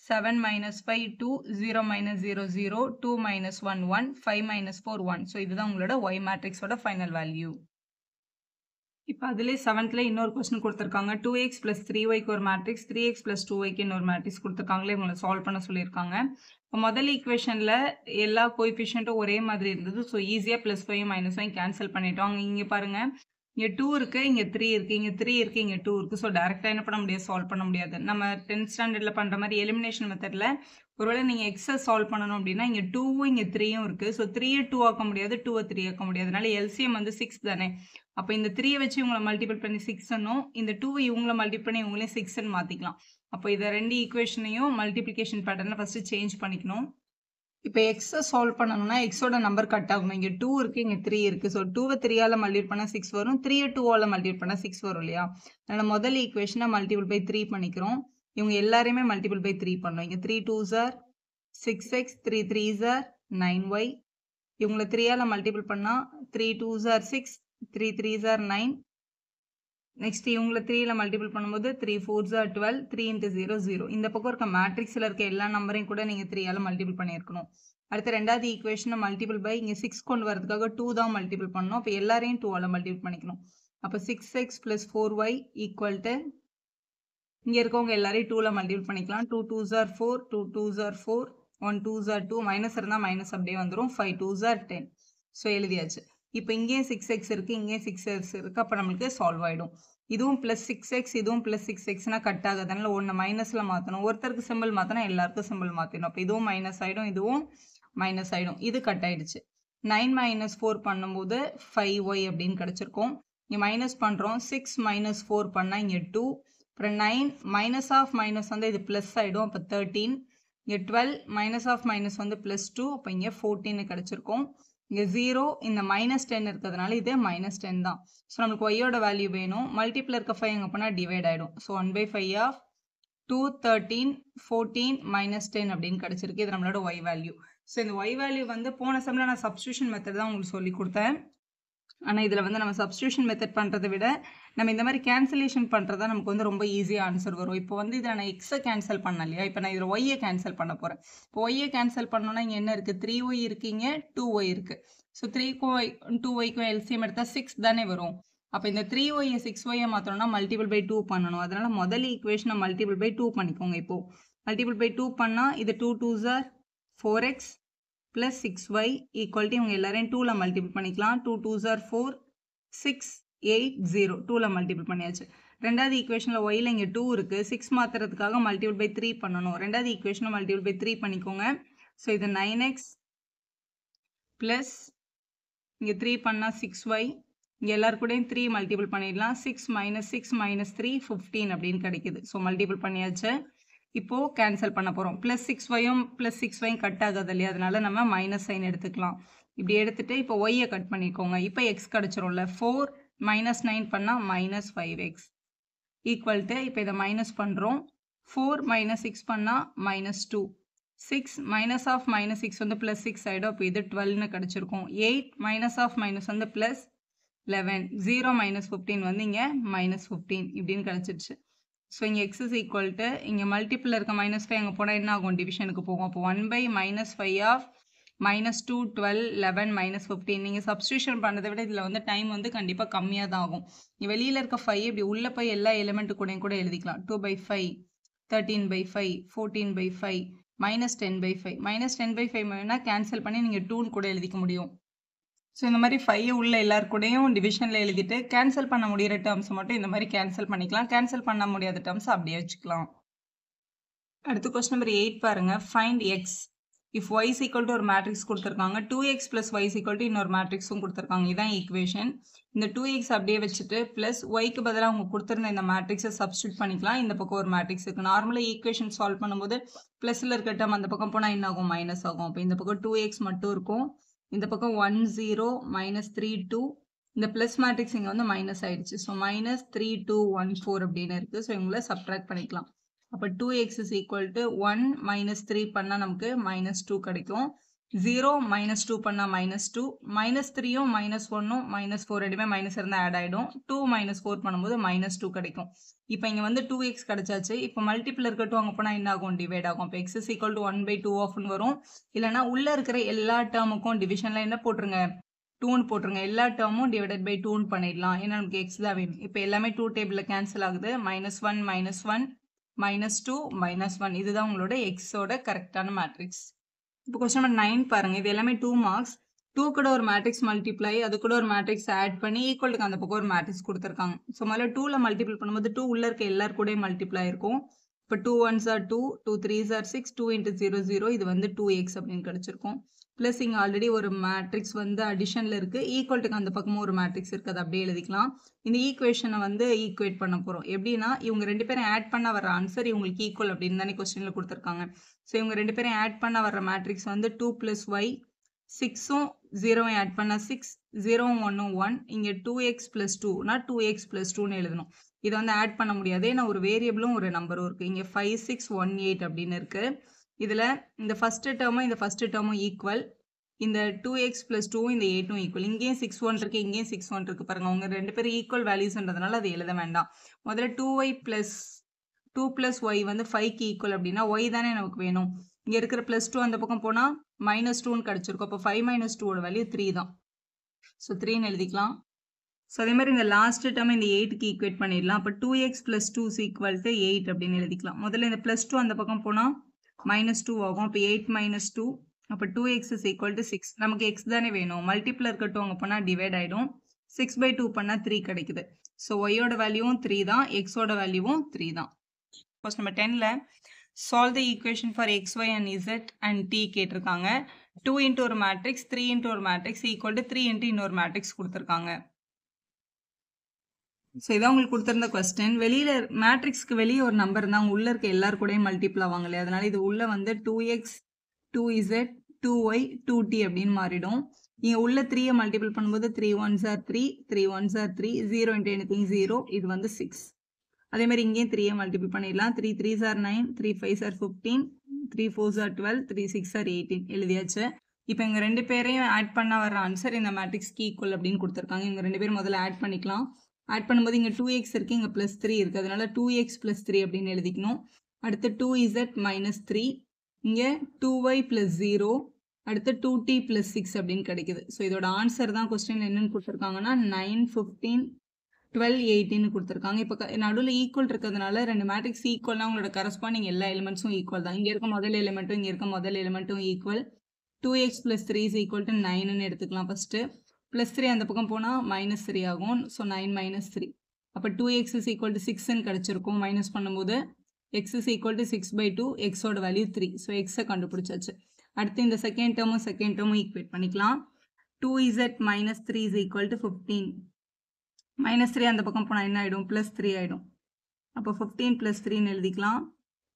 7 minus 5 2 0 minus 0 0 2 minus 1 1 5 minus 4 1. So இதுதான் உங்களோட y மேட்ரிக்ஸோட ஃபைனல் வேல்யூ. இப்போ அதுலேயே 7th இன்னொரு கொஸ்டின் கொடுத்துருக்காங்க. 2x plus 3yக்கு ஒரு மேட்ரிக்ஸ் 3x plus 2yக்கு இன்னொரு மேட்ரிக்ஸ் கொடுத்துருக்காங்களே இவங்களை சால்வ் பண்ண சொல்லியிருக்காங்க. இப்போ முதல் ஈக்குவேஷனில் எல்லா கோஎஃபிஷியன்ட்டும் ஒரே மாதிரி இருந்தது. ஸோ ஈஸியாக ப்ளஸ் 5 மைனஸ் 5 கேன்சல் பண்ணிட்டோம். இங்கே பாருங்க இங்கே 2 இருக்குது, இங்கே 3 இருக்குது, இங்கே 3 இருக்குது, இங்கே 2 இருக்குது. ஸோ டேரெக்டாக என்ன பண்ண முடியாது? சால்வ் பண்ண முடியாது. நம்ம 10th ஸ்டாண்டர்டில் பண்ணுற மாதிரி எலிமினேஷன் மெத்தடில் ஒருவேளை நீங்கள் எக்ஸை சால்வ் பண்ணணும் அப்படின்னா இங்கே 2வும் இங்கே 3யும் இருக்குது. ஸோ 3யை 2 ஆக்க முடியாது, 2வை 3 ஆக்க முடியாது. அதனால எல்சிஎம் வந்து 6 தானே. அப்போ இந்த 3யை வச்சு இவங்களை மல்டிபிள் பண்ணி 6ன்னும் இந்த 2வை இவங்களை மல்டிபிள் பண்ணி இவங்களையும் 6ன்னு மாற்றிக்கலாம். அப்போ இதை ரெண்டு ஈக்குவேஷனையும் மல்டிப்ளிகேஷன் பேட்டர்னில் ஃபஸ்ட்டு சேஞ்ச் பண்ணிக்கணும். இப்போ எக்ஸை சால்வ் பண்ணணும்னா எக்ஸோட நம்பர் கட் ஆகணும். இங்கே 2 இருக்குது, இங்கே 3 இருக்குது. ஸோ 2வை 3ஆல் மல்டிபிள் பண்ணால் 6 வரும், 3யை 2ஆல் மல்டிபிள் பண்ணால் 6 வரும் இல்லையா? அதனால் முதல் ஈக்குவேஷனை மல்டிபிள் பை 3 பண்ணிக்கிறோம். இவங்க எல்லாரையுமே மல்டிபிள் பை 3 பண்ணோம். இங்கே 3 2s are 6x, 3 3s are 9y. இவங்களை 3ஆல் மல்டிபிள் பண்ணால் 3 2s are 6, 3 3s are 9. Next இவங்களை 3ல மல்டிபிள் பண்ணும்போது 3 4s are 12, 3 into 0 0. இந்த பக்கம் இருக்க மேட்ரிக்ஸில் இருக்க எல்லா நம்பரையும் கூட நீங்கள் 3ஆல் மல்டிபிள் பண்ணியிருக்கணும். அடுத்து ரெண்டாவது ஈக்குவேஷனை மல்டிபிள் பை இங்கே 6 கொண்டு வரதுக்காக 2 தான் மல்டிபிள் பண்ணணும். அப்போ எல்லாரையும் 2ஆல் மல்டிபிள் பண்ணிக்கணும். அப்போ 6x plus 4y equal to இங்கே இருக்கவங்க எல்லாரையும் 2ல மல்டிபிள் பண்ணிக்கலாம். 2 2s are 4, 2 2s are 4, 1 2s are 2, minus இருந்தால் மைனஸ் அப்படியே வந்துடும். 5 2s are 10. ஸோ எழுதியாச்சு. இப்போ இங்கேயும் 6x இருக்குது, இங்கேயும் 6x இருக்குது. அப்போ நம்மளுக்கு சால்வ் ஆகிடும். இதுவும் ப்ளஸ் 6x, இதுவும் ப்ளஸ் 6xனா கட் ஆகுதுனால ஒன்று மைனஸில் மாற்றணும். ஒருத்தருக்கு சிம்பிள் மாற்றினா எல்லாருக்கும் சிம்பிள் மாற்றிடணும். அப்போ இதுவும் மைனஸ் ஆகிடும், இதுவும் மைனஸ் ஆகிடும். இது கட் ஆகிடுச்சு. 9 minus 4 பண்ணும்போது 5y அப்படின்னு கிடச்சிருக்கோம். இங்கே மைனஸ் பண்ணுறோம். 6 minus 4 பண்ணால் இங்கே 2. அப்புறம் 9 மைனஸ் ஆஃப் மைனஸ் வந்து இது ப்ளஸ் ஆகிடும். அப்போ 13. இங்கே 12 மைனஸ் ஆஃப் மைனஸ் வந்து ப்ளஸ் 2. அப்போ இங்கே 14 கிடச்சிருக்கோம். இங்கே 0 இந்த மைனஸ் 10 இருக்கிறதுனால இது மைனஸ் 10 தான். ஸோ நம்மளுக்கு ஒய்யோட வேல்யூ வேணும். மல்டிபிள் இருக்க 5 எங்கே போனால் டிவைட் ஆகிடும். ஸோ 1/5 ஆஃப் 2 13 14 மைனஸ் 10 அப்படின்னு கிடச்சிருக்கு. இது நம்மளோட ஒய் வேல்யூ. ஸோ இந்த ஒய் வேல்யூ வந்து போன சம்மில் நான் சப்ஸ்டியூஷன் மெத்தட் தான் உங்களுக்கு சொல்லி கொடுத்தேன். ஆனால் இதில் வந்து நம்ம சப்ஸ்டியூஷன் மெத்தட் பண்ணுறதை விட நம்ம இந்த மாதிரி கேன்சலேஷன் பண்ணுறதா நமக்கு வந்து ரொம்ப ஈஸியாக ஆன்சர் வரும். இப்போ வந்து இதில் நான் எக்ஸை கேன்சல் பண்ண இல்லையா? இப்போ நான் இதில் ஒய்யை கேன்சல் பண்ண போகிறேன். இப்போ ஒய்யை கேன்சல் பண்ணோன்னா இங்கே என்ன இருக்குது? 3y இருக்கீங்க, 2y இருக்குது. ஸோ 3y 2yக்கும் எல்சிஎம் எடுத்தால் 6 தானே வரும். அப்போ இந்த 3y 6y மாற்றணும்னா மல்டிபிள் பை 2 பண்ணணும். அதனால் முதல் ஈக்குவேஷனை மல்டிபிள் பை 2 பண்ணிக்கோங்க. இப்போது மல்டிபிள் பை 2 பண்ணால் இது 2 2s are 4x plus 6y equal to இவங்க எல்லாரையும் 2ல மல்டிபிள் பண்ணிக்கலாம். 2 2s are 4, 6 8 0 2ல மல்டிபிள் பண்ணியாச்சு. ரெண்டாவது ஈக்குவேஷனில் ஒய்யில் இங்கே 2 இருக்குது. 6 மாற்றுறதுக்காக மல்டிபிள் பை 3 பண்ணணும். ரெண்டாவது ஈக்குவேஷனை மல்டிபிள் பை 3 பண்ணிக்கோங்க. ஸோ இது 9x ப்ளஸ் இங்கே 3 பண்ணால் 6y. இங்கே எல்லாருக்கூடையும் 3 மல்டிபிள் பண்ணிடலாம். 6 minus 6 minus 3 15 அப்படின்னு கிடைக்குது. ஸோ மல்டிபிள் பண்ணியாச்சு. இப்போது கேன்சல் பண்ண போகிறோம். ப்ளஸ் 6yயும் ப்ளஸ் 6yயும் கட் ஆகாது இல்லையா? அதனால நம்ம மைனஸ் சைன் எடுத்துக்கலாம். இப்படி எடுத்துகிட்டு இப்போ ஒய்யை கட் பண்ணிக்கோங்க. இப்போ எக்ஸ் கிடச்சிரும்ல. 4 minus 9 பண்ணால் minus 5x ஈக்குவல் டு இப்போ இதை மைனஸ் பண்ணுறோம். 4 minus 6 பண்ணால் minus 2. 6 minus ஆஃப் minus 6 வந்து ப்ளஸ் 6 ஆகிடும். அப்போ இது 12ன்னு கிடச்சிருக்கும். 8 minus ஆஃப் minus வந்து ப்ளஸ் 11 0 மைனஸ் 15 வந்து இங்கே மைனஸ் 15 இப்படின்னு கிடச்சிருச்சு. ஸோ இங்கே எக்ஸ் இஸ் ஈக்குவல் டு இங்கே மல்டிப்பிள் இருக்க -5 அங்கே போனால் என்ன ஆகும், டிவிஷனுக்கு போகும். அப்போ 1/-5 ஆஃப் -2 12 11 -15 நீங்கள் சப்ஸ்டியூஷன் பண்ணதை விட இதில் வந்து டைம் வந்து கண்டிப்பாக கம்மியாக தான் ஆகும். வெளியில் இருக்க 5 இப்படி உள்ளே போய் எல்லா எலிமெண்ட்டு கூட எழுதிக்கலாம். 2/5 13/5 14/5 -10/5 -10/5 வேணால் கேன்சல் பண்ணி நீங்கள் 2ன்னு கூட எழுதிக்க முடியும். ஸோ இந்த மாதிரி 5 உள்ள எல்லாருக்கூடையும் டிவிஷனில் எழுதிட்டு கேன்சல் பண்ண முடிகிற டேர்ம்ஸை மட்டும் இந்த மாதிரி கேன்சல் பண்ணிக்கலாம். கேன்சல் பண்ண முடியாத டேர்ம்ஸ் அப்படியே வச்சுக்கலாம். அடுத்து கொஸ்டின் நம்பர் 8 பாருங்க. Find X if Y is equal to ஒரு மேட்ரிக்ஸ் கொடுத்துருக்காங்க. 2x + y is equal to இன்னொரு மேட்ரிக்ஸும் கொடுத்துருக்காங்க. இதுதான் ஈக்குவேஷன். இந்த 2x அப்படியே வச்சுட்டு ப்ளஸ் ஒய்க்கு பதிலாக அவங்க கொடுத்துருந்த இந்த மேட்ரிக்ஸை சப்ஸ்டியூட் பண்ணிக்கலாம். இந்த பக்கம் ஒரு மேட்ரிக்ஸ் இருக்குது. நார்மலாக ஈக்குவேஷன் சால்வ் பண்ணும்போது ப்ளஸில் இருக்க டேர்ம் அந்த பக்கம் போனால் என்ன ஆகும், மைனஸ் ஆகும். அப்போ இந்த பக்கம் 2x மட்டும் இருக்கும். இந்த பக்கம் 1 0 -3 2 இந்த ப்ளஸ் மேட்ரிக்ஸ் இங்கே வந்து மைனஸ் ஆயிடுச்சு. ஸோ -3 2 1 4 அப்படின்னு இருக்குது. ஸோ இவங்கள சப்ட்ராக்ட் பண்ணிக்கலாம். அப்போ 2x இஸ் ஈக்குவல் டு 1 -3 பண்ணால் நமக்கு -2 கிடைக்கும். 0 -2 பண்ணால் -2 -3யும் -1ம் -4 ரெண்டுமே மைனஸ் இருந்தால் ஆட் ஆகிடும். 2 -4 பண்ணும்போது -2 கிடைக்கும். இப்போ இங்கே வந்து 2x கிடைச்சாச்சு. இப்போ மல்டிபிள் இருக்கட்டும் அங்கே போனால் என்ன ஆகும், டிவைட் ஆகும். இப்போ x இஸ் ஈக்குவல் டு 1/2 ஆஃப்னு வரும். இல்லைனா உள்ளே இருக்கிற எல்லா டேர்முக்கும் டிவிஷனில் என்ன போட்டுருங்க, 2ன்னு போட்டுருங்க. எல்லா டேர்மும் டிவைடட் பை 2ன்னு பண்ணிடலாம். ஏன்னா நமக்கு x தான் வேணும். இப்போ எல்லாமே 2 டேபிளில் கேன்சல் ஆகுது. -1 -1 -2 -1 இதுதான் உங்களோட எக்ஸோட கரெக்டான மேட்ரிக்ஸ். இப்போ கொஸ்டின் நம்பர் 9 பாருங்க. இது எல்லாமே 2 மார்க்ஸ். 2 கூட ஒரு மேட்ரிக்ஸ் மல்டிப்ளை, அது கூட ஒரு மேட்ரிக்ஸ் ஆட் பண்ணி ஈக்குவலுக்கு அந்த பக்கம் ஒரு மேட்ரிக்ஸ் கொடுத்துருக்காங்க. ஸோ முதல்ல 2ல் மல்டிபிள் பண்ணும்போது 2 உள்ள இருக்க எல்லாரும் கூட மல்டிப்ளை இருக்கும். இப்போ 2 1s are 2, 2 3s are 6, 2 × 0 0 இது வந்து 2x அப்படின்னு கிடைச்சிருக்கும். ப்ளஸ் இங்கே ஆல்ரெடி ஒரு மேட்ரிக்ஸ் வந்து அடிஷனில் இருக்குது. ஈக்குவல்ட்டுக்கு அந்த பக்கமும் ஒரு மேட்ரிக்ஸ் இருக்குது. அது அப்படியே எழுதிக்கலாம். இந்த ஈக்குவேஷனை வந்து ஈக்குவேட் பண்ண போகிறோம். எப்படின்னா இவங்க ரெண்டு பேரும் ஆட் பண்ண வர ஆன்சர் இவங்களுக்கு ஈக்குவல் அப்படின்னு தானே கொஸ்டினில் கொடுத்துருக்காங்க. ஸோ இவங்க ரெண்டு பேரும் ஆட் பண்ண வர மேட்ரிக்ஸ் வந்து 2 + y 6ம் 0ம் ஆட் பண்ணால் 6 0ம் 1ம் 1 இங்கே 2x + 2னா 2x + 2ன்னு எழுதணும். இதை வந்து ஆட் பண்ண முடியாது. ஏன்னா ஒரு வேரியபிளும் ஒரு நம்பரும் இருக்குது. இங்கே 5 6 1 8 அப்படின்னு இருக்குது. இதில் இந்த ஃபஸ்ட்டு டேர்மும் இந்த ஃபஸ்ட்டு டேர்மும் ஈக்குவல். இந்த 2x + 2 இந்த 8ம் ஈக்குவல். இங்கேயும் 6 1 இருக்குது, இங்கேயும் 6 1 இருக்குது. பாருங்கள் அவங்க ரெண்டு பேரும் ஈக்குவல் வேல்யூஸ்ன்றதுனால அது எழுத வேண்டாம். முதல்ல 2y + 2 + y வந்து 5க்கு ஈக்குவல் அப்படின்னா y தானே நமக்கு வேணும். இங்கே இருக்கிற +2 அந்த பக்கம் போனால் -2ன்னு கிடச்சிருக்கும். அப்போ 5 - 2ஓட வேல்யூ 3 தான். ஸோ 3ன்னு எழுதிக்கலாம். ஸோ அதே மாதிரி இந்த லாஸ்ட் டேர்ம் இந்த 8க்கு ஈக்குவேட் பண்ணிடலாம். அப்போ 2x + 2 is equal to 8 அப்படின்னு எழுதிக்கலாம். முதல்ல இந்த +2 அந்த பக்கம் போனால் -2 ஆகும். அப்போ 8 - 2 அப்போ 2x is equal to 6. நமக்கு x தானே வேணும். மல்டிப்பிள் இருக்கட்டும் அங்கே போனால் டிவைட் ஆகிடும். 6/2 பண்ணால் 3 கிடைக்குது. ஸோ ஒய்யோட வேல்யூவும் 3 தான், எக்ஸோட வேல்யூவும் 3 தான். கொஸ்டின் நம்பர் 10ல் solve the equation for x, y and z and t கேட்டிருக்காங்க. 2 × ஒரு மேட்ரிக்ஸ் 3 × ஒரு மேட்ரிக்ஸ் ஈக்குவல் டு 3 × இன்னொரு மேட்ரிக்ஸ் கொடுத்துருக்காங்க. ஸோ இதான் உங்களுக்கு கொடுத்துருந்த கொஸ்டின். வெளியில் மேட்ரிக்ஸ்க்கு வெளியே ஒரு நம்பர் இருந்தால் அவங்க உள்ளே இருக்க எல்லாரும் கூடயும் மல்டிபிள் ஆவாங்க இல்லையா, அதனால இது உள்ளே வந்து 2x 2z 2y 2t அப்படின்னு மாறிடும். இங்கே உள்ள 3யை மல்டிபிள் பண்ணும்போது 3 1s are 3 3 1s are 3 0 × anything 0 இது வந்து 6. அதே மாதிரி இங்கேயும் 3யை மல்டிபிள் பண்ணிடலாம். 3 3s are 9 3 5s are 15 3 4s are 12 3 6s are 18 எழுதியாச்சு. இப்போ இங்கே ரெண்டு பேரையும் ஆட் பண்ண வர ஆன்சர் இந்த மேட்ரிக்ஸ்க்கு ஈக்குவல் அப்படின்னு கொடுத்துருக்காங்க. இங்கே ரெண்டு பேரும் முதல்ல ஆட் பண்ணிக்கலாம். ஆட் பண்ணும்போது இங்கே 2x இருக்குது, இங்கே +3 இருக்குது. அதனால 2x + 3 அப்படின்னு எழுதிக்கணும். அடுத்து 2z - 3 இங்கே 2y + 0 அடுத்து 2t + 6 அப்படின்னு கிடைக்குது. ஸோ இதோட ஆன்சர் தான் கொஸ்டின் என்னன்னு கொடுத்துருக்காங்கன்னா 9 15 12 18 கொடுத்துருக்காங்க. இப்போ நடுவில் ஈக்குவல் இருக்கிறதுனால ரெண்டு மேட்ரிக்ஸ் ஈக்குவல்னா உங்களோட கரஸ்பாண்டிங் எல்லா எலிமெண்ட்ஸும் ஈக்குவல் தான். இங்கே இருக்க முதல் எலிமெண்ட்டும் இங்கே இருக்க முதல் எலிமெண்ட்டும் equal. 2x + 3 is equal to 9ன்னு எடுத்துக்கலாம். ஃபஸ்ட்டு +3 அந்த பக்கம் போனால் -3 ஆகும். ஸோ 9 - 3 அப்போ 2x is equal to 6ன்னு கிடச்சிருக்கும். மைனஸ் பண்ணும்போது x is equal to 6/2 எக்ஸோட வேல்யூ 3. ஸோ எக்ஸை கண்டுபிடிச்சாச்சு. அடுத்து இந்த செகண்ட் டேர்மும் ஈக்குவேட் பண்ணிக்கலாம். 2z - 3 is equal to 15. -3 அந்த பக்கம் போனால் என்ன ஆகிடும், +3 ஆகிடும். அப்போ 15 + 3ன்னு எழுதிக்கலாம்.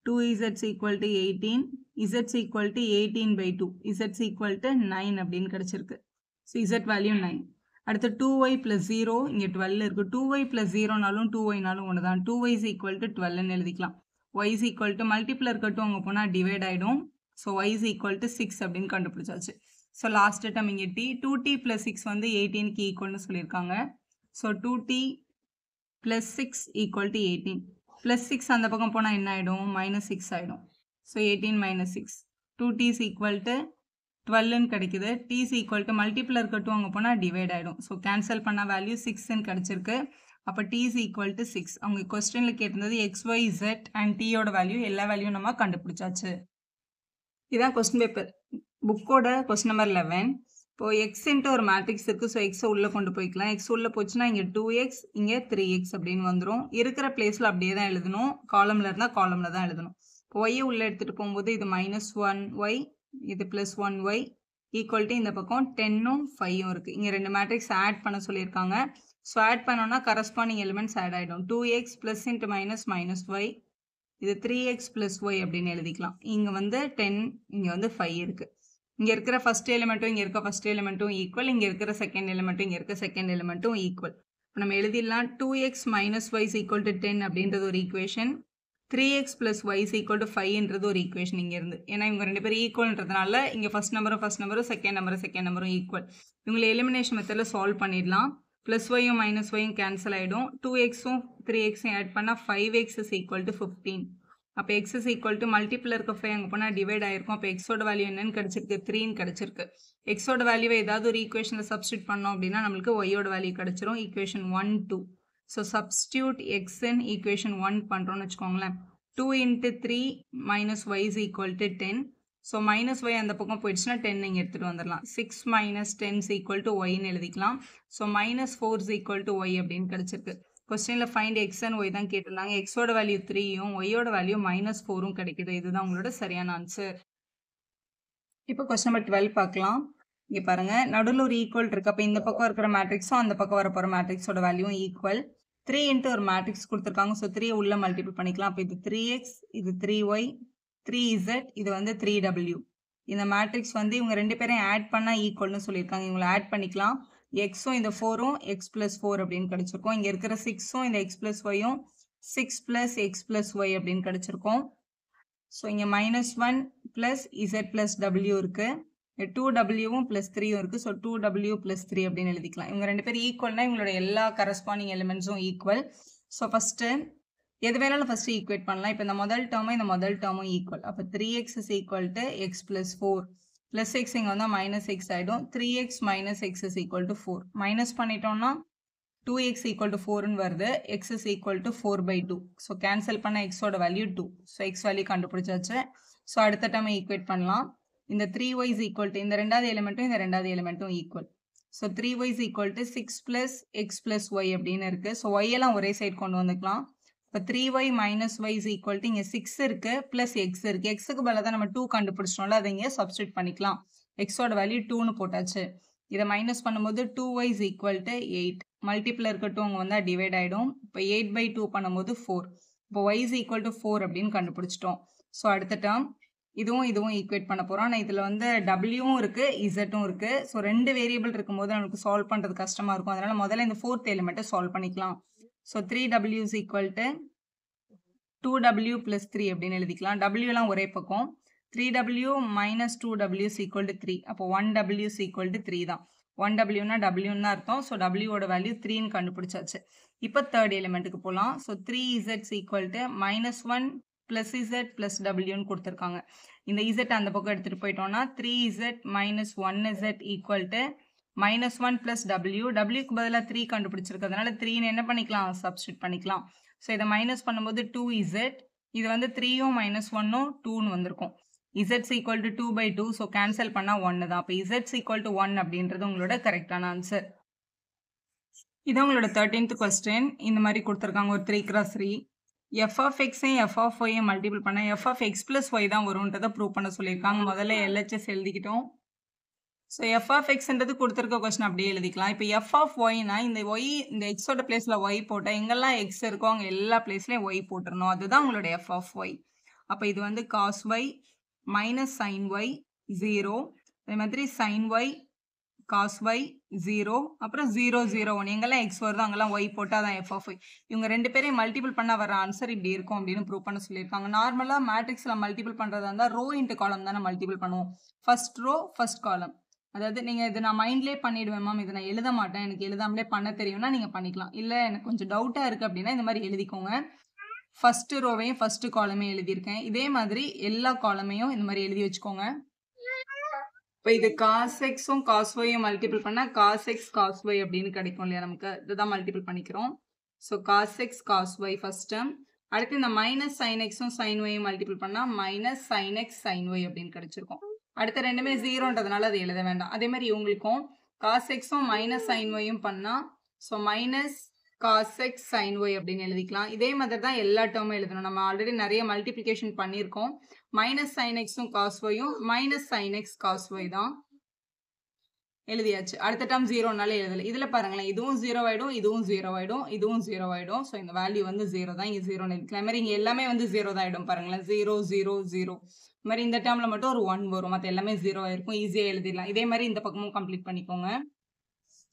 2z is equal to 18 z is equal to 18/2 z is equal to 9 அப்படின்னு கிடச்சிருக்கு. So z value 9. அடுத்து 2y + 0 இங்கே 12 இருக்குது. 2y + 0னாலும் 2yனாலும் ஒன்று தான். 2y is equal to 12ன்னு எழுதிக்கலாம். y is equal to multiple இருக்கட்டும் அங்கே போனால் டிவைட் ஆகிடும். So y is equal to 6 அப்படின்னு கண்டுபிடிச்சாச்சு. ஸோ லாஸ்ட் டேர்ம் இங்கே t 2t + 6 வந்து 18க்கு ஈக்குவல்னு சொல்லியிருக்காங்க. So 2t plus 6 equal to 18. Plus 6 அந்த பக்கம் போனால் என்ன ஆகிடும் minus 6 ஆகிடும். So 18 minus 6. 2t is equal to 12 கிடைக்குது. t is equal to multiple இருக்க 2 அங்கே போனால் டிவைட் ஆகிடும். ஸோ கேன்சல் பண்ண வேல்யூ 6 கிடைச்சிருக்கு. அப்போ t is equal to 6. அவங்க கொஸ்டினில் கேட்டிருந்தது x, y, z and t யோட வேல்யூ எல்லா வேல்யூ நம்ம கண்டுபிடிச்சாச்சு. இதான் கொஸ்டின் பேப்பர் புக்கோட கொஸ்டின் நம்பர் 11. இப்போ எக்ஸ் இன்ட்டு ஒரு மேட்ரிக்ஸ் இருக்குது. ஸோ எக்ஸை உள்ளே கொண்டு போய்க்கலாம். எக்ஸ் உள்ளே போச்சுன்னா இங்கே 2x இங்கே 3x அப்படின்னு வந்துடும். இருக்கிற பிளேஸில் அப்படியே தான் எழுதணும். காலமில் இருந்தால் காலமில் தான் எழுதணும். இப்போ ஒய்யை உள்ளே எடுத்துகிட்டு போகும்போது இது -1y இது +1y ஈக்குவல் டு இந்த பக்கம் 10ம் 5ம் இருக்குது. இங்கே ரெண்டு மேட்ரிக்ஸ் ஆட் பண்ண சொல்லியிருக்காங்க. ஸோ ஆட் பண்ணோன்னா கரஸ்பாண்டிங் எலிமெண்ட்ஸ் ஆட் ஆகிடும். 2x + இன்ட்டு -y இது 3x + y அப்படின்னு எழுதிக்கலாம். இங்கே வந்து 10 இங்கே வந்து 5 இருக்குது. இங்கே இருக்கிற ஃபர்ஸ்ட் எலிமெண்ட்டும் இங்கே இருக்க ஃபர்ஸ்ட் எலிமெண்ட்டும் ஈக்குவல். இங்கே இருக்கிற செகண்ட் எலிமெண்ட்டும் இங்கே இருக்க செகண்ட் எலிமெண்ட்டும் ஈக்குவல். இப்போ நம்ம எழுதிடலாம் 2x - y = 10 அப்படின்றது ஒரு ஈக்குவேஷன். 3x + y = 5ன்றது ஒரு ஈக்குவேஷன் இங்கேருந்து. ஏன்னா இவங்க ரெண்டு பேரும் ஈக்குவல்ன்றதுனால இங்கே ஃபர்ஸ்ட் நம்பரும் செகண்ட் நம்பரும் ஈக்குவல். இவங்களை எலிமினேஷன் மெத்தடில் சால்வ் பண்ணிடலாம். +y-யும் -y-யும் கேன்சல் ஆகிடும். 2x-ம் 3x-யும் ஆட் பண்ணால் 5x = 15. அப்போ x is equal to multiple இருக்க 5 அங்கே போனால் டிவைட் ஆகிருக்கும். அப்போ எக்ஸோட வேல்யூ என்னன்னு கிடச்சிருக்கு 3ன்னு கிடச்சிருக்கு. எக்ஸோட வேல்யூவை ஏதாவது ஒரு ஈக்குவேஷனில் சப்ஸ்டியூட் பண்ணோம் அப்படின்னா நம்மளுக்கு ஒய்யோட வேல்யூ கிடச்சிரும். Equation 1, 2. So substitute x in equation 1 பண்ணுறோன்னு வச்சுக்கோங்களேன். 2 × 3 - y = 10. ஸோ -y அந்த பக்கம் போயிடுச்சுன்னா 10 இங்கே எடுத்துகிட்டு வந்துடலாம். 6 - 10 = yன்னு எழுதிக்கலாம். ஸோ -4 = y அப்படின்னு கிடச்சிருக்கு. கொஸ்டினில் ஃபைண்ட் எக்ஸ் அண்ட் ஒய் தான் கேட்டிருந்தாங்க. எக்ஸோட வேல்யூ 3யும் ஒய்யோட வேல்யூ -4ம் கிடைக்குது. இதுதான் உங்களோட சரியான ஆன்சர். இப்போ கொஸ்டின் நம்பர் 12 பார்க்கலாம். இங்கே பாருங்கள், நடுவில் ஒரு ஈக்குவல் இருக்குது. அப்போ இந்த பக்கம் இருக்கிற மேட்ரிக்ஸும் அந்த பக்கம் வரப்போகிற மேட்ரிக்ஸோட வேல்யூவும் ஈக்குவல். 3 × ஒரு மேட்ரிக்ஸ் கொடுத்துருக்காங்க. ஸோ 3 உள்ள மல்டிபிள் பண்ணிக்கலாம். அப்போ இது 3x இது 3y 3z இது வந்து 3w. இந்த மேட்ரிக்ஸ் வந்து இவங்க ரெண்டு பேரையும் ஆட் பண்ணால் ஈக்குவல்னு சொல்லியிருக்காங்க. இவங்களை ஆட் பண்ணிக்கலாம். எக்ஸும் இந்த 4ம் x + 4 அப்படின்னு கிடச்சிருக்கோம். இங்கே இருக்கிற 6ம் இந்த x + yயும் 6 + x + y அப்படின்னு கிடச்சிருக்கோம். ஸோ இங்கே -1 + z + w இருக்குது. 2wவும் +3யும் இருக்குது. ஸோ 2w + 3 அப்படின்னு எழுதிக்கலாம். இவங்க ரெண்டு பேரும் ஈக்குவல்னா இவங்களோட எல்லா கரஸ்பாண்டிங் எலிமெண்ட்ஸும் ஈக்குவல். ஸோ ஃபஸ்ட்டு எது வேணாலும் ஃபஸ்ட்டு ஈக்குவேட் பண்ணலாம். இப்போ இந்த முதல் டேர்மும் ஈக்குவல். அப்போ 3x = x + 4 ப்ளஸ் எக்ஸ் இங்கே வந்தால் -x ஆகிடும். 3x - x = 4 மைனஸ் பண்ணிட்டோம்னா 2x = 4ன்னு வருது. x = 4/2. ஸோ கேன்சல் பண்ண எக்ஸோட வேல்யூ 2. ஸோ எக்ஸ் வேல்யூ கண்டுபிடிச்சாச்சு. ஸோ அடுத்த டைம் ஈக்குவேட் பண்ணலாம். இந்த 3y = இந்த ரெண்டாவது எலிமெண்ட்டும் equal. So 3y = 6 + x + y அப்படின்னு இருக்குது. ஸோ y எல்லாம் ஒரே சைடு கொண்டு வந்துக்கலாம். இப்போ 3y - y = இங்கே 6 இருக்குது ப்ளஸ் எக்ஸ் இருக்குது. எக்ஸுக்கு பதிலாக தான் நம்ம 2 கண்டுபிடிச்சிட்டோம்ல, அதை இங்கே சப்ஸ்டியூட் பண்ணிக்கலாம். எக்ஸோட வேல்யூ 2ன்னு போட்டாச்சு. இதை மைனஸ் பண்ணும்போது 2y = 8. மல்டிப்பிள் இருக்கட்டும் அங்கே வந்தால் டிவைட் ஆகிடும். இப்போ 8/2 பண்ணும்போது 4. இப்போ y = 4 அப்படின்னு கண்டுபிடிச்சிட்டோம். ஸோ அடுத்த டேர்ம் இதுவும் ஈக்குவேட் பண்ண போகிறோம். ஆனால் இதில் வந்து டபிள்யூவும் இருக்குது இசட்டும் இருக்குது. ஸோ ரெண்டு வேரியபிள் இருக்கும்போது நமக்கு சால்வ் பண்ணுறது கஷ்டமாக இருக்கும். அதனால் முதல்ல இந்த 4th எலிமெண்ட்டை சால்வ் பண்ணிக்கலாம். ஸோ 3w = 2w + 3 அப்படின்னு எழுதிக்கலாம். wலாம் ஒரே பக்கம். 3w - 2w = 3. அப்போ 1w = 3 தான். 1wனா wன்னு தான் அர்த்தம். ஸோ wயோட வேல்யூ 3ன்னு கண்டுபிடிச்சாச்சு. இப்போ தேர்ட் எலிமெண்ட்டுக்கு போகலாம். ஸோ 3z = -1 + z + wன்னு கொடுத்துருக்காங்க. இந்த z அந்த பக்கம் எடுத்துகிட்டு போயிட்டோம்னா 3z - 1z = -1 + w. wக்கு பதிலாக 3 கண்டுபிடிச்சிருக்கிறதுனால 3ன்னு என்ன பண்ணிக்கலாம், சப்ஸ்டியூட் பண்ணிக்கலாம். ஸோ இதை மைனஸ் பண்ணும்போது 2z. இது வந்து 3யும் -1ம் 2ன்னு வந்திருக்கும். z = 2/2. ஸோ கேன்சல் பண்ணால் 1 தான். அப்போ z = 1 அப்படின்றது உங்களோட கரெக்டான ஆன்சர். இது உங்களோட 13th கொஸ்டின். இந்த மாதிரி கொடுத்துருக்காங்க ஒரு 3x3. f(x)ஐயும் f(y)ஐயும் மல்டிபிள் பண்ண f(x + y) தான் வரும்ன்றதை ப்ரூவ் பண்ண சொல்லியிருக்காங்க. முதல்ல LHS எழுதிக்கிட்டோம். ஸோ f(x)ன்றது கொடுத்துருக்க கொஸ்டின் அப்படியே எழுதிக்கலாம். இப்போ f(y)னா இந்த y இந்த எக்ஸோட பிளேஸில் y போட்டால் எங்கெல்லாம் எக்ஸ் இருக்கோ அங்கே எல்லா பிளேஸ்லையும் y போட்டுருணும். அதுதான் உங்களோட f(y). அப்போ இது வந்து cos y - sin y 0. அதே மாதிரி sin y cos y 0. அப்புறம் 0 0 1 எங்கெல்லாம் எக்ஸ் வருதோ அங்கெல்லாம் y போட்டால் தான் f(y). இவங்க ரெண்டு பேரையும் மல்டிபிள் பண்ண வர ஆன்சர் இப்படி இருக்கும் அப்படின்னு ப்ரூவ் பண்ண சொல்லியிருக்காங்க. நார்மலாக மேட்ரிக்ஸில் மல்டிபிள் பண்ணுறதா இருந்தால் ரோ இன்ட்டு காலம் தானே மல்டிபிள் பண்ணுவோம். First row first column. அதாவது நீங்க இது நான் மைண்ட்லயே பண்ணிடுவேன் மேம். இத நான் எழுத மாட்டேன். எனக்கு எழுதாமலே பண்ண தெரியும்னா நீங்க பண்ணிக்கலாம். இல்ல எனக்கு கொஞ்சம் டவுட்டா இருக்கு அப்டின்னா இந்த மாரி எழுதிக்கோங்க. ஃபர்ஸ்ட் ரோவையும், ஃபர்ஸ்ட் காலமையும் எழுதியிருக்கேன். இதே மாதிரி எல்லா காலமையும் இந்த மாரி எழுதி வச்சுக்கோங்க. இப்ப இது cos xம் cos yயும் மல்டிபிள் பண்ணா cos x cos y அப்படின்னு கிடைக்கும் இல்லையா நமக்கு? இதுதான் மல்டிபிள் பண்ணிக்கிறோம். So cos x cos y first term. அடுத்து இந்த மைனஸ் sin xம் sin yயும் மல்டிபிள் பண்ணா minus sin x sin y அப்படின்னு கிடைச்சிருக்கும். அடுத்து ரெண்டுமே ஜீரோன்றதுனால அது எழுத வேண்டாம். அதே மாதிரி இவங்களுக்கும் cos xம் மைனஸ் sin yயும் பண்ணா so minus cos x sin y அப்படின்னு எழுதிக்கலாம். இதே மாதிரி தான் எல்லா டேர்மும் எழுதணும். நம்ம ஆல்ரெடி நிறைய மல்டிப்ளிகேஷன் பண்ணியிருக்கோம். மைனஸ் sin xம் cos yயும் minus sin x cos y தான் எழுதியாச்சு. அடுத்த டேர்ம் ஜீரோனால எழுதல. இதுல பாருங்களேன், இதுவும் ஜீரோ ஆயிடும், இதுவும் ஜீரோ ஆயிடும், இதுவும் ஜீரோ ஆயிடும். ஸோ இந்த வேல்யூ வந்து ஜீரோ தான், இங்க ஜீரோன்னு எழுதிக்கலாம். மாதிரி இங்க எல்லாமே வந்து ஜீரோ தான் ஆயிடும் பாருங்களேன். 0 0 0 இந்த மாதிரி இந்த டேர்ம்ல மட்டும் ஒரு 1 வரும். மற்ற எல்லாமே ஜீரோ ஆயிருக்கும். ஈஸியா எழுதிடலாம். இதே மாதிரி இந்த பக்கமும் கம்ப்ளீட் பண்ணிக்கோங்க.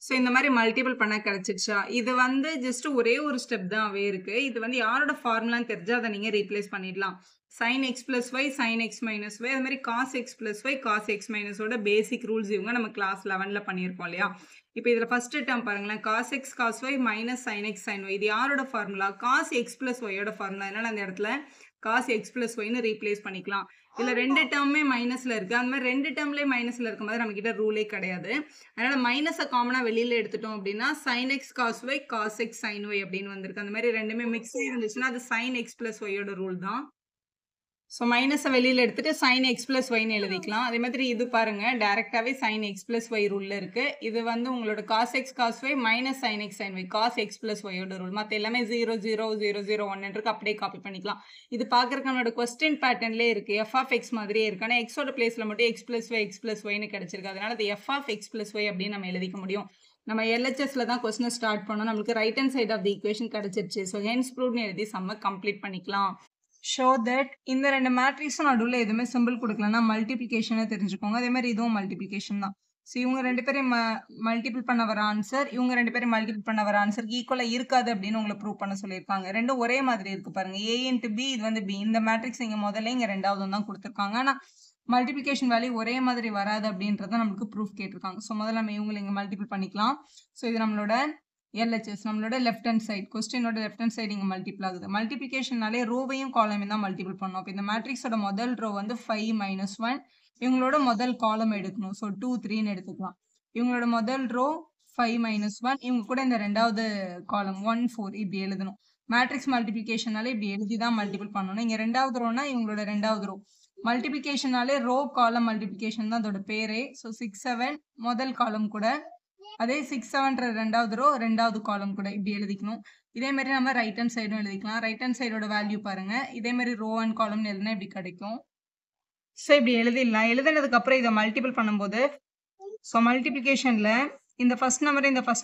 ஸோ இந்த மாதிரி மல்டிபிள் பண்ண கிடைச்சிடுச்சா? இது வந்து ஜஸ்ட் ஒரே ஒரு ஸ்டெப் தான்வே இருக்கு. இது வந்து யாரோட ஃபார்முலான்னு தெரிஞ்சா அதை நீங்க ரீப்ளேஸ் பண்ணிடலாம். sin x plus y sin x minus y அது மாதிரி cos x plus y cos x minus ஓட பேசிக் ரூல்ஸ் இவங்க நம்ம கிளாஸ் 11ல பண்ணியிருக்கோம் இல்லையா? இப்போ இதுல ஃபர்ஸ்ட் டேர்ம் பாருங்களேன், cos x cos y minus sin x sin y இது யாரோட formula? cos x plus y ஓட ஃபார்முலா. அதனால அந்த இடத்துல cos x plus y ன்னு ரீப்ளேஸ் பண்ணிக்கலாம். இதுல ரெண்டு டேர்மே மைனஸ்ல இருக்கு. அந்த மாதிரி ரெண்டு டேர்ம்லயே மைனஸ்ல இருக்கும் போது நம்ம கிட்ட ரூலே கிடையாது. அதனால மைனஸை காமனா வெளியில எடுத்துட்டோம் அப்படின்னா sin x cos y cos x sin y அப்படின்னு வந்திருக்கு. அந்த மாதிரி ரெண்டுமே மிக்ஸ் இருந்துச்சுன்னா அது sin x plus y ஓட ரூல் தான். ஸோ மைனஸை வெளியில் எடுத்துட்டு sin x plus yன்னு எழுதிக்கலாம். அதே மாதிரி இது பாருங்க, டைரக்டாவே sin x plus y ரூல்ல இருக்கு. இது வந்து உங்களோட cos x cos y minus sin x sin y cos x plus y ஓட ரூல். மற்ற எல்லாமே 0 0 0 0 1 இருக்கு, அப்படியே காப்பி பண்ணிக்கலாம். இது பார்க்கறதுக்கு நம்மளோட கொஸ்டின் பேட்டர்ன்லேயே இருக்கு. f of x மாதிரியே இருக்கு. ஆனால் எக்ஸோட பிளேஸ்ல மட்டும் x plus y x plus yன்னு கிடைச்சிருக்கு. அதனால அது f of x plus y அப்படின்னு நம்ம எழுதிக்க முடியும். நம்ம LHSல தான் கொஸ்டினை ஸ்டார்ட் பண்ணோம். நம்மளுக்கு right hand side of the equation கிடைச்சிருச்சு. ஸோ ஹென்ஸ் ப்ரூவ்னு எழுதி சம்ம கம்ப்ளீட் பண்ணிக்கலாம். ஷோ தட் இந்த ரெண்டு மேட்ரிக்ஸும் நடுவில் எதுவுமே சிம்பிள் கொடுக்கலன்னா மல்டிப்ளிகேஷனை தெரிஞ்சுக்கோங்க. அதே மாதிரி இதுவும் மல்டிப்ளிகேஷன் தான். ஸோ இவங்க ரெண்டு பேரும் மல்டிபிள் பண்ண வர ஆன்சர், இவங்க ரெண்டு பேரும் மல்டிபிள் பண்ண வர ஆன்சர் ஈக்குவலாக இருக்காது அப்படின்னு உங்களை ப்ரூவ் பண்ண சொல்லியிருக்காங்க. ரெண்டும் ஒரே மாதிரி இருக்கு பாருங்க. A into B, இது வந்து B. இந்த மேட்ரிக்ஸ் இங்கே முதல்ல இங்கே ரெண்டாவது தான் கொடுத்துருக்காங்க. ஆனால் மல்டிப்ளிகேஷன் வேல்யூ ஒரே மாதிரி வராது அப்படின்றத நம்மளுக்கு ப்ரூஃப் கேட்டிருக்காங்க. ஸோ முதல்ல நம்ம இவங்களை இங்கே மல்டிபிள் பண்ணிக்கலாம். ஸோ இது நம்மளோட LHS, நம்மளோட லெஃப்ட் ஹேண்ட் சைட், கொஸ்டினோட லெஃப்ட் ஹேண்ட் சைடு இங்கே மல்டிபிள் ஆகுது. மல்டிபிகேஷனாலே ரோவையும் காலமையும் தான் மல்டிபிள் பண்ணோம். அப்போ இந்த மேட்ரிக்ஸோட முதல் ரோ வந்து 5 minus 1, இவங்களோட முதல் காலம் எடுக்கணும். ஸோ 2 3ன்னு எடுத்துக்கலாம். இவங்களோட முதல் ரோ 5 minus 1, இவங்க கூட இந்த ரெண்டாவது காலம் 1 4 இப்படி எழுதணும். மேட்ரிக்ஸ் மல்டிபிகேஷனாலே இப்படி எழுதி தான் மல்டிபிள் பண்ணணும். இங்கே ரெண்டாவது ரோனா இவங்களோட ரெண்டாவது ரோ. மல்டிபிகேஷனாலே ரோ காலம் மல்டிபிகேஷன் தான் அதோட பேரே. ஸோ 6 7 முதல் காலம் கூட, அதே 6 7 ரெண்டாவது ரோ ரெண்டாவது காலம் கூட இப்படி எழுதிக்கணும். இதே மாதிரி நம்ம ரைட் ஹேண்ட் சைடும் எழுதிக்கலாம். ரைட் ஹேண்ட் சைடோட வேல்யூ பாருங்க, இதே மாதிரி ரோ அண்ட் காலம்னு எழுதினா இப்படி கிடைக்கும். ஸோ இப்படி எழுதிடலாம். எழுதினதுக்கு அப்புறம் இதை மல்டிபிள் பண்ணும்போது, ஸோ மல்டிபிகேஷன்ல இந்த ஃபர்ஸ்ட்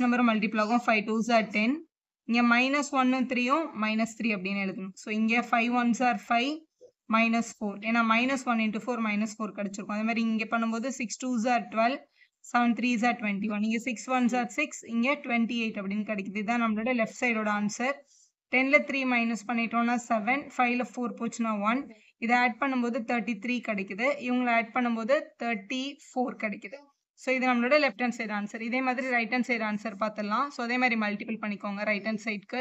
நம்பரும் மல்டிபிள் ஆகும். 5 2s are 10. இங்கே -1 3ம் -3 அப்படின்னு எழுதணும். ஸோ இங்கே 5 1s are 5 -4, ஏன்னா -1 into 4 -4 கிடைச்சிருக்கும். அதே மாதிரி இங்கே பண்ணும்போது 6 2s are 12, 7 3s are 21, இங்கே 6 1s are 6, இங்கே 28 அப்படின்னு கிடைக்குது. இதுதான் நம்மளோட லெஃப்ட் சைடோட ஆன்சர். 10ல 3 மைனஸ் பண்ணிட்டோம்னா 7, 5ல 4 போச்சுன்னா 1, இதை ஆட் பண்ணும்போது 33 கிடைக்குது. இவங்களை ஆட் பண்ணும்போது 34 கிடைக்குது. ஸோ இது நம்மளோட லெஃப்ட் ஹேண்ட் சைடு ஆன்சர். இதே மாதிரி ரைட் ஹேண்ட் சைடு ஆன்சர் பார்த்துடலாம். ஸோ அதே மாதிரி மல்டிபிள் பண்ணிக்கோங்க ரைட் ஹேண்ட் சைடுக்கு.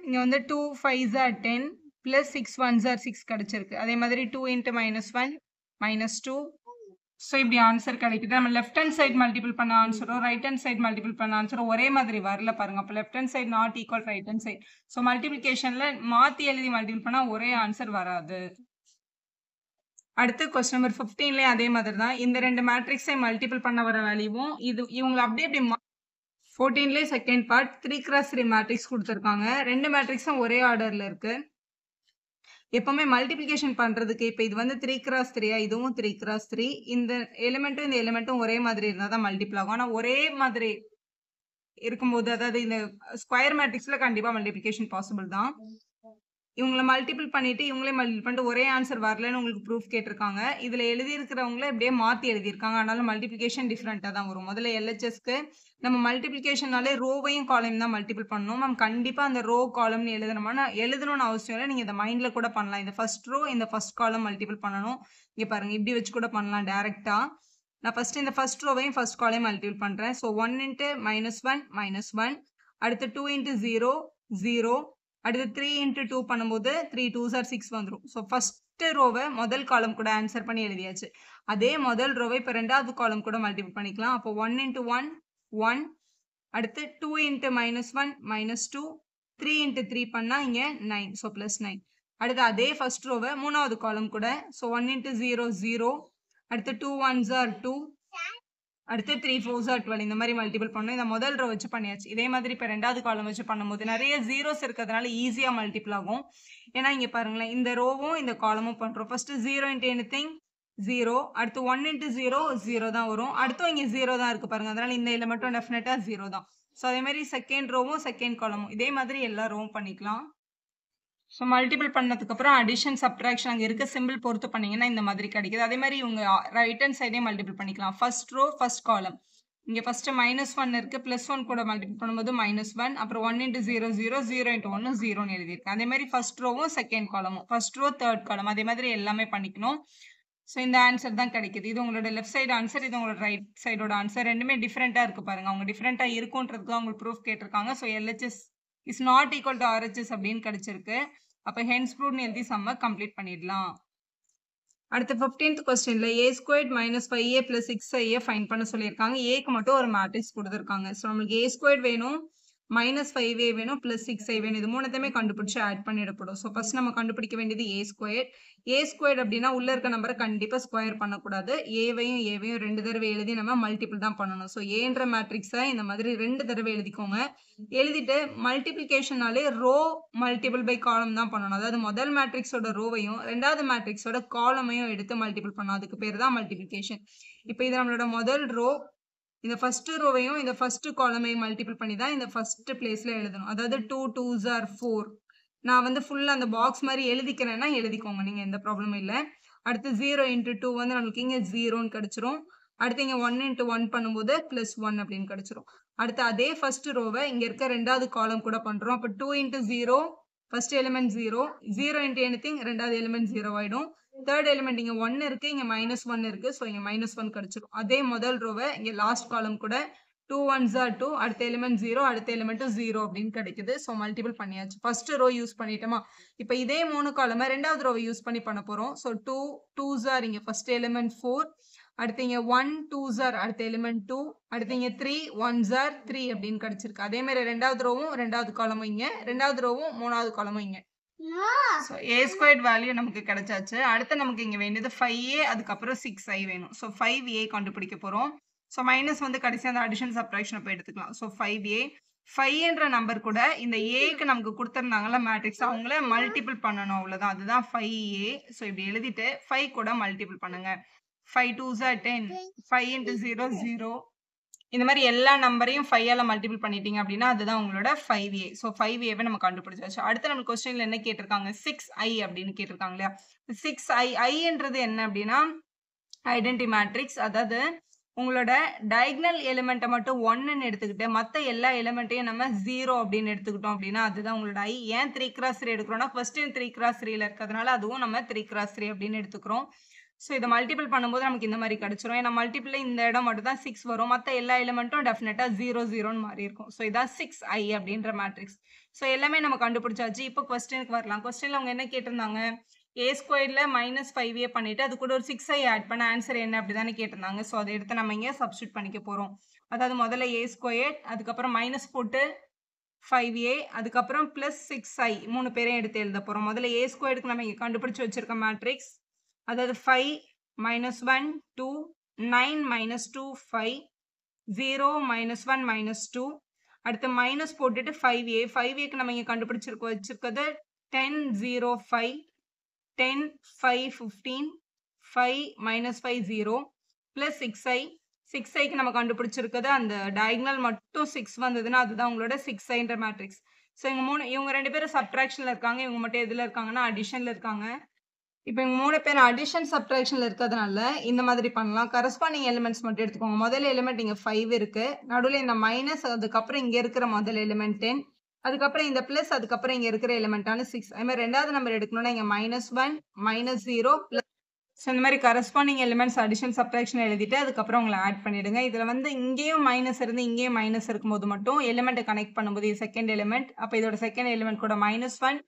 இங்கே வந்து 2 5s are 10 plus 6 1s are 6 கிடைச்சிருக்கு. அதே மாதிரி 2 into -1 -2. ஸோ இப்படி ஆன்சர் கிடைக்குது. நம்ம லெஃப்ட் ஹேண்ட் சைட் மல்டிபிள் பண்ண ஆன்சரோ ரைட் ஹேண்ட் சைட் மல்டிபிள் பண்ண ஆன்சரோ ஒரே மாதிரி வரல பாருங்க. அப்போ left hand side not equal right hand side. So மல்டிபிளிகேஷன்ல மாற்றி எழுதி மல்டிபிள் பண்ணால் ஒரே ஆன்சர் வராது. அடுத்து கொஸ்டின் நம்பர் 15லேயே அதே மாதிரி தான். இந்த ரெண்டு மேட்ரிக்ஸை மல்டிபிள் பண்ண வர வேல்யூவும் இது இவங்களை அப்படியே 14லேயே செகண்ட் பார்ட் 3x3 மேட்ரிக்ஸ் கொடுத்துருக்காங்க. ரெண்டு மேட்ரிக்ஸும் ஒரே ஆர்டர்ல இருக்கு. எப்பவுமே மல்டிபிளிகேஷன் பண்றதுக்கு இப்போ இது வந்து 3x3, இதுவும் 3x3, இந்த எலிமெண்ட்டும் இந்த எலிமெண்ட்டும் ஒரே மாதிரி இருந்தால் தான் மல்டிபிள் ஆகும். ஆனால் ஒரே மாதிரி இருக்கும்போது, அதாவது இந்த ஸ்கொயர் மேட்ரிக்ஸ்ல கண்டிப்பா மல்டிபிளிகேஷன் பாசிபிள் தான். இவங்களை மல்டிபிள் பண்ணிட்டு இவங்களே மல்டிபிள் பண்ணிட்டு ஒரே ஆன்சர் வரலன்னு உங்களுக்கு ப்ரூஃப் கேட்டிருக்காங்க. இதுல எழுதியிருக்கிறவங்களே இப்படியே மாத்தி எழுதியிருக்காங்க. ஆனாலும் மல்டிபிளிகேஷன் டிஃப்ரெண்டா தான் வரும். முதல்ல LHSக்கு நம்ம மல்டிபிளிகேஷனாலே ரோவையும் காலம் தான் மல்டிபிள் பண்ணணும். நம்ம கண்டிப்பா அந்த ரோ காலம்னு எழுதணும்னு அவசியம் இல்லை. நீங்க இந்த மைண்ட்ல கூட பண்ணலாம். இந்த ஃபர்ஸ்ட் ரோ இந்த ஃபர்ஸ்ட் காலம் மல்டிபிள் பண்ணணும். இங்க பாருங்க, இப்படி வச்சு கூட பண்ணலாம் டைரக்டா. நான் ஃபர்ஸ்ட் இந்த ஃபர்ஸ்ட் ரோவையும் ஃபர்ஸ்ட் காலையும் மல்டிபிள் பண்றேன். ஸோ 1 இன்ட்டு -1 அடுத்து 2 இன்ட்டு 0 0 அடுத்து 3 இன்ட்டு 2 பண்ணும்போது 3 2s are 6 வந்துடும். ஸோ ஃபர்ஸ்ட் ரோவை முதல் காலம் கூட ஆன்சர் பண்ணி எழுதியாச்சு. அதே முதல் ரோவை இப்போ ரெண்டாவது காலம் கூட மல்டிபிள் பண்ணிக்கலாம். அப்போ 1 இன்ட்டு 1 1 அடுத்து 2 இன்ட்டு -1 -2 3 இன்ட்டு 3 பண்ணா இங்க 9. ஸோ +9. அடுத்து அதே ஃபர்ஸ்ட் ரோவை மூணாவது காலம் கூட. ஸோ 1 இன்ட்டு 0 0 அடுத்து 2 1s are 2 அடுத்து 3 4s are 12. இந்த மாதிரி மல்டிபிள் பண்ணோம். இந்த முதல் ரோ வச்சு பண்ணியாச்சு. இதே மாதிரி இப்போ ரெண்டாவது காலம் வச்சு பண்ணும்போது நிறைய ஜீரோஸ் இருக்கிறதுனால ஈஸியா மல்டிபிள் ஆகும். ஏன்னா இங்க பாருங்களேன், இந்த ரோவும் இந்த காலமும் பண்றோம். ஃபர்ஸ்ட் 0 இன்ட்டு எனிதிங் 0 அடுத்து 1 இன்ட்டு 0 0 தான் வரும். அடுத்தும் இங்க 0 தான் இருக்கு பாருங்க. அதனால இந்த எலிமெண்ட்டும் டெஃபினட்டா 0 தான். ஸோ அதே மாதிரி செகண்ட் ரோவும் செகண்ட் காலமும் இதே மாதிரி எல்லா ரோவும் பண்ணிக்கலாம். ஸோ மல்டிபிள் பண்ணதுக்கு அப்புறம் அடிஷன் சப்ட்ராக்ஷன் அங்கே இருக்க சிம்பிள் பொறுத்து பண்ணீங்கன்னா இந்த மாதிரி கிடைக்குது. அதே மாதிரி இவங்க ரைட் ஹேண்ட் சைடே மல்டிபிள் பண்ணிக்கலாம். ஃபர்ஸ்ட் ரோ ஃபர்ஸ்ட் காலம் இங்கே ஃபர்ஸ்ட் -1 இருக்கு, +1 கூட மல்டிபிள் பண்ணும்போது -1 அப்புறம் 1 இன்ட்டு 0 0 0 இன்ட்டு 1 0ன்னு எழுதியிருக்கேன். அதே மாதிரி ஃபர்ஸ்ட் ரோவும் செகண்ட் காலமும் ஃபர்ஸ்ட் ரோ தேர்ட் காலம் அதே மாதிரி எல்லாமே பண்ணிக்கணும். ஸோ இந்த ஆன்சர் தான் கிடைக்குது. இது உங்களோட லெஃப்ட் சைடு ஆன்சர், இது உங்களோட ரைட் சைடோட ஆன்சர். ரெண்டுமே டிஃப்ரெண்ட்டாக இருக்கு பாருங்க. அவங்க டிஃப்ரெண்ட்டாக இருக்குன்றதுக்கு அவங்க ப்ரூஃப் கேட்டிருக்காங்க. So LHS is not equal to RHS அப்படின்னு கிடைச்சிருக்கு. அப்போ ஹென்ஸ் ப்ரூவ்னு எழுதி சம்ம கம்ப்ளீட் பண்ணிடலாம். அடுத்து 15th கொஸ்டின்ல a² - 5a + 6ia ஃபைண்ட் பண்ண சொல்லியிருக்காங்க. ஏக்கு மட்டும் ஒரு மேட்ரிக்ஸ் கொடுத்துருக்காங்க. ஸோ நம்மளுக்கு a² வேணும், -5a வேணும், +6i வேணும். இது மூணுத்தையுமே கண்டுபிடிச்சு ஆட் பண்ணிடப்படும். ஸோ ஃபர்ஸ்ட் நம்ம கண்டுபிடிக்க வேண்டியது a² அப்படின்னா உள்ள இருக்க நம்பரை கண்டிப்பா ஸ்கொயர் பண்ணக்கூடாது. ஏவையும் 2 தடவை எழுதி நம்ம மல்டிபிள் தான் பண்ணணும். ஸோ ஏன்ற மேட்ரிக்ஸை இந்த மாதிரி 2 தடவை எழுதிக்கோங்க. எழுதிட்டு மல்டிபிளிகேஷனாலே ரோ மல்டிபிள் பை காலம் தான் பண்ணணும். அதாவது முதல் மேட்ரிக்ஸோட ரோவையும் ரெண்டாவது மேட்ரிக்ஸோட காலமையும் எடுத்து மல்டிபிள் பண்ணணும். அதுக்கு பேர் தான் மல்டிபிளிகேஷன். இப்போ இது நம்மளோட முதல் ரோ. இந்த ஃபர்ஸ்ட் ரோவையும் இந்த ஃபர்ஸ்ட் காலமையும் மல்டிபிள் பண்ணி தான் இந்த ஃபர்ஸ்ட் பிளேஸ்ல எழுதணும். அதாவது 2 2s are 4. நான் வந்து ஃபுல்லா அந்த பாக்ஸ் மாதிரி எழுதிக்கிறேன்னா எழுதிக்கோங்க, நீங்க எந்த ப்ராப்ளமும் இல்லை. அடுத்து 0 இன்ட்டு 2 வந்து நம்மளுக்கு இங்க 0ன்னு கிடைச்சிரும். அடுத்து இங்க 1 இன்ட்டு 1 பண்ணும்போது +1 அப்படின்னு கிடைச்சிரும். அடுத்து அதே ஃபர்ஸ்ட் ரோவை இங்க இருக்க ரெண்டாவது காலம் கூட பண்றோம். அப்போ 2 into 0 first element 0 0 into anything ரெண்டாவது எலிமெண்ட் 0 ஆயிடும். தேர்ட் எலிமெண்ட் இங்க 1 இருக்கு, இங்க -1 இருக்கு. ஸோ இங்க -1 கிடைச்சிரும். அதே முதல் ரோவை இங்க லாஸ்ட் காலம் கூட 2 1s are 2 அடுத்த எலிமெண்ட் 0 அடுத்த எலிமெண்ட் 0 அப்படின்னு கிடைக்குது. ஸோ மல்டிபிள் பண்ணியாச்சு. ஃபர்ஸ்ட் ரோ யூஸ் பண்ணிட்டோமா. இப்போ இதே 3 காலமா ரெண்டாவது ரோவை யூஸ் பண்ணி பண்ண போறோம். ஸோ 2 2s are இங்க ஃபர்ஸ்ட் எலிமெண்ட் 4 அடுத்து இங்க 1 2s are அடுத்த எலிமெண்ட் 2 அடுத்து இங்க 3 1s are 3 அப்படின்னு கிடைச்சிருக்கு. அதே மாதிரி ரெண்டாவது ரோவும் ரெண்டாவது காலமும் இங்க, ரெண்டாவது ரோவும் மூணாவது காலமும் இங்க. ஸோ a² வேல்யூ நமக்கு கிடைச்சாச்சு. அடுத்து நமக்கு இங்க வேண்டியது 5a அதுக்கப்புறம் 6i வேணும். ஸோ 5a கண்டுபிடிக்க போறோம். ஸோ மைனஸ் வந்து கடைசி அந்த அடிஷன் சப்ட்ராக்ஷனை போய் எடுத்துக்கலாம். ஸோ 5a 5என்ற நம்பர் கூட இந்த ஏக்கு நமக்கு கொடுத்துருந்தாங்கல்ல மேட்ரிக்ஸ், அவங்கள மல்டிபிள் பண்ணணும், அவ்வளோதான். அதுதான் 5a. ஸோ இப்படி எழுதிட்டு 5 கூட மல்டிபிள் பண்ணுங்க. 5 2s are 10 5 இன்ட்டு 0 0 இந்த மாதிரி எல்லா நம்பரையும் 5ஆல மல்டிபிள் பண்ணிட்டீங்க அப்படின்னா அதுதான் உங்களோட 5a. ஸோ 5aவை நம்ம கண்டுபிடிச்சாச்சு. அடுத்து நம்ம கொஸ்டின்ல என்ன கேட்டிருக்காங்க, 6i அப்படின்னு கேட்டிருக்காங்க இல்லையா. 6i ஐன்றது என்ன அப்படின்னா ஐடென்டி மேட்ரிக்ஸ். அதாவது உங்களோட டயகனல் எலிமெண்ட்டை மட்டும் 1ன்னு எடுத்துக்கிட்டு மற்ற எல்லா எலிமெண்ட்டையும் நம்ம 0 அப்படின்னு எடுத்துக்கிட்டோம் அப்படின்னா அதுதான் உங்களோட ஐ. ஏன் 3x3 எடுக்கிறோம்னா ஃபர்ஸ்ட் 3x3ல இருக்கிறதுனால அதுவும் நம்ம 3x3 அப்படின்னு எடுத்துக்கிறோம். ஸோ இதை மல்டிபிள் பண்ணும்போது நமக்கு இந்த மாதிரி கிடைச்சிரும். ஏன்னா மல்டிபிள் இந்த இடம் மட்டும் தான் 6 வரும், மற்ற எல்லா எலிமெண்ட்டும் டெஃபினட்டா 0 0ன்னு மாறி இருக்கும். ஸோ இதான் 6i அப்படின்ற மேட்ரிக்ஸ். ஸோ எல்லாமே நம்ம கண்டுபிடிச்சாச்சு. இப்போ கொஸ்டினுக்கு வரலாம். கொஸ்டின்ல அவங்க என்ன கேட்டிருந்தாங்க, a² -5a பண்ணிட்டு அது கூட ஒரு 6i ஆட் பண்ண ஆன்சர் என்ன அப்படிதானே கேட்டிருந்தாங்க. ஸோ அதை எடுத்து நம்ம இங்கே சப்ஸ்டியூட் பண்ணிக்க போறோம். அதாவது முதல்ல a² அதுக்கப்புறம் மைனஸ் போட்டு 5a அதுக்கப்புறம் +6i 3 பேரையும் எடுத்து எழுத போறோம். முதல்ல a² நம்ம இங்கே கண்டுபிடிச்சு வச்சிருக்க மேட்ரிக்ஸ், அதாவது 5 -1 2 9 -2 5 0 -1 -2 அடுத்து மைனஸ் போட்டுட்டு 5a நம்ம இங்கே வச்சிருக்கிறது 10 0 5 10 5 15 5 -5 0 plus 6i நம்ம கண்டுபிடிச்சிருக்கிறது அந்த டயகனல் மட்டும் 6 வந்ததுன்னா அதுதான் உங்களோட 6iன்ற மேட்ரிக்ஸ். ஸோ இவங்க 2 பேரும் சப்ட்ராக்ஷன்ல இருக்காங்க, இவங்க மட்டும் எதுல இருக்காங்கன்னா அடிஷன்ல இருக்காங்க. இப்போ இவங்க 3 பேர் அடிஷன் சப்ட்ராக்ஷன்ல இருக்கிறதுனால இந்த மாதிரி பண்ணலாம். கரஸ்பாண்டிங் எலிமெண்ட்ஸ் மட்டும் எடுத்துக்கோங்க. முதல் எலிமெண்ட் இங்க 5 இருக்கு, நடுவில் இந்த மைனஸ், அதுக்கப்புறம் இங்க இருக்கிற முதல் எலிமெண்ட் 10, அதுக்கப்புறம் இந்த பிளஸ், அதுக்கப்புறம் இங்க இருக்கிற எலிமெண்டான 6. அதே மாதிரி ரெண்டாவது நம்பர் எடுக்கணும்னா இங்க -1 -0 + ஸோ இந்த மாதிரி கரஸ்பாண்டிங் எலிமெண்ட்ஸ் அடிஷன் சப்ட்ராக்ஷன் எழுதிட்டு அதுக்கப்புறம் உங்களை ஆட் பண்ணிடுங்க. இதில் வந்து இங்கேயும் மைனஸ் இருந்து இங்கேயும் மைனஸ் இருக்கும்போது மட்டும் எலிமெண்ட்டை கனெக்ட் பண்ணும்போது இது செகண்ட் எலிமெண்ட். அப்போ இதோட செகண்ட் எலிமெண்ட் கூட -1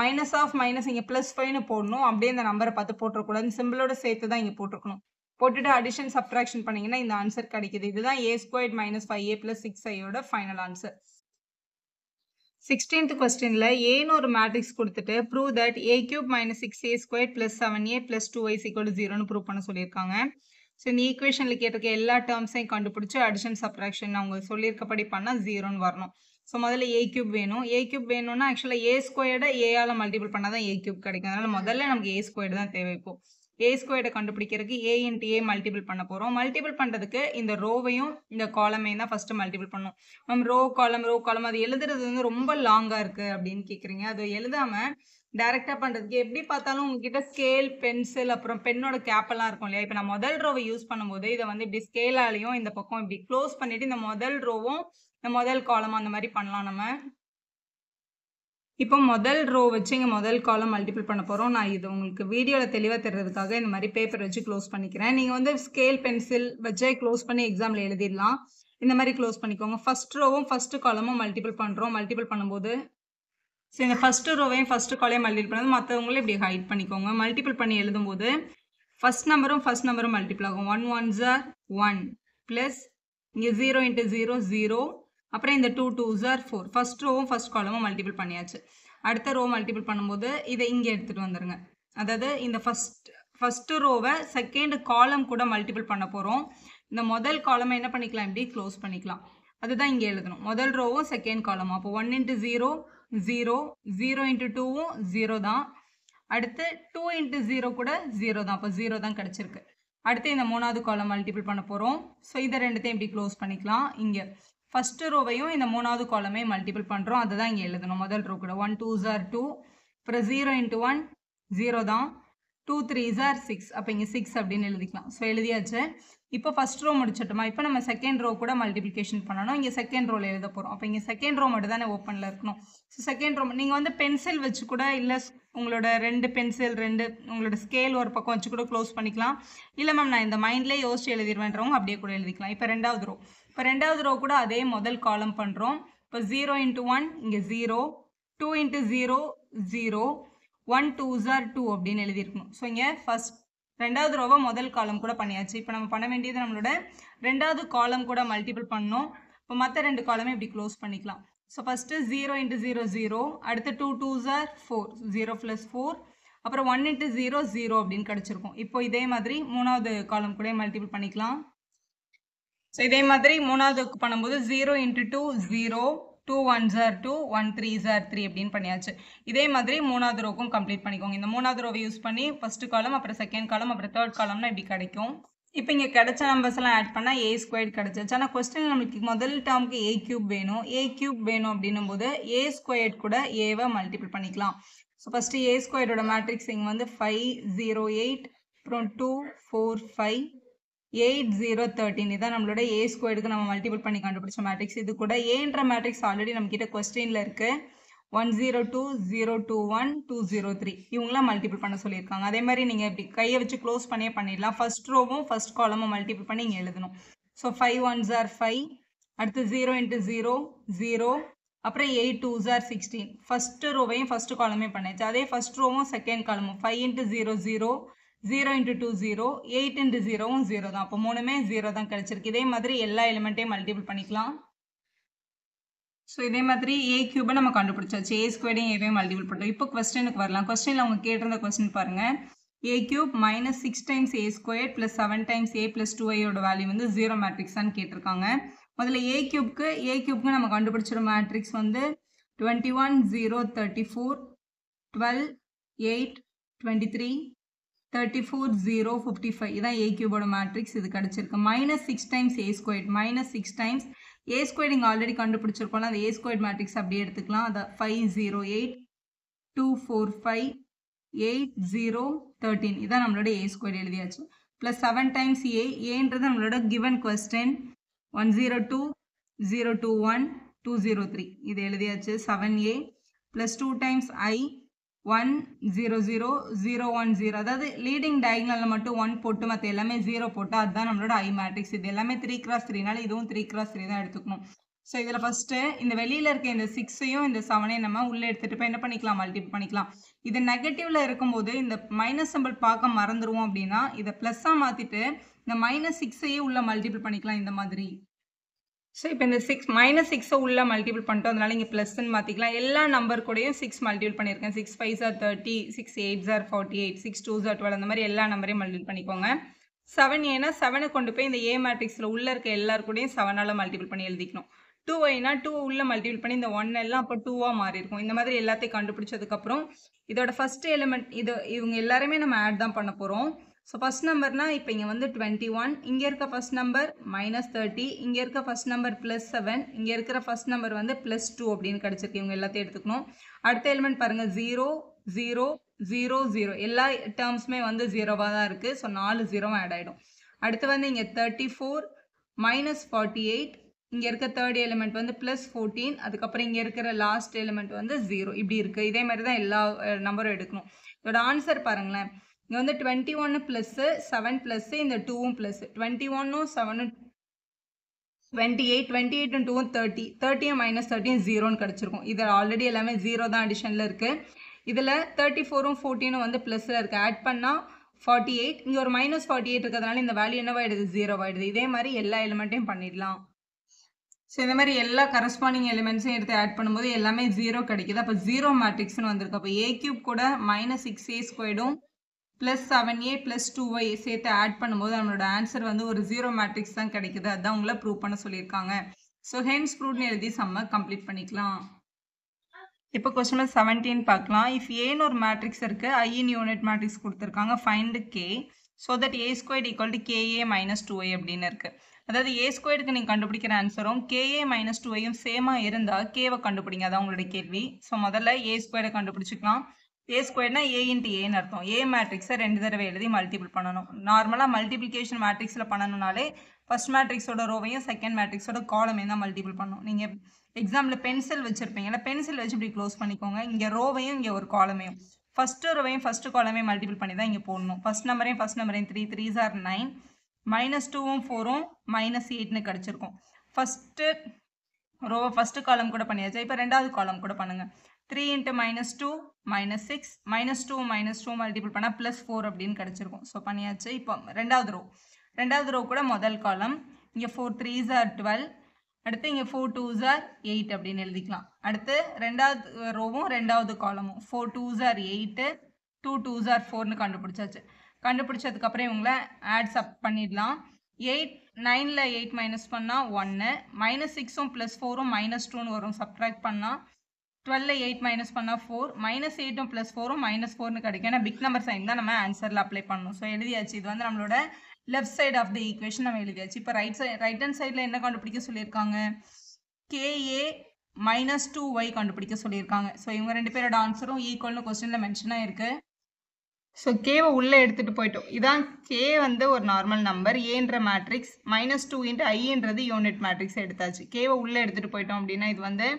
மைனஸ் ஆஃப் மைனஸ் இங்கே +5ன்னு போடணும். அப்படியே இந்த நம்பரை பார்த்து போட்டுறக்கூடாது. சிம்பிளோட சேர்த்து தான் இங்கே போட்டுருக்கணும். போட்டுட்டு அடிஷன் சப்ட்ராக்ஷன் பண்ணீங்கன்னா இந்த ஆன்சர் கிடைக்குது. இதுதான் a² - 5a + 6iயோட final answer. 16th கொஸ்டின்ல ஏன்னு ஒரு மேட்ரிக்ஸ் கொடுத்துட்டு prove that a³ - 6a² + 7a + 2i = 0ன்னு prove பண்ண சொல்லியிருக்காங்க. ஸோ இந்த ஈக்குவேஷனில் கேட்டிருக்க எல்லா டேர்ம்ஸையும் கண்டுபிடிச்சி அடிஷன் சப்ட்ராக்ஷன் அவங்க சொல்லியிருக்கப்படி பண்ணால் 0ன்னு வரணும். ஸோ முதல்ல a³ வேணும். a³ வேணும்னா ஆக்சுவலாக a² a-ஆல் மல்டிபிள் பண்ணால் தான் a³ கிடைக்கும். அதனால் முதல்ல நமக்கு a² தான் தேவை. இப்போ a² கண்டுபிடிக்கிறதுக்கு a × a மல்டிபிள் பண்ண போகிறோம். மல்டிபிள் பண்ணுறதுக்கு இந்த ரோவையும் இந்த காலமையும் தான் ஃபஸ்ட்டு மல்டிபிள் பண்ணணும். நம்ம ரோ காலம் அது எழுதுறது வந்து ரொம்ப லாங்காக இருக்குது அப்படின்னு கேட்குறீங்க. அது எழுதாமல் டைரெக்டாக பண்ணுறதுக்கு எப்படி பார்த்தாலும் உங்ககிட்ட ஸ்கேல், பென்சில், அப்புறம் பென்னோட கேப்பெல்லாம் இருக்கும் இல்லையா? இப்போ நான் முதல் ரோவை யூஸ் பண்ணும்போது இதை வந்து இப்படி ஸ்கேலாலையும் இந்த பக்கம் இப்படி க்ளோஸ் பண்ணிவிட்டு இந்த முதல் ரோவும் இந்த முதல் காலமும் அந்த மாதிரி பண்ணலாம் நம்ம. இப்போ முதல் ரோ வச்சு இங்கே முதல் காலம் மல்டிபிள் பண்ண போகிறோம். நான் இது உங்களுக்கு வீடியோவில் தெளிவாக தெரிறதுக்காக இந்த மாதிரி பேப்பர் வச்சு க்ளோஸ் பண்ணிக்கிறேன். நீங்கள் வந்து ஸ்கேல், பென்சில் வச்சே க்ளோஸ் பண்ணி எக்ஸாமில் எழுதிடலாம். இந்த மாதிரி க்ளோஸ் பண்ணிக்கோங்க. ஃபஸ்ட் ரோவும் ஃபஸ்ட்டு காலமும் மல்டிபிள் பண்ணுறோம். மல்டிபிள் பண்ணும்போது ஸோ இந்த ஃபஸ்ட்டு ரோவையும் ஃபஸ்ட்டு காலையும் மல்டிபிள் பண்ணது மற்றவங்களும் இப்படி ஹைட் பண்ணிக்கோங்க. மல்டிபிள் பண்ணி எழுதும்போது ஃபஸ்ட் நம்பரும் மல்டிபிள் ஆகும். 1 1s are 1 ப்ளஸ் இங்கே 0 × 0 0, அப்புறம் இந்த 2 2s are 4. ஃபஸ்ட் ரோவும் ஃபஸ்ட் காலமும் மல்டிபிள் பண்ணியாச்சு. அடுத்த ரோ மல்டிபிள் பண்ணும்போது இதை இங்கே எடுத்துகிட்டு வந்துடுங்க. அதாவது இந்த ஃபஸ்ட்டு ரோவை செகண்ட் காலம் கூட மல்டிபிள் பண்ண போகிறோம். இந்த முதல் காலமை என்ன பண்ணிக்கலாம், இப்படி க்ளோஸ் பண்ணிக்கலாம். அதுதான் இங்கே எழுதணும். முதல் ரோவும் செகண்ட் காலமும். அப்போ 1 × 0 0, 0 × 2வும் 0 தான். அடுத்து 2 × 0 கூட 0 தான். அப்போ 0 தான் கிடச்சிருக்கு. அடுத்து இந்த மூணாவது காலம் மல்டிபிள் பண்ண போகிறோம். ஸோ இதை ரெண்டுத்தையும் இப்படி க்ளோஸ் பண்ணிக்கலாம். இங்கே ஃபஸ்ட்டு ரோவையும் இந்த மூணாவது காலமே மல்டிபிள் பண்ணுறோம். அதுதான் இங்கே எழுதணும். முதல் ரோ கூட 1 2s are 2, அப்புறம் 0 × 1 0 தான், 2 3s are 6. அப்போ இங்கே 6 அப்படின்னு எழுதிக்கலாம். ஸோ எழுதியாச்சு. இப்போ ஃபஸ்ட் ரோ முடிச்சிட்டோமா? இப்போ நம்ம செகண்ட் ரோ கூட மல்டிப்ளிகேஷன் பண்ணணும். இங்கே செகண்ட் ரோவில் எழுத போகிறோம். அப்போ இங்கே செகண்ட் ரோ மட்டும் தானே ஓப்பனில் இருக்கணும். ஸோ செகண்ட் ரோ நீங்கள் வந்து பென்சில் வச்சு கூட, இல்லை உங்களோட 2 பென்சில் 2 உங்களோட ஸ்கேல் ஒரு பக்கம் வச்சு கூட க்ளோஸ் பண்ணிக்கலாம். இல்லை மேம் நான் இந்த மைண்ட்லேயே யோசிச்சு எழுதிடுவேன்றவங்க அப்படியே கூட எழுதிக்கலாம். இப்போ ரெண்டாவது ரோ கூட அதே முதல் காலம் பண்ணுறோம். இப்போ 0 × 1 இங்கே 0, 2 × 0 0, 1 2s are 2 அப்படின்னு எழுதியிருக்கணும். ஸோ இங்கே ரெண்டாவது ரோவை முதல் காலம் கூட பண்ணியாச்சு. இப்போ நம்ம பண்ண வேண்டியது நம்மளோட ரெண்டாவது காலம் கூட மல்டிபிள் பண்ணணும். இப்போ மற்ற 2 காலமே இப்படி க்ளோஸ் பண்ணிக்கலாம். ஸோ ஃபஸ்ட்டு 0 × 0 0, அடுத்து 2 2s are 4, 0 + 4, அப்புறம் 1 × 0 0 அப்படின்னு கிடச்சிருக்கும். இப்போ இதே மாதிரி மூணாவது காலம் கூட மல்டிபிள் பண்ணிக்கலாம். ஸோ இதே மாதிரி மூணாவது பண்ணும்போது 0 × 2 0, 2 1s are 2, 1 3s are 3 அப்படின்னு பண்ணியாச்சு. இதே மாதிரி மூணாவது ரோக்கும் கம்ப்ளீட் பண்ணிக்கோங்க. இந்த மூணாவது ரோவை யூஸ் பண்ணி ஃபஸ்ட்டு காலம், அப்புறம் செகண்ட் காலம், அப்புறம் தேர்ட் காலம்னா இப்படி கிடைக்கும். இப்போ இங்கே கிடைச்ச நம்பர்ஸ் எல்லாம் ஆட் பண்ணால் a² கிடச்சிச்சு. ஆனால் கொஸ்டின் நம்மளுக்கு முதல் டேர்முக்கு a³ வேணும். a³ வேணும் அப்படின்னும் போது a² கூட ஏவை மல்டிபிள் பண்ணிக்கலாம். ஸோ ஃபஸ்ட்டு a² மேட்ரிக்ஸ் இங்கே வந்து 5 0 8, அப்புறம் 2 4 5 8 0 13. இதான் நம்மளோட a² நம்ம மல்டிபிள் பண்ணி கண்டுபிடிச்ச மேட்ரிக்ஸ். இது கூட ஏன்ற மேட்ரிக்ஸ் ஆல்ரெடி நம்மக்கிட்ட கொஸ்டினில் இருக்குது. 1 0 2 0 2 1 2 0 3 இவங்களாம் மல்டிபிள் பண்ண சொல்லியிருக்காங்க. அதே மாதிரி நீங்கள் இப்படி கையை வச்சு க்ளோஸ் பண்ணியே பண்ணிடலாம். ஃபஸ்ட் ரோவும் ஃபஸ்ட் காலமும் மல்டிபிள் பண்ணி இங்கே எழுதணும். ஸோ 5 1s are 5, அடுத்து 0 × 0 0, அப்புறம் 8 2s are 16. ஃபஸ்ட்டு ரோவையும் ஃபஸ்ட்டு காலமே பண்ணியாச்சு. அதே ஃபஸ்ட் ரோவும் செகண்ட் காலமும் 5 × 0 0, 0 × 2 0, 8 × 0வும் 0 தான். அப்போ மூணுமே 0 தான் கிடச்சிருக்கு. இதே மாதிரி எல்லா எலிமெண்ட்டையும் மல்டிபிள் பண்ணிக்கலாம். ஸோ இதே மாதிரி a³ நம்ம கண்டுபிடிச்சாச்சு. a² ஏவையும் மல்டிபிள் பண்ணுறோம். இப்போ கொஸ்டினுக்கு வரலாம். கொஸ்டினில் அவங்க கேட்டிருந்த கொஸ்டின் பாருங்கள். a³ - 6 times a² + 7 times a + 2iயோட value வந்து 0 மேட்ரிக்ஸ் தான் கேட்டிருக்காங்க. முதல்ல a³ நம்ம கண்டுபிடிச்சிட மேட்ரிக்ஸ் வந்து 21 0 34, 12 8 23, 34 0 55. இதான் a³ மேட்ரிக்ஸ். இது கிடச்சிருக்கு. -6 times a², -6 times a² இங்கே ஆல்ரெடி கண்டுபிடிச்சிருக்கோம்ல, அந்த a² மேட்ரிக்ஸ் அப்படியே எடுத்துக்கலாம். அதை 5 0 8, 2 4 5, 8 0 13. இதான் நம்மளோட a² எழுதியாச்சு. ப்ளஸ் 7 times ஏன்றது நம்மளோட கிவன் கொஸ்டின் 102 021 203. இது எழுதியாச்சு. 7a ப்ளஸ் 2 times i 1 0 0 0 1 0 அதாவது லீடிங் டயகனல்ல மட்டும் 1 போட்டு மற்ற எல்லாமே 0 போட்டு அதுதான் நம்மளோட I மேட்ரிக்ஸ். இது எல்லாமே 3x3னால இதுவும் 3x3 தான் எடுத்துக்கணும். ஸோ இதில் ஃபஸ்ட்டு இந்த வெளியில் இருக்க இந்த 6ஐயும் இந்த 7ஐயும் நம்ம உள்ளே எடுத்துகிட்டு போய் என்ன பண்ணிக்கலாம், மல்டிபிள் பண்ணிக்கலாம். இது நெகட்டிவில் இருக்கும்போது இந்த மைனஸ் சிம்பிள் பார்க்க மறந்துடுவோம் அப்படின்னா இதை ப்ளஸ்ஸாக மாற்றிட்டு இந்த -6ஐயே உள்ளே மல்டிபிள் பண்ணிக்கலாம் இந்த மாதிரி. ஸோ இப்போ இந்த -6 உள்ள மல்டிபிள் பண்ணிட்டோம், அதனால இங்கே ப்ளஸ்ன்னு மாற்றிக்கலாம். எல்லா நம்பர் கூடயும் 6 மல்டிபிள் பண்ணியிருக்கேன். 6 5s are 30, 6 8s are 48, 6 2s are 12, அந்த மாதிரி எல்லா நம்பரையும் மல்டிபிள் பண்ணிக்கோங்க. 7 ஏன்னா 7 கொண்டு போய் இந்த ஏ மேட்ரிக்ஸில் உள்ளே இருக்க எல்லாரு கூடயும் 7ஆல் மல்டிபிள் பண்ணி எழுதிக்கணும். 2ஐனா 2 உள்ள மல்டிபிள் பண்ணி இந்த 1 எல்லாம் அப்போ 2ஆக மாறி இருக்கும். இந்த மாதிரி எல்லாத்தையும் கண்டுபிடிச்சதுக்கப்புறம் இதோட ஃபர்ஸ்ட் எலிமெண்ட் இவங்க எல்லாருமே நம்ம ஆட் தான் பண்ண போகிறோம். ஸோ ஃபர்ஸ்ட் நம்பர்னா இப்போ இங்கே வந்து 21, இங்கே இருக்க ஃபர்ஸ்ட் நம்பர் -30, இங்கே இருக்க ஃபர்ஸ்ட் நம்பர் +7, இங்கே இருக்கிற ஃபர்ஸ்ட் நம்பர் வந்து +2 அப்படின்னு கிடச்சிருக்கு. இவங்க எல்லாத்தையும் எடுத்துக்கணும். அடுத்த எலிமெண்ட் பாருங்கள் 0 0 0 0 எல்லா டேர்ம்ஸுமே வந்து 0வாக தான் இருக்குது. ஸோ 4 0 ஆட் ஆகிடும். அடுத்து வந்து இங்கே 34 -48, இங்கே இருக்க தேர்ட் எலிமெண்ட் வந்து +14, அதுக்கப்புறம் இங்கே இருக்கிற லாஸ்ட் எலிமெண்ட் வந்து 0 இப்படி இருக்குது. இதே மாதிரி தான் எல்லா நம்பரும் எடுக்கணும். இதோட ஆன்சர் பாருங்களேன், இங்கே வந்து 21 +7 +, இந்த 2ம் +, 21ம் 7ம் 28, 28ம் 2ம் 30, 30ம் -30ம் 0ன்னு கிடச்சிருக்கும். இதில் ஆல்ரெடி எல்லாமே 0 தான் அடிஷனில் இருக்குது. இதில் 34ம் 14ம் வந்து ப்ளஸில் இருக்குது. ஆட் பண்ணால் 48, இங்கே ஒரு -48 இருக்கிறதுனால இந்த வேல்யூ என்னவாயிடுது, 0 ஆகிடுது. இதே மாதிரி எல்லா எலிமெண்ட்டையும் பண்ணிடலாம். ஸோ இந்த மாதிரி எல்லா கரஸ்பாண்டிங் எலிமெண்ட்ஸையும் எடுத்து ஆட் பண்ணும்போது எல்லாமே 0 கிடைக்குது. அப்போ 0 மேட்ரிக்ஸ்னு வந்திருக்கு. அப்போ a³ கூட -6a² +7a +2y சேர்த்து ஆட் பண்ணும்போது நம்மளோட ஆன்சர் வந்து ஒரு 0 மேட்ரிக்ஸ் தான் கிடைக்குது. அதுதான் உங்களை ப்ரூவ் பண்ண சொல்லியிருக்காங்க. ஸோ ஹென்ஸ் ப்ரூவ்னு எழுதி சம்ம கம்ப்ளீட் பண்ணிக்கலாம். இப்போ கொஸ்டின் நம்பர் 17 பார்க்கலாம். இஃப் ஏன்னு ஒரு மேட்ரிக்ஸ் இருக்குது, I in யூனிட் மேட்ரிக்ஸ் கொடுத்துருக்காங்க, find k so that a² = ka - 2y அப்படின்னு இருக்குது. அதாவது a²க்கு நீங்கள் கண்டுபிடிக்கிற ஆன்சரும் ka - 2yயும் சேமாக இருந்தால் கேவை கண்டுபிடிங்க, அதான் உங்களுடைய கேள்வி. ஸோ முதல்ல a² கண்டுபிடிச்சிக்கலாம். a²னா a × aன்னு அர்த்தம். a மேட்ரிக்ஸை 2 தடவை எழுதி மல்டிபிள் பண்ணணும். நார்மலாக மல்டிப்ளிகேஷன் மேட்ரிக்ஸில் பண்ணணும்னாலே ஃபர்ஸ்ட் மேட்ரிக்ஸோட ரோவையும் செகண்ட் மேட்ரிக்ஸோட காலமையும் தான் மல்டிபிள் பண்ணணும். நீங்கள் எக்ஸாம்பிள் பென்சில் வச்சுருப்பீங்களா, பென்சில் வச்சு இப்படி க்ளோஸ் பண்ணிக்கோங்க. இங்கே ரோவையும் இங்கே ஒரு காலமையும் ஃபஸ்ட்டு ரோவையும் ஃபஸ்ட்டு காலமையும் மல்டிபிள் பண்ணி தான் இங்கே போடணும். ஃபஸ்ட் நம்பரையும் 3 3s are 9, -2ம் 4ம் -8ன்னு கிடச்சிருக்கும். ஃபஸ்ட்டு ரோவை ஃபஸ்ட்டு காலம் கூட பண்ணியாச்சு. இப்போ ரெண்டாவது காலம் கூட பண்ணுங்கள். 3 × -2 -6, -2 -2 மல்டிபிள் பண்ணால் +4 அப்படின்னு கிடச்சிருக்கும். ஸோ பண்ணியாச்சு. இப்போ ரெண்டாவது ரோ கூட முதல் காலம், இங்கே 4 3s are 12, அடுத்து இங்கே 4 2s are 8 அப்படின்னு எழுதிக்கலாம். அடுத்து ரெண்டாவது ரோவும் ரெண்டாவது காலமும் 4 2s are 8, 2 2s are 4ன்னு கண்டுபிடிச்சாச்சு. கண்டுபிடிச்சதுக்கப்புறம் இவங்களை ஆட் சப் பண்ணிடலாம். 9ல் 8 மைனஸ் பண்ணால் 1, -6ம் +4ம் -2ன்னு வரும். சப்ட்ராக்ட் பண்ணால் 12ல் 8 மைனஸ் பண்ணால் 4, -8ம் +4ம் -4ன்னு கிடைக்கும். ஏன்னா பிக் நம்பர் சைன் தான் நம்ம ஆன்சரில் அப்ளை பண்ணணும். ஸோ எழுதியாச்சு. இது வந்து நம்மளோட left side of the equation நம்ம எழுதியாச்சு. இப்போ ரைட் ஹேண்ட் சைடில் என்ன கண்டுபிடிக்க சொல்லியிருக்காங்க, ka - 2y கண்டுபிடிக்க சொல்லியிருக்காங்க. ஸோ இவங்க ரெண்டு பேரோட ஆன்சரும் ஈக்குவல்னு கொஸ்டினில் மென்ஷன் ஆயிருக்கு. ஸோ கேவை உள்ளே எடுத்துகிட்டு போயிட்டோம். இதான் கே வந்து ஒரு நார்மல் நம்பர், ஏன்ற மேட்ரிக்ஸ், -2 × ஐன்றது யூனிட் மேட்ரிக்ஸ் எடுத்தாச்சு. கேவை உள்ளே எடுத்துகிட்டு போயிட்டோம் அப்படின்னா இது வந்து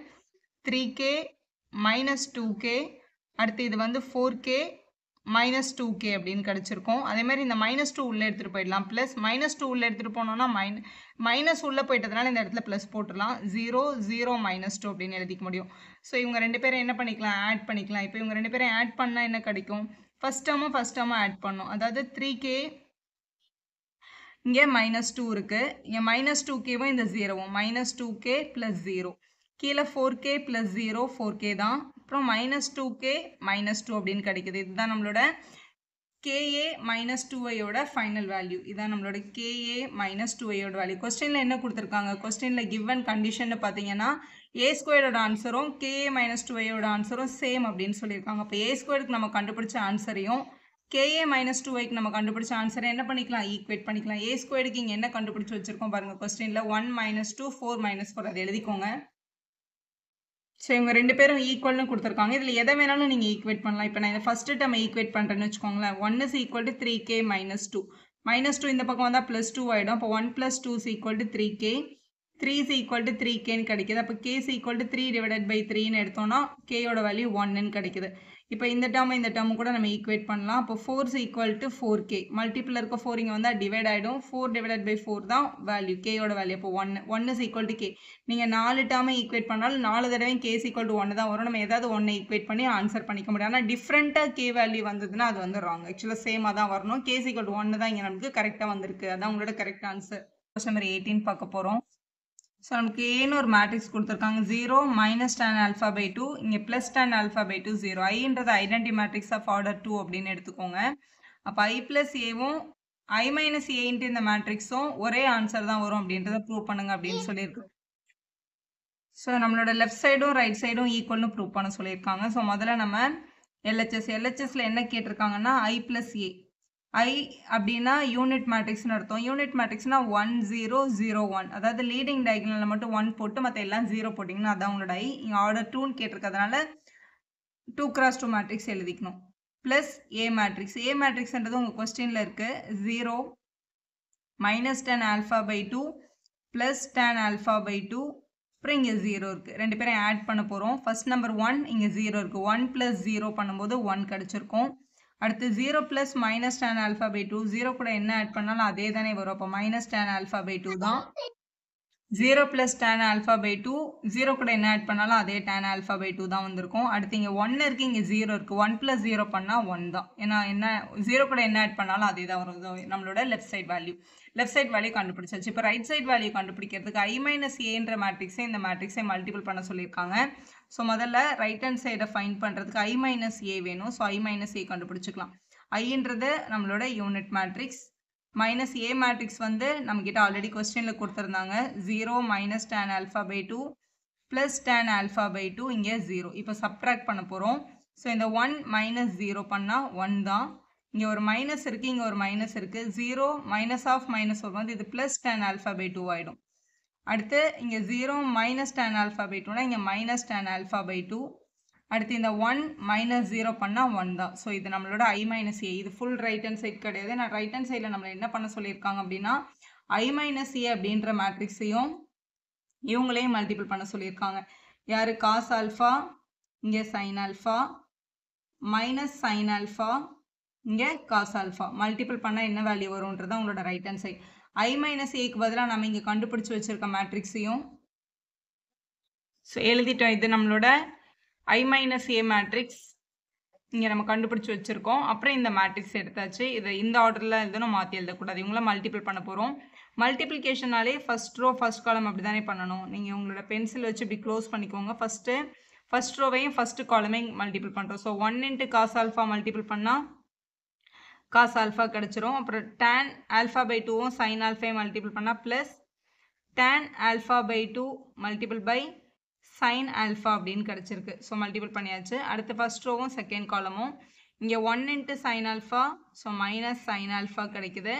3k - 2k, அடுத்து இது வந்து 4k - 2k அப்படின்னு கிடச்சிருக்கும். அதேமாதிரி இந்த -2 உள்ளே எடுத்துகிட்டு போயிடலாம். ப்ளஸ் -2 உள்ளே எடுத்துகிட்டு போனோம்னா மைனஸ் உள்ளே போயிட்டதுனால இந்த இடத்துல ப்ளஸ் போட்டுடலாம். 0 0 -2 அப்படின்னு எழுதிக்க முடியும். ஸோ இவங்க ரெண்டு பேரும் என்ன பண்ணிக்கலாம், ஆட் பண்ணிக்கலாம். இப்போ இவங்க ரெண்டு பேரும் ஆட் பண்ணால் என்ன கிடைக்கும், ஃபஸ்ட் டேர்மும் ஆட் பண்ணணும். அதாவது 3k இங்கே -2 இருக்குது, இங்கே -2kவும் இந்த 0வும் -2k + 0, கீழே 4k + 0 4k தான், அப்புறம் -2k -2 அப்படின்னு கிடைக்குது. இதுதான் நம்மளோட ka - 2yயோட ஃபைனல் வேல்யூ. இதுதான் நம்மளோட ka - 2yயோட வேல்யூ. கொஸ்டினில் என்ன கொடுத்துருக்காங்க, கொஸ்டினில் கிவன் கண்டிஷன் பார்த்தீங்கன்னா a² ஆன்சரும் ka - 2yயோட ஆன்சரும் சேம் அப்படின்னு சொல்லியிருக்காங்க. அப்போ a²க்கு நம்ம கண்டுபிடிச்ச ஆன்சரையும் ka - 2yக்கு நம்ம கண்டுபிடிச்ச ஆன்சரை என்ன பண்ணிக்கலாம், ஈக்குவேட் பண்ணிக்கலாம். a²க்கு இங்கே என்ன கண்டுபிடிச்சி வச்சுருக்கோம் பாருங்கள் கொஸ்டினில், 1 - 2 4 - 4, அதை எழுதிக்கோங்க. ஸோ இவங்க ரெண்டு பேரும் ஈக்குவல்னு கொடுத்துருக்காங்க. இதில் எதை வேணாலும் நீங்கள் ஈக்குவேட் பண்ணலாம். இப்போ நான் இந்த ஃபஸ்ட்டு டைம் ஈக்குவேட் பண்ணுறேன்னு வச்சுக்கோங்களேன். 1 = 3k - 2, -2 இந்த பக்கம் வந்தால் +2 ஆகிடும். அப்போ 1 + 2 = 3k, 3 = 3kன்னு கிடைக்கிது. அப்போ k = 3 ÷ 3ன்னு எடுத்தோம்னா கேயோட வேல்யூ 1ன்னு கிடைக்கிது. இப்போ இந்த டேர்ம் கூட நம்ம ஈக்குவேட் பண்ணலாம். அப்போ 4 is equal to 4k. Multiple இருக்க 4 இங்கே வந்தால் டிவைட் ஆகிடும். 4 divided by 4 தான் வேல்யூ, கேயோட வேல்யூ. அப்போ 1 is equal to k. நீங்கள் 4 டேர்மை ஈக்குவேட் பண்ணாலும் 4 தடவை k is equal to 1 தான் வரும். நம்ம ஏதாவது 1 ஈக்குவேட் பண்ணி ஆன்சர் பண்ணிக்க முடியும். ஆனால் டிஃப்ரெண்ட்டாக k வேல்யூ வந்ததுன்னா அது வந்து ராங். ஆக்சுவலாக சேமாக தான் வரணும். k is equal to 1 தான் இங்கே நமக்கு கரெக்டாக வந்திருக்கு. அதான் உங்களோட கரெக்ட் ஆன்சர். கொஸ்டின் நம்பர் 18 பார்க்க போகிறோம். ஸோ நமக்கு ஏன்னு ஒரு மேட்ரிக்ஸ் கொடுத்துருக்காங்க. 0 மைனஸ் tan alpha by 2, இங்கே ப்ளஸ் tan alpha by 2 0. ஐன்றது ஐடென்டி மேட்ரிக்ஸ் ஆஃப் ஆர்டர் 2 அப்படின்னு எடுத்துக்கோங்க. அப்போ ஐ ப்ளஸ் ஏவும் ஐ மைனஸ் ஏன்ட்டு இந்த மேட்ரிக்ஸும் ஒரே ஆன்சர் தான் வரும் அப்படின்றத ப்ரூவ் பண்ணுங்க அப்படின்னு சொல்லியிருக்கு. ஸோ நம்மளோட லெஃப்ட் சைடும் ரைட் சைடும் ஈக்குவல்னு ப்ரூவ் பண்ண சொல்லியிருக்காங்க. ஸோ முதல்ல நம்ம எல்ஹெச்எஸ்ல என்ன கேட்டிருக்காங்கன்னா ஐ ப்ளஸ் ஏ. ஐ அப்படின்னா யூனிட் மேட்ரிக்ஸ்னு அர்த்தம். யூனிட் மேட்ரிக்ஸ்னா 1 0 0 1, அதாவது லீடிங் டயகனலில் மட்டும் 1 போட்டு மற்ற எல்லாம் 0 போட்டிங்கன்னா அதான் உங்களோட ஐ. இங்கே ஆர்டர் 2ன்னு கேட்டிருக்கிறதுனால 2x2 மேட்ரிக்ஸ் எழுதிக்கணும். Plus A matrix. ஏ மேட்ரிக்ஸ்ன்றது உங்கள் கொஸ்டினில் இருக்குது. 0 minus tan alpha by 2 plus tan alpha by 2, அப்புறம் இங்கே 0 இருக்குது. ரெண்டு பேரும் ஆட் பண்ண போகிறோம். ஃபர்ஸ்ட் நம்பர் 1, இங்கே 0 இருக்குது. 1 + 0 பண்ணும்போது 1 கிடச்சிருக்கும். அடுத்து 0 plus minus tan alpha by 2, 0 கூட என்ன ஆட் பண்ணாலும் அதே தானே வரும். அப்போ மைனஸ் tan alpha by 2 தான். 0 ப்ளஸ் tan alpha by 2, 0 கூட என்ன ஆட் பண்ணாலும் அதே tan alpha by 2 தான் வந்திருக்கும். அடுத்து இங்கே 1 இருக்குது, இங்கே 0 இருக்குது. 1 + 0 பண்ணால் 1 தான். ஏன்னா என்ன 0 கூட என்ன ஆட் பண்ணாலும் அதே தான் வரும். நம்மளோட லெஃப்ட் சைட் வேல்யூ கண்டுபிடிச்சாச்சு. இப்போ ரைட் சைட் வேல்யூ கண்டுபிடிக்கிறதுக்கு ஐ மைனஸ் ஏன்ற மேட்ரிக்ஸை இந்த மேட்ரிக்ஸை மல்டிபிள் பண்ண சொல்லியிருக்காங்க. ஸோ முதல்ல ரைட் ஹேண்ட் சைடை ஃபைண்ட் பண்ணுறதுக்கு ஐ மைனஸ் ஏ வேணும். ஸோ ஐ மைனஸ் ஏ கண்டுபிடிச்சிக்கலாம். ஐன்றது நம்மளோட unit matrix. Minus A matrix வந்து நம்மக்கிட்ட ஆல்ரெடி கொஸ்டினில் கொடுத்துருந்தாங்க. 0 minus tan alpha by 2 plus tan alpha by 2, இங்கே 0. இப்போ சப்ட்ராக்ட் பண்ண போகிறோம். ஸோ இந்த 1 மைனஸ் 0 பண்ணால் 1 தான். இங்கே ஒரு மைனஸ் இருக்குது, இங்கே ஒரு மைனஸ் இருக்குது. 0 மைனஸ் ஆஃப் மைனஸ் வரும்போது இது ப்ளஸ் tan alpha by 2 ஆகிடும். அடுத்து இங்கே 0 மைனஸ் tan alpha by 2னா இங்கே மைனஸ் tan alpha by 2. அடுத்து இந்த 1 மைனஸ் 0 பண்ணால் 1 தான். ஸோ இது நம்மளோட ஐ மைனஸ் ஏ. இது ஃபுல் ரைட் ஹேண்ட் சைட் கிடையாது. நான் ரைட் ஹேண்ட் சைடில் நம்மளை என்ன பண்ண சொல்லியிருக்காங்க அப்படின்னா ஐ மைனஸ் ஏ அப்படின்ற மேட்ரிக்ஸையும் இவங்களையும் மல்டிபிள் பண்ண சொல்லியிருக்காங்க. யார்? காஸ் ஆல்ஃபா, இங்கே sign alpha, minus sine alpha, இங்கே காஸ் ஆல்ஃபா. மல்டிபிள் பண்ணால் என்ன வேல்யூ வரும்ன்றதான் உங்களோட ரைட் ஹேண்ட் சைட். ஐ மைனஸ் ஏக்கு பதிலாக நம்ம இங்கே கண்டுபிடிச்சி வச்சுருக்க மேட்ரிக்ஸையும் ஸோ எழுதிட்டோம். இது நம்மளோட ஐ மைனஸ் ஏ மேட்ரிக்ஸ் இங்கே நம்ம கண்டுபிடிச்சி வச்சுருக்கோம். அப்புறம் இந்த மேட்ரிக்ஸ் எடுத்தாச்சு. இதை இந்த ஆர்டரில் எழுதணும், மாற்றி எழுதக்கூடாது. இவங்கள மல்டிபிள் பண்ண போகிறோம். மல்டிப்ளிகேஷனாலே ஃபஸ்ட் ரோ ஃபஸ்ட் காலம் அப்படி தானே பண்ணணும். நீங்கள் உங்களோட பென்சில் வச்சு இப்படி க்ளோஸ் பண்ணிக்கோங்க. ஃபஸ்ட் ரோவையும் ஃபஸ்ட்டு காலமையும் மல்டிபிள் பண்ணுறோம். ஸோ 1 × காஸ் ஆல்ஃபா மல்டிபிள் பண்ணால் காஸ் ஆல்ஃபா கிடச்சிரும். அப்புறம் tan alpha by 2வும் சைன் ஆல்ஃபாவையும் மல்டிபிள் பண்ணால் plus tan alpha by 2 multiple by sine alpha அப்படின்னு கிடச்சிருக்கு. ஸோ மல்டிபிள் பண்ணியாச்சு. அடுத்து ஃபஸ்ட் ரோவும் செகண்ட் காலமும் இங்கே 1 × sine alpha, so minus sine alpha கிடைக்குது.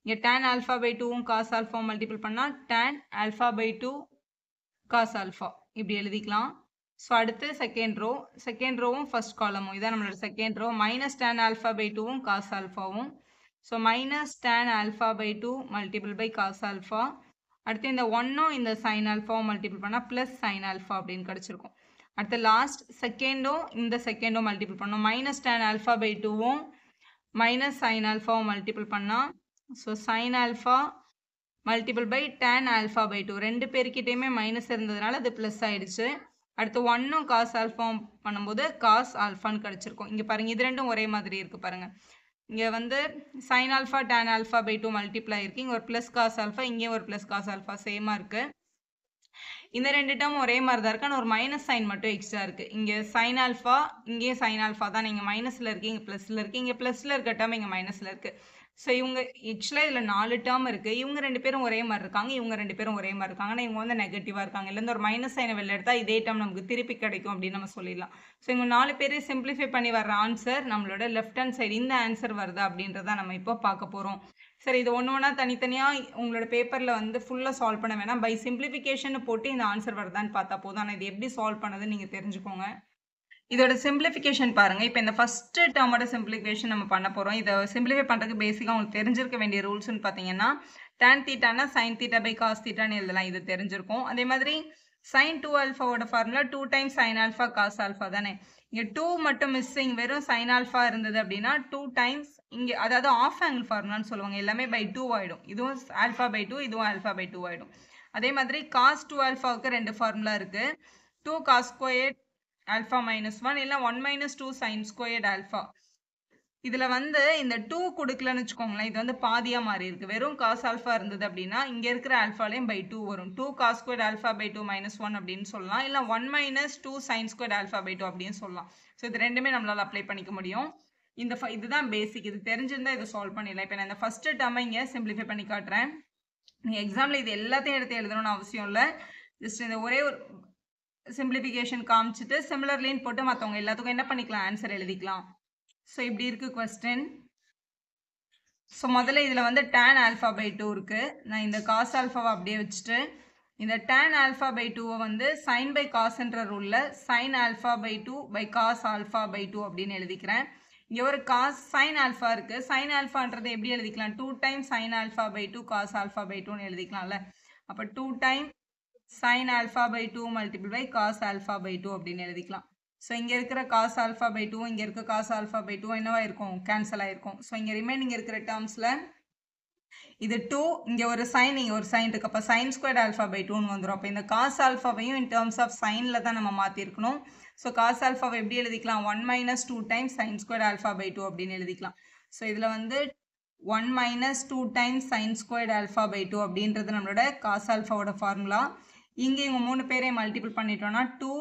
இங்கே tan alpha by 2வும் காஸ் ஆல்ஃபாவும் மல்டிபிள் பண்ணால் tan alpha by 2 cos alpha இப்படி எழுதிக்கலாம். ஸோ அடுத்து செகண்ட் ரோவும் ஃபஸ்ட் காலமும் இதான் நம்மளோட second row. Minus tan alpha by 2வும் காஸ் ஆல்ஃபாவும், so minus tan alpha by 2 multiple by cos alpha. அடுத்து இந்த 1ம் இந்த சைன் ஆல்ஃபாவும் மல்டிபிள் பண்ணால் ப்ளஸ் சைன் ஆல்ஃபா அப்படின்னு கிடச்சிருக்கும். அடுத்து லாஸ்ட் இந்த செகண்டும் மல்டிபிள் பண்ணோம். மைனஸ் tan alpha by 2வும் மைனஸ் சைன் ஆல்ஃபாவும் மல்டிபிள் பண்ணால் so sine alpha multiple by tan alpha by 2. ரெண்டு பேர்கிட்டையுமே மைனஸ் இருந்ததுனால அது ப்ளஸ் ஆகிடுச்சு. அடுத்து 1ம் காஸ் ஆல்ஃபாவும் பண்ணும்போது காஸ் ஆல்ஃபான்னு கிடச்சிருக்கும். இங்கே பாருங்கள், இது ரெண்டும் ஒரே மாதிரி இருக்குது பாருங்கள். இங்கே வந்து sign alpha tan alpha by 2 multiply இருக்குது. இங்கே ஒரு ப்ளஸ் காஸ் ஆல்ஃபா, இங்கேயும் ஒரு ப்ளஸ் காஸ் ஆல்ஃபா சேமாக இருக்குது. இந்த ரெண்டு டேர்ம் ஒரே மாதிரி தான் இருக்குது. ஆனால் ஒரு மைனஸ் சைன் மட்டும் எக்ஸ்ட்ரா இருக்குது. இங்கே சைன் ஆல்ஃபா, இங்கேயும் சைன் ஆல்ஃபா தான். நீங்கள் மைனஸில் இருக்குது, இங்கே ப்ளஸில் இருக்குது. இங்கே ப்ளஸில் இருக்க டேர்ம் இங்கே மைனஸில் இருக்குது. ஸோ இவங்க ஆக்சுவலாக இதில் 4 டேர்ம் இருக்குது. இவங்க ரெண்டு பேரும் ஒரே மாதிரி இருக்காங்க, இவங்க ரெண்டு பேரும் ஒரே மாதிரி இருக்காங்க. ஆனால் இவங்க வந்து நெகட்டிவாக இருக்காங்க. இல்லைந்து ஒரு மைனஸ் சைனை வெளில எடுத்தால் இதே டேர்ம் நமக்கு திருப்பி கிடைக்கும் அப்படின்னு நம்ம சொல்லிடலாம். ஸோ இவங்க 4 பேரையும் சிம்பிளிஃபை பண்ணி வர்ற ஆன்சர் நம்மளோட லெஃப்ட் ஹேண்ட் சைடு இந்த ஆன்சர் வருதா அப்படின்றத நம்ம இப்போ பார்க்க போகிறோம். சரி, இது ஒன்று தனித்தனியாக உங்களோட பேப்பரில் வந்து ஃபுல்லாக சால்வ் பண்ண வேணாம். பை சிம்பிளிஃபிகேஷன் போட்டு இந்த ஆன்சர் வருதான்னு பார்த்தா போதும். ஆனால் இது எப்படி சால்வ் பண்ணதுன்னு நீங்கள் தெரிஞ்சுக்கோங்க. இதோட சிம்பிளிஃபிகேஷன் பாருங்கள். இப்போ இந்த ஃபஸ்ட்டு டேர்மோட சிம்பிளிஃபிகேஷன் நம்ம பண்ண போகிறோம். இதை சிம்பிளிஃபை பண்ணுறதுக்கு பேசிக்காக உங்களுக்கு தெரிஞ்சிருக்க வேண்டிய ரூல்ஸ்னு பார்த்தீங்கன்னா tan தீட்டானா sin தீட்டா பை காஸ் தீட்டான்னு எழுதலாம். இது தெரிஞ்சிருக்கும். அதே மாதிரி sin 2 ஆல்ஃபாவோட formula 2 times sin alpha cos alpha தானே. இங்கே 2 மட்டும் மிஸ்ஸிங் வெறும் சைன் ஆல்ஃபா இருந்தது அப்படின்னா 2 டைம்ஸ் இங்கே அதாவது ஆஃப் ஆங்கிள் ஃபார்முலான்னு சொல்லுவாங்க, எல்லாமே பை 2 ஆகிடும். இதுவும் ஆல்ஃபா பை 2, இதுவும் ஆல்ஃபா பை 2 ஆகிடும். அதே மாதிரி காஸ் 2 ஆல்ஃபாவுக்கு 2 ஃபார்முலா இருக்குது. 2 காஸ் ஸ்கொயர்ட் ஆல்ஃபா மைனஸ் 1 இல்லை 1 மைனஸ் 2 சைன் ஸ்கொயர்ட் ஆல்ஃபா. இதில் வந்து இந்த 2 கொடுக்கலன்னு வச்சுக்கோங்களேன், இது வந்து பாதியாக மாறி இருக்கு. வெறும் காஸ் ஆல்ஃபா இருந்தது அப்படின்னா இங்கே இருக்கிற ஆல்ஃபாலையும் பை 2 வரும். 2 cos squared alpha by 2 minus 1 அப்படின்னு சொல்லலாம், இல்லை 1 minus 2 sine squared alpha by 2 அப்படின்னு சொல்லலாம். ஸோ இது ரெண்டுமே நம்மளால் அப்ளை பண்ணிக்க முடியும். இதுதான் பேசிக். இது தெரிஞ்சிருந்தா இதை சால்வ் பண்ணிடலாம். இப்போ நான் இந்த ஃபர்ஸ்ட் டேர்மை இங்கே சிம்பிளிஃபை பண்ணி காட்டுறேன். நீங்கள் எக்ஸாமில் இது எல்லாத்தையும் எடுத்து எழுதணும்னு அவசியம் இல்லை. ஜஸ்ட் இந்த ஒரே ஒரு சிம்பிளிஃபிகேஷன் காமிச்சிட்டு சிமிலர்லின்னு போட்டு மற்றவங்க எல்லாத்துக்கும் என்ன பண்ணிக்கலாம், ஆன்சர் எழுதிக்கலாம். ஸோ இப்படி இருக்கு கொஸ்டின். ஸோ முதல்ல இதில் வந்து tan ஆல்ஃபா பை 2 இருக்குது. நான் இந்த காஸ் ஆல்ஃபாவை அப்படியே வச்சுட்டு இந்த tan ஆல்ஃபா பை 2வை வந்து சைன் பை காஸ்ன்ற ரூலில் sine alpha by 2 by cos alpha by 2 அப்படின்னு எழுதிக்கிறேன். இங்கே ஒரு காஸ் சைன் ஆல்ஃபா இருக்குது. சைன் ஆல்ஃபான்றதை எப்படி எழுதிக்கலாம், 2 time sine alpha by 2 cos alpha by 2ன்னு எழுதிக்கலாம்ல. அப்போ 2 time sine alpha by 2 multiple by cos alpha by 2 அப்படின்னு எழுதிக்கலாம். ஸோ இங்கே இருக்கிற காஸ் ஆல்ஃபா பை 2 இங்கே இருக்க காஸ் ஆல்ஃபா பை 2 என்னவா இருக்கும், கேன்சல் ஆகிருக்கும். ஸோ இங்கே ரிமைனிங் இருக்கிற டேர்ம்ஸில் இது 2, இங்கே ஒரு சைன் இங்கே ஒரு சைன் இருக்குது. அப்போ சைன் ஸ்கொயர்ட் ஆல்ஃபா பை 2ன்னு வந்துடும். அப்போ இந்த காஸ் ஆல்ஃபாவையும் இன் டேர்ம்ஸ் ஆஃப் சைனில் தான் நம்ம மாற்றிருக்கணும். ஸோ காஸ் ஆல்ஃபாவை எப்படி எழுதிக்கலாம், 1 minus 2 times sine squared alpha by 2 அப்படின்னு எழுதிக்கலாம். ஸோ இதில் வந்து 1 minus 2 times sine squared alpha by 2 அப்படின்றது நம்மளோட காஸ் ஆல்ஃபாவோட ஃபார்முலா. இங்கே இவங்க 3 பேரையும் மல்டிபிள் பண்ணிட்டோம்னா 2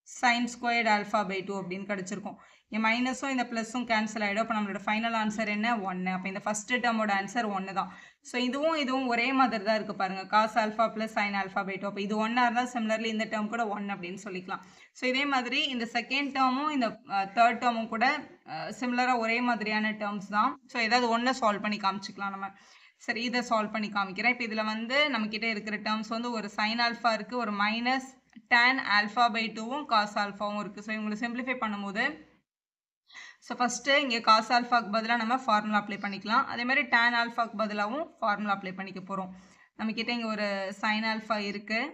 சைன் ஸ்கொயர்ட் ஆல்ஃபா பை 2 அப்படின்னு கிடச்சிருக்கும். இங்கே மைனஸும் இந்த ப்ளஸும் கேன்சல் ஆகிடும். அப்போ நம்மளோட ஃபைனல் ஆன்சர் என்ன, 1. அப்போ இந்த ஃபஸ்ட்டு டேர்மோட ஆன்சர் 1 தான். ஸோ இதுவும் ஒரே மாதிரி தான் இருக்குது பாருங்கள், cos alpha plus sine alpha by 2. அப்போ இது 1 இருந்தால் சிமிலர்லி இந்த டேர்ம் கூட 1 அப்படின்னு சொல்லிக்கலாம். ஸோ இதே மாதிரி இந்த செகண்ட் டேர்மும் இந்த தேர்ட் டேர்மும் கூட சிமிலராக ஒரே மாதிரியான டேர்ம்ஸ் தான். ஸோ ஏதாவது ஒன்றை சால்வ் பண்ணி காமிச்சிக்கலாம் நம்ம. சரி, இதை சால்வ் பண்ணி காமிக்கிறேன். இப்போ இதில் வந்து நம்மக்கிட்ட இருக்கிற டேர்ம்ஸ் வந்து ஒரு சைன் ஆல்ஃபா இருக்குது, ஒரு மைனஸ் tan ஆல்ஃபா பை 2வும் காஸ் ஆல்ஃபாவும் இருக்குது. ஸோ இவங்களை சிம்பிளிஃபை பண்ணும்போது ஸோ ஃபஸ்ட்டு இங்கே காஸ் ஆல்ஃபாக்கு பதிலாக நம்ம ஃபார்முலா அப்ளை பண்ணிக்கலாம். அதே மாதிரி tan ஆல்ஃபாக்கு பதிலாகவும் ஃபார்முலா அப்ளை பண்ணிக்க போகிறோம். நம்மக்கிட்ட இங்கே ஒரு சைன் ஆல்ஃபா இருக்குது.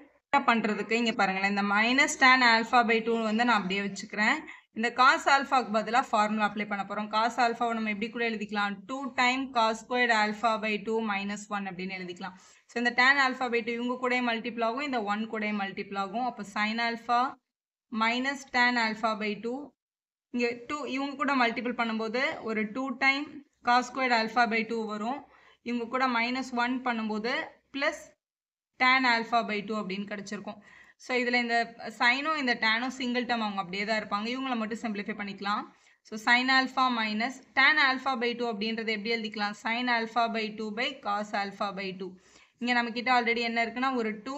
பண்ணுறதுக்கு இங்கே பாருங்களேன், இந்த மைனஸ் tan ஆல்ஃபா பை 2 வந்து நான் அப்படியே வச்சுக்கிறேன். இந்த காஸ் ஆல்ஃபாக்கு பதிலாக ஃபார்முலா அப்ளை பண்ண போகிறோம். காஸ் ஆல்ஃபாவை நம்ம எப்படி கூட எழுதிக்கலாம், 2 time cos squared alpha by 2 minus 1 அப்படின்னு எழுதிக்கலாம். ஸோ இந்த tan ஆல்ஃபா பை 2 இவங்க கூட மல்டிபிள் ஆகும், இந்த 1 கூட மல்டிபிள் ஆகும். அப்போ sine alpha minus tan alpha by 2, இங்கே 2 இவங்க கூட மல்டிபிள் பண்ணும்போது ஒரு 2 time cos squared alpha by 2 வரும். இவங்க கூட மைனஸ் 1 பண்ணும்போது ப்ளஸ் tan ஆல்ஃபா பை 2 அப்படின்னு கிடச்சிருக்கும். ஸோ இதில் இந்த சைனும் இந்த டேனும் சிங்கிள் டேர்ம் அவங்க அப்படியே தான் இருப்பாங்க. இவங்களை மட்டும் சிம்பிளிஃபை பண்ணிக்கலாம். So sine alpha minus tan alpha by 2 அப்படின்றத எப்படி எழுதிக்கலாம், sine alpha by 2 by cos alpha by 2. இங்கே நம்மக்கிட்ட ஆல்ரெடி என்ன இருக்குன்னா ஒரு 2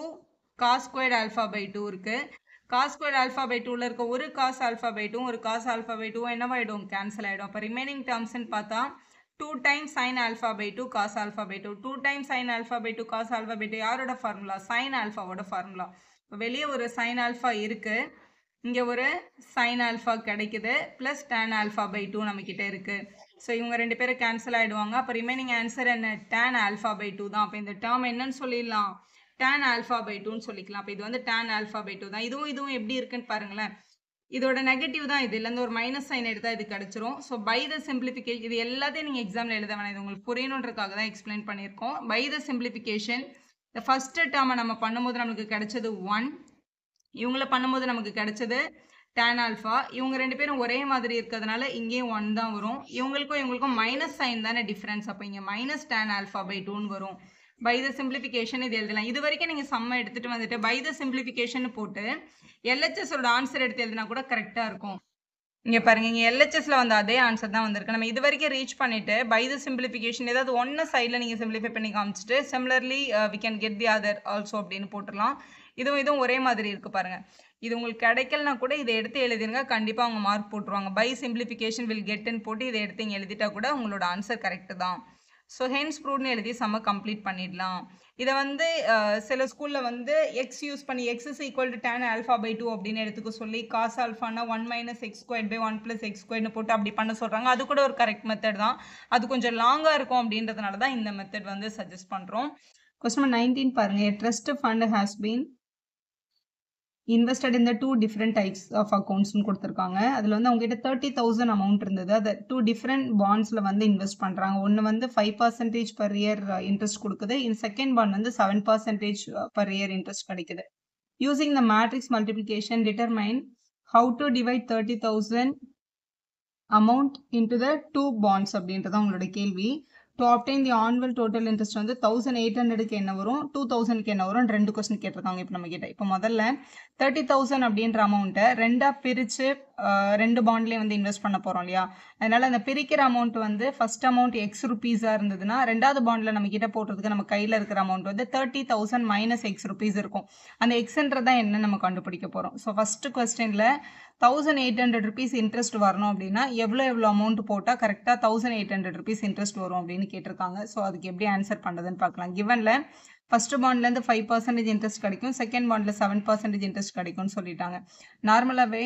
காஸ் ஸ்கொயர்ட் ஆல்ஃபா பை 2 இருக்குது. காஸ் ஸ்கொயர்ட் ஆல்ஃபா பை 2ல இருக்க ஒரு காஸ் ஆல்ஃபா பை 2 ஒரு காஸ் ஆல்ஃபா பை 2 என்னவாயிடும், கேன்சல் ஆகிடும். அப்போ ரிமைனிங் டேர்ம்ஸ்ன்னு பார்த்தா 2 times sine alpha by 2 cos alpha by 2. 2 times sine alpha by 2 cos alpha by 2 யாரோட ஃபார்முலா, சைன் ஆல்ஃபாவோட ஃபார்முலா. இப்போ வெளியே ஒரு சைன் ஆல்ஃபா இருக்குது, இங்கே ஒரு சைன் ஆல்ஃபா கிடைக்குது, ப்ளஸ் tan ஆல்ஃபா பை 2 நம்மக்கிட்ட இருக்குது. ஸோ இவங்க 2 பேரும் கேன்சல் ஆகிடுவாங்க. அப்போ ரிமைனிங் ஆன்சர் என்ன, tan ஆல்ஃபா பை 2 தான். அப்போ இந்த டேர்ம் என்னன்னு சொல்லிடலாம், tan ஆல்ஃபா பை 2ன்னு சொல்லிக்கலாம். அப்போ இது வந்து tan ஆல்ஃபா பை 2 தான். இதுவும் எப்படி இருக்குன்னு பாருங்களேன், இதோட நெகட்டிவ் தான். இதுலேருந்து ஒரு மைனஸ் சைன் எடுத்தால் இது கிடச்சிரும். ஸோ பை த சிம்பிளிஃபிகேஷன், இது எல்லாத்தையும் நீங்கள் எக்ஸாமில் எழுத வேணாம், இது உங்களுக்கு புரியணுன்றதுக்காக தான் எக்ஸ்பிளைன் பண்ணியிருக்கோம். பை த சிம்பிளிஃபிகேஷன் இந்த ஃபஸ்ட்டு டேர்மை நம்ம பண்ணும்போது நமக்கு கிடைச்சது 1, இவங்கள பண்ணும்போது நமக்கு கிடைச்சது tan ஆல்ஃபா. இவங்க 2 பேரும் ஒரே மாதிரி இருக்கிறதுனால இங்கேயும் 1 தான் வரும். இவங்களுக்கும் மைனஸ் சைன் தானே டிஃப்ரென்ஸ். அப்போ இங்கே மைனஸ் tan ஆல்ஃபா பை 2ன்னு வரும். பை த சிம்பிளிஃபிகேஷன் இது எழுதலாம். இது வரைக்கும் நீங்கள் சம்மை எடுத்துகிட்டு வந்துட்டு பை த சிம்பிளிஃபிகேஷன் போட்டு எல்ஹெச்எஸோட ஆன்சர் எடுத்து எழுதினா கூட கரெக்டாக இருக்கும். இங்கே பாருங்கள், இங்கே எல்ஹெச்எஸில் வந்து அதே ஆன்சர் தான் வந்திருக்கு. நம்ம இது வரைக்கும் ரீச் பண்ணிவிட்டு பை த சிம்பிளிஃபிகேஷன் ஏதாவது ஒன்று சைடில் நீங்கள் சிம்பிளிஃபை பண்ணி காமிச்சிட்டு similarly we can get the other also அப்படின்னு போட்டுடலாம். இதுவும் ஒரே மாதிரி இருக்குது பாருங்கள். இது உங்களுக்கு கிடைக்கலனா கூட இதை எடுத்து எழுதிருங்க, கண்டிப்பாக அவங்க மார்க் போட்டுருவாங்க. பை சிம்பிளிஃபிகேஷன் வில் கெட்டுன்னு போட்டு இதை எடுத்து இங்கே எழுதிட்டா கூட உங்களோட ஆன்சர் கரெக்டு தான். ஸோ ஹென்ஸ் ப்ரூவ்னு எழுதி செம்ம கம்ப்ளீட் பண்ணிடலாம். இதை வந்து சில ஸ்கூலில் வந்து எக்ஸ் யூஸ் பண்ணி x is equal to tan alpha by 2 அப்படின்னு எடுத்துக்க சொல்லி காஸ் ஆல்ஃபானா 1 minus x square by 1 plus x ஸ்கொயர்னு போட்டு அப்படி பண்ண சொல்கிறாங்க. அது கூட ஒரு கரெக்ட் மெத்தட் தான். அது கொஞ்சம் லாங்காக இருக்கும் அப்படின்றதுனால தான் இந்த மெத்தட் வந்து சஜஸ்ட் பண்ணுறோம். கொஸ்டின் 19 பாருங்கள். Trust fund has been invested in the 2 different types of அக்கௌண்ட்ஸ்னு கொடுத்துருக்காங்க. அதில் வந்து அவங்ககிட்ட 30,000 அமௌண்ட் இருந்தது. அதை 2 டிஃப்ரெண்ட் பாண்ட்ஸில் வந்து இன்வெஸ்ட் பண்ணுறாங்க. ஒன்று வந்து 5% பர் இயர் இன்ட்ரெஸ்ட் கொடுக்குது. இந்த செகண்ட் பாண்ட் வந்து 7% பர் இயர் இன்ட்ரெஸ்ட் கிடைக்குது. Using the matrix multiplication determine how to divide 30,000 amount into the 2 bonds அப்படின்றது அவங்களோட கேள்வி. To obtain the annual total interest வந்து 1800க்கு என்ன வரும், 2000க்கு என்ன வரும், 2 கொஸ்டின் கேட்டிருக்காங்க இப்போ நம்ம கிட்ட. இப்போ முதல்ல 30,000 அப்படின்ற அமௌண்ட்டை ரெண்டாக பிரித்து 2 பாண்ட்லேயே வந்து இன்வெஸ்ட் பண்ண போகிறோம் இல்லையா. அதனால் அந்த பிரிக்கிற அமௌண்ட் வந்து ஃபர்ஸ்ட் அமௌண்ட் எக்ஸ் ருபீஸாக இருந்ததுன்னா ரெண்டாவது பாண்டில் நம்ம கிட்ட போடுறதுக்கு நம்ம கையில் இருக்கிற அமௌண்ட் வந்து 30,000 மைனஸ் எக்ஸ் ருபீஸ் இருக்கும். அந்த எக்ஸ்ன்றதான் என்ன நம்ம கண்டுபிடிக்க போகிறோம். ஸோ ஃபர்ஸ்ட் கொஸ்டினில் 1800 ருபீஸ் இன்ட்ரெஸ்ட் வரணும் அப்படின்னா எவ்வளோ அமௌண்ட் போட்டால் கரெக்டாக 1800 ருபீஸ் இன்ட்ரெஸ்ட் வரும் அப்படின்னு கேட்டிருக்காங்க. ஸோ அதுக்கு எப்படி ஆன்சர் பண்ணுறதுன்னு பார்க்கலாம். கிவனில் ஃபர்ஸ்ட் பாண்ட்லேருந்து 5% இன்ட்ரெஸ்ட் கிடைக்கும், செகண்ட் பாண்டில் 7% இன்ட்ரெஸ்ட் கிடைக்கும்னு சொல்லிட்டாங்க. நார்மலாகவே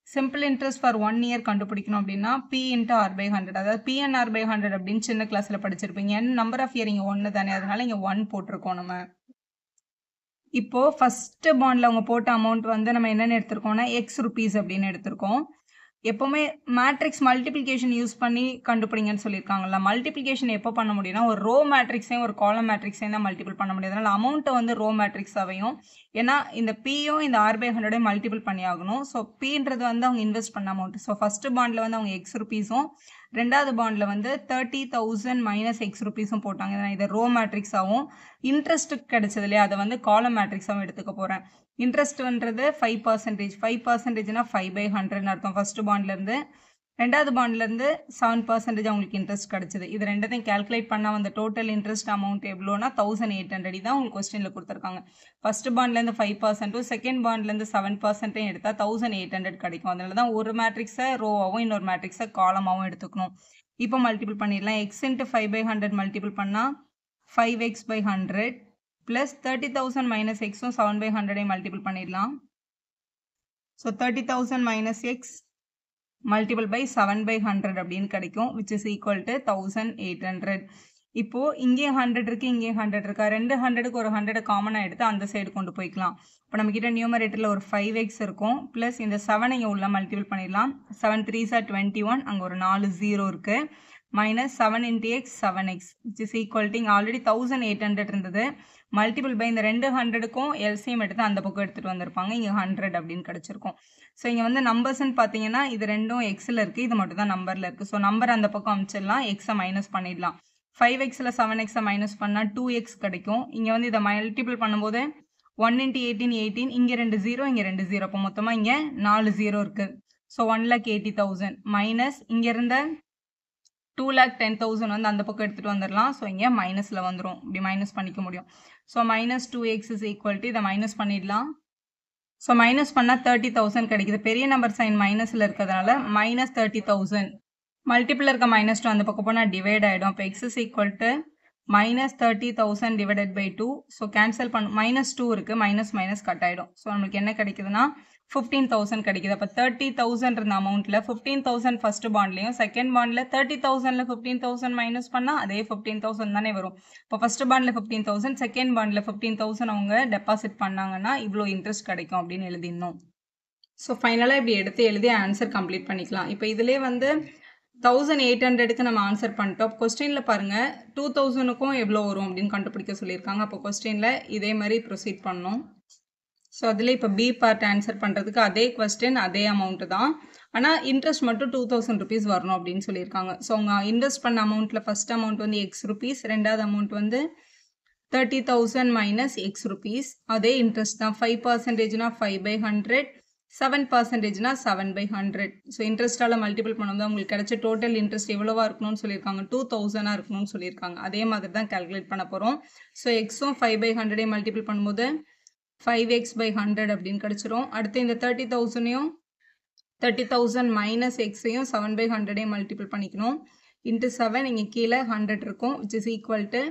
சிம்பிள் இன்ட்ரெஸ்ட் ஃபார் 1 இயர் கண்டுபிடிக்கணும் அப்படின்னா P இன்ட்டு R/100, அதாவது PNR/100 அப்படின்னு சின்ன கிளாஸில் படிச்சிருப்பீங்க. நம்பர் ஆஃப் இயர் இங்கே 1 தானே, அதனால இங்கே 1 போட்டிருக்கோம் நம்ம. இப்போ ஃபர்ஸ்ட் பாண்ட்ல அவங்க போட்ட அமௌண்ட் வந்து நம்ம என்னென்னு எடுத்திருக்கோம்னா எக்ஸ் ருபீஸ் அப்படின்னு எடுத்திருக்கோம். எப்போவுமே மேட்ரிக்ஸ் மல்டிப்ளிகேஷன் யூஸ் பண்ணி கண்டுபிடிங்கன்னு சொல்லியிருக்காங்கல்ல. மல்டிப்ளிகேஷன் எப்போ பண்ண முடியும்னா ஒரு ரோ மேட்ரிக்ஸையும் ஒரு காலம் மேட்ரிக்ஸையும் தான் மல்டிபிள் பண்ண முடியும். அதனால் அமௌண்ட்டை வந்து ரோ மேட்ரிக்ஸாவையும், ஏன்னா இந்த பியும் இந்த R/100 மல்டிபிள் பண்ணி ஆகணும். ஸோ பின்றது வந்து அவங்க இன்வெஸ்ட் பண்ண அமௌண்ட். ஸோ ஃபர்ஸ்ட் பாண்டில் வந்து அவங்க எக்ஸ் ருபீஸும், ரெண்டாவது பாண்டில் வந்து 30,000 மைனஸ் எக்ஸ் ருபீஸும் போட்டாங்க. இதை ரோ மேட்ரிக்ஸாகவும், இன்ட்ரெஸ்ட்டுக்கு கிடைச்சது இல்லையா அதை வந்து காலம் மேட்ரிக்ஸாகவும் எடுத்துக்க போகிறேன். இன்ட்ரெஸ்ட்ன்றது 5%, 5%னா 5/100 அர்த்தம். ஃபர்ஸ்ட் பாண்ட்லேருந்து ரெண்டாவது பாண்ட்லேருந்து 7% அவங்களுக்கு இன்ட்ரெஸ்ட் கிடச்சிது. இது ரெண்டத்தையும் கேல்குலேட் பண்ணால் வந்த டோட்டல் இன்ட்ரெஸ்ட் அமௌண்ட் எவ்வளோனா 1800 தான் உங்களுக்கு கொஸ்டினில் கொடுத்துருக்காங்க. ஃபர்ஸ்ட் பாண்ட்லேருந்து 5%, செகண்ட் பாண்ட்லேருந்து 7% எடுத்தால் 1800 கிடைக்கும். அதனால தான் ஒரு மேட்ரிக்ஸை ரோவாகவும் இன்னொரு மேட்ரிக்ஸை காலமாகவும் எடுத்துக்கணும். இப்போ மல்டிபிள் பண்ணிடலாம். எக்ஸ் இன்ட்டு 5/100 மல்டிபிள் பண்ணால் 5x/100 ப்ளஸ் 30,000 மைனஸ் எக்ஸும் 7/100 மல்டிபிள் பண்ணிடலாம். So 30,000 minus x multiple by 7/100 அப்படின்னு கிடைக்கும், விச் இஸ் ஈக்குவல் டு 1800. இப்போது இங்கே 100 இருக்குது, இங்கே 100 இருக்கா, 2 100க்கு ஒரு 100 காமனாக எடுத்து அந்த சைடு கொண்டு போய்க்கலாம். இப்போ நம்மக்கிட்ட நியூமரேட்டரில் ஒரு 5x இருக்கும், ப்ளஸ் இந்த 7 இங்கே உள்ள மல்டிபிள் பண்ணிடலாம். 7 3s are 21, அங்கே ஒரு 4 0 இருக்குது, minus 7 into x 7x, which is equal to இங்கே ஆல்ரெடி 1800 இருந்தது. மல்டிபிள் பை இந்த 2 100க்கும் எல்சிஎம் எடுத்து அந்த பக்கம் எடுத்துகிட்டு வந்திருப்பாங்க. இங்கே 100 அப்படின்னு கிடச்சிருக்கும். ஸோ இங்கே வந்து நம்பர்ஸ்ன்னு பார்த்தீங்கன்னா இது ரெண்டும் எக்ஸில் இருக்குது, இது மட்டும் தான் நம்பரில் இருக்குது. ஸோ நம்பர் அந்த பக்கம் அமைச்சிடலாம், எக்ஸை மைனஸ் பண்ணிடலாம். 5xல 7xை மைனஸ் பண்ணால் 2x கிடைக்கும். இங்கே வந்து இதை மல்டிபிள் பண்ணும்போது 1 into 18 18, இங்கே 2 0, இங்கே 2 0, அப்போ மொத்தமாக இங்கே 4 0 இருக்குது. ஸோ 1,80,000 மைனஸ் இங்கே இருந்த 2,10,000 வந்து அந்த பக்கம் எடுத்துகிட்டு வந்துடலாம். ஸோ இங்கே மைனஸில் வந்துடும், இப்படி மைனஸ் பண்ணிக்க முடியும். So minus 2x is equal to இதை மைனஸ் பண்ணிடலாம். ஸோ மைனஸ் பண்ணால் 30,000 கிடைக்குது. பெரிய நம்பர் சைன் மைனஸில் இருக்கிறதுனால மைனஸ் 30,000. மல்டிபிள் இருக்க மைனஸ் 2 அந்த பக்கம் போனால் டிவைட் ஆகிடும். அப்போ x is equal to minus 30,000 divided by 2. So cancel பண்ண மைனஸ் 2 இருக்குது, மைனஸ் மைனஸ் கட் ஆகிடும். ஸோ நம்மளுக்கு என்ன கிடைக்குதுன்னா 15,000 கிடைக்குது. அப்போ 30,000 இருந்த அமௌண்ட்டில் 15,000 ஃபர்ஸ்ட் பாண்ட்லேயும், செகண்ட் பாண்டில் 30,000ல் 15,000 மைனஸ் பண்ணால் அதே 15,000 தானே வரும். இப்போ ஃபர்ஸ்ட் பாண்டில் 15,000, செகண்ட் பாண்டில் 15,000 அவங்க டெபாசிட் பண்ணாங்கன்னா இவ்வளோ இன்ட்ரெஸ்ட் கிடைக்கும் அப்படின்னு எழுதிடணும். ஸோ ஃபைனலாக இப்படி எடுத்து எழுதி ஆன்சர் கம்ப்ளீட் பண்ணிக்கலாம். இப்போ இதிலே வந்து 1800க்கு நம்ம ஆன்சர் பண்ணிட்டோம். கொஸ்டினில் பாருங்கள் 2000க்கும் எவ்வளோ வரும் அப்படின்னு கண்டுபிடிக்க சொல்லியிருக்காங்க. அப்போ கொஸ்டினில் இதே மாதிரி ப்ரொசீட் பண்ணணும். ஸோ அதில் இப்போ பி பார்ட் ஆன்சர் பண்ணுறதுக்கு அதே கொஸ்டின் அதே அமௌண்ட்டு தான், ஆனால் இன்ட்ரெஸ்ட் மட்டும் 2000 ருபீஸ் வரணும் அப்படின்னு சொல்லியிருக்காங்க. ஸோ அவங்க இன்வெஸ்ட் பண்ண அமௌண்ட்டில் ஃபஸ்ட் அமௌண்ட் வந்து எக்ஸ் ருபீஸ், ரெண்டாவது அமௌண்ட் வந்து 30,000 மைனஸ் எக்ஸ் ருபீஸ். அதே இன்ட்ரெஸ்ட் தான். 5%னா 5/100, 7%னா 7/100. ஸோ இன்ட்ரெஸ்ட்டால் மல்டிபிள் பண்ணும்போது உங்களுக்கு கிடைச்ச டோட்டல் இன்ட்ரெஸ்ட் எவ்வளோவா இருக்கணும்னு சொல்லியிருக்காங்க, 2000 இருக்கணும்னு சொல்லியிருக்காங்க. அதே மாதிரி தான் கால்குலேட் பண்ண போகிறோம். ஸோ எக்ஸும் 5/100 மல்டிபிள் பண்ணும்போது 5x/100 அப்படின்னு கிடச்சிரும். அடுத்து இந்த 30,000யும் 30,000 மைனஸ் எக்ஸையும் 7/100 மல்டிபிள் பண்ணிக்கணும். இன்ட்டு 7 இங்கே கீழே 100 இருக்கும், விச் இஸ் ஈக்குவல் டு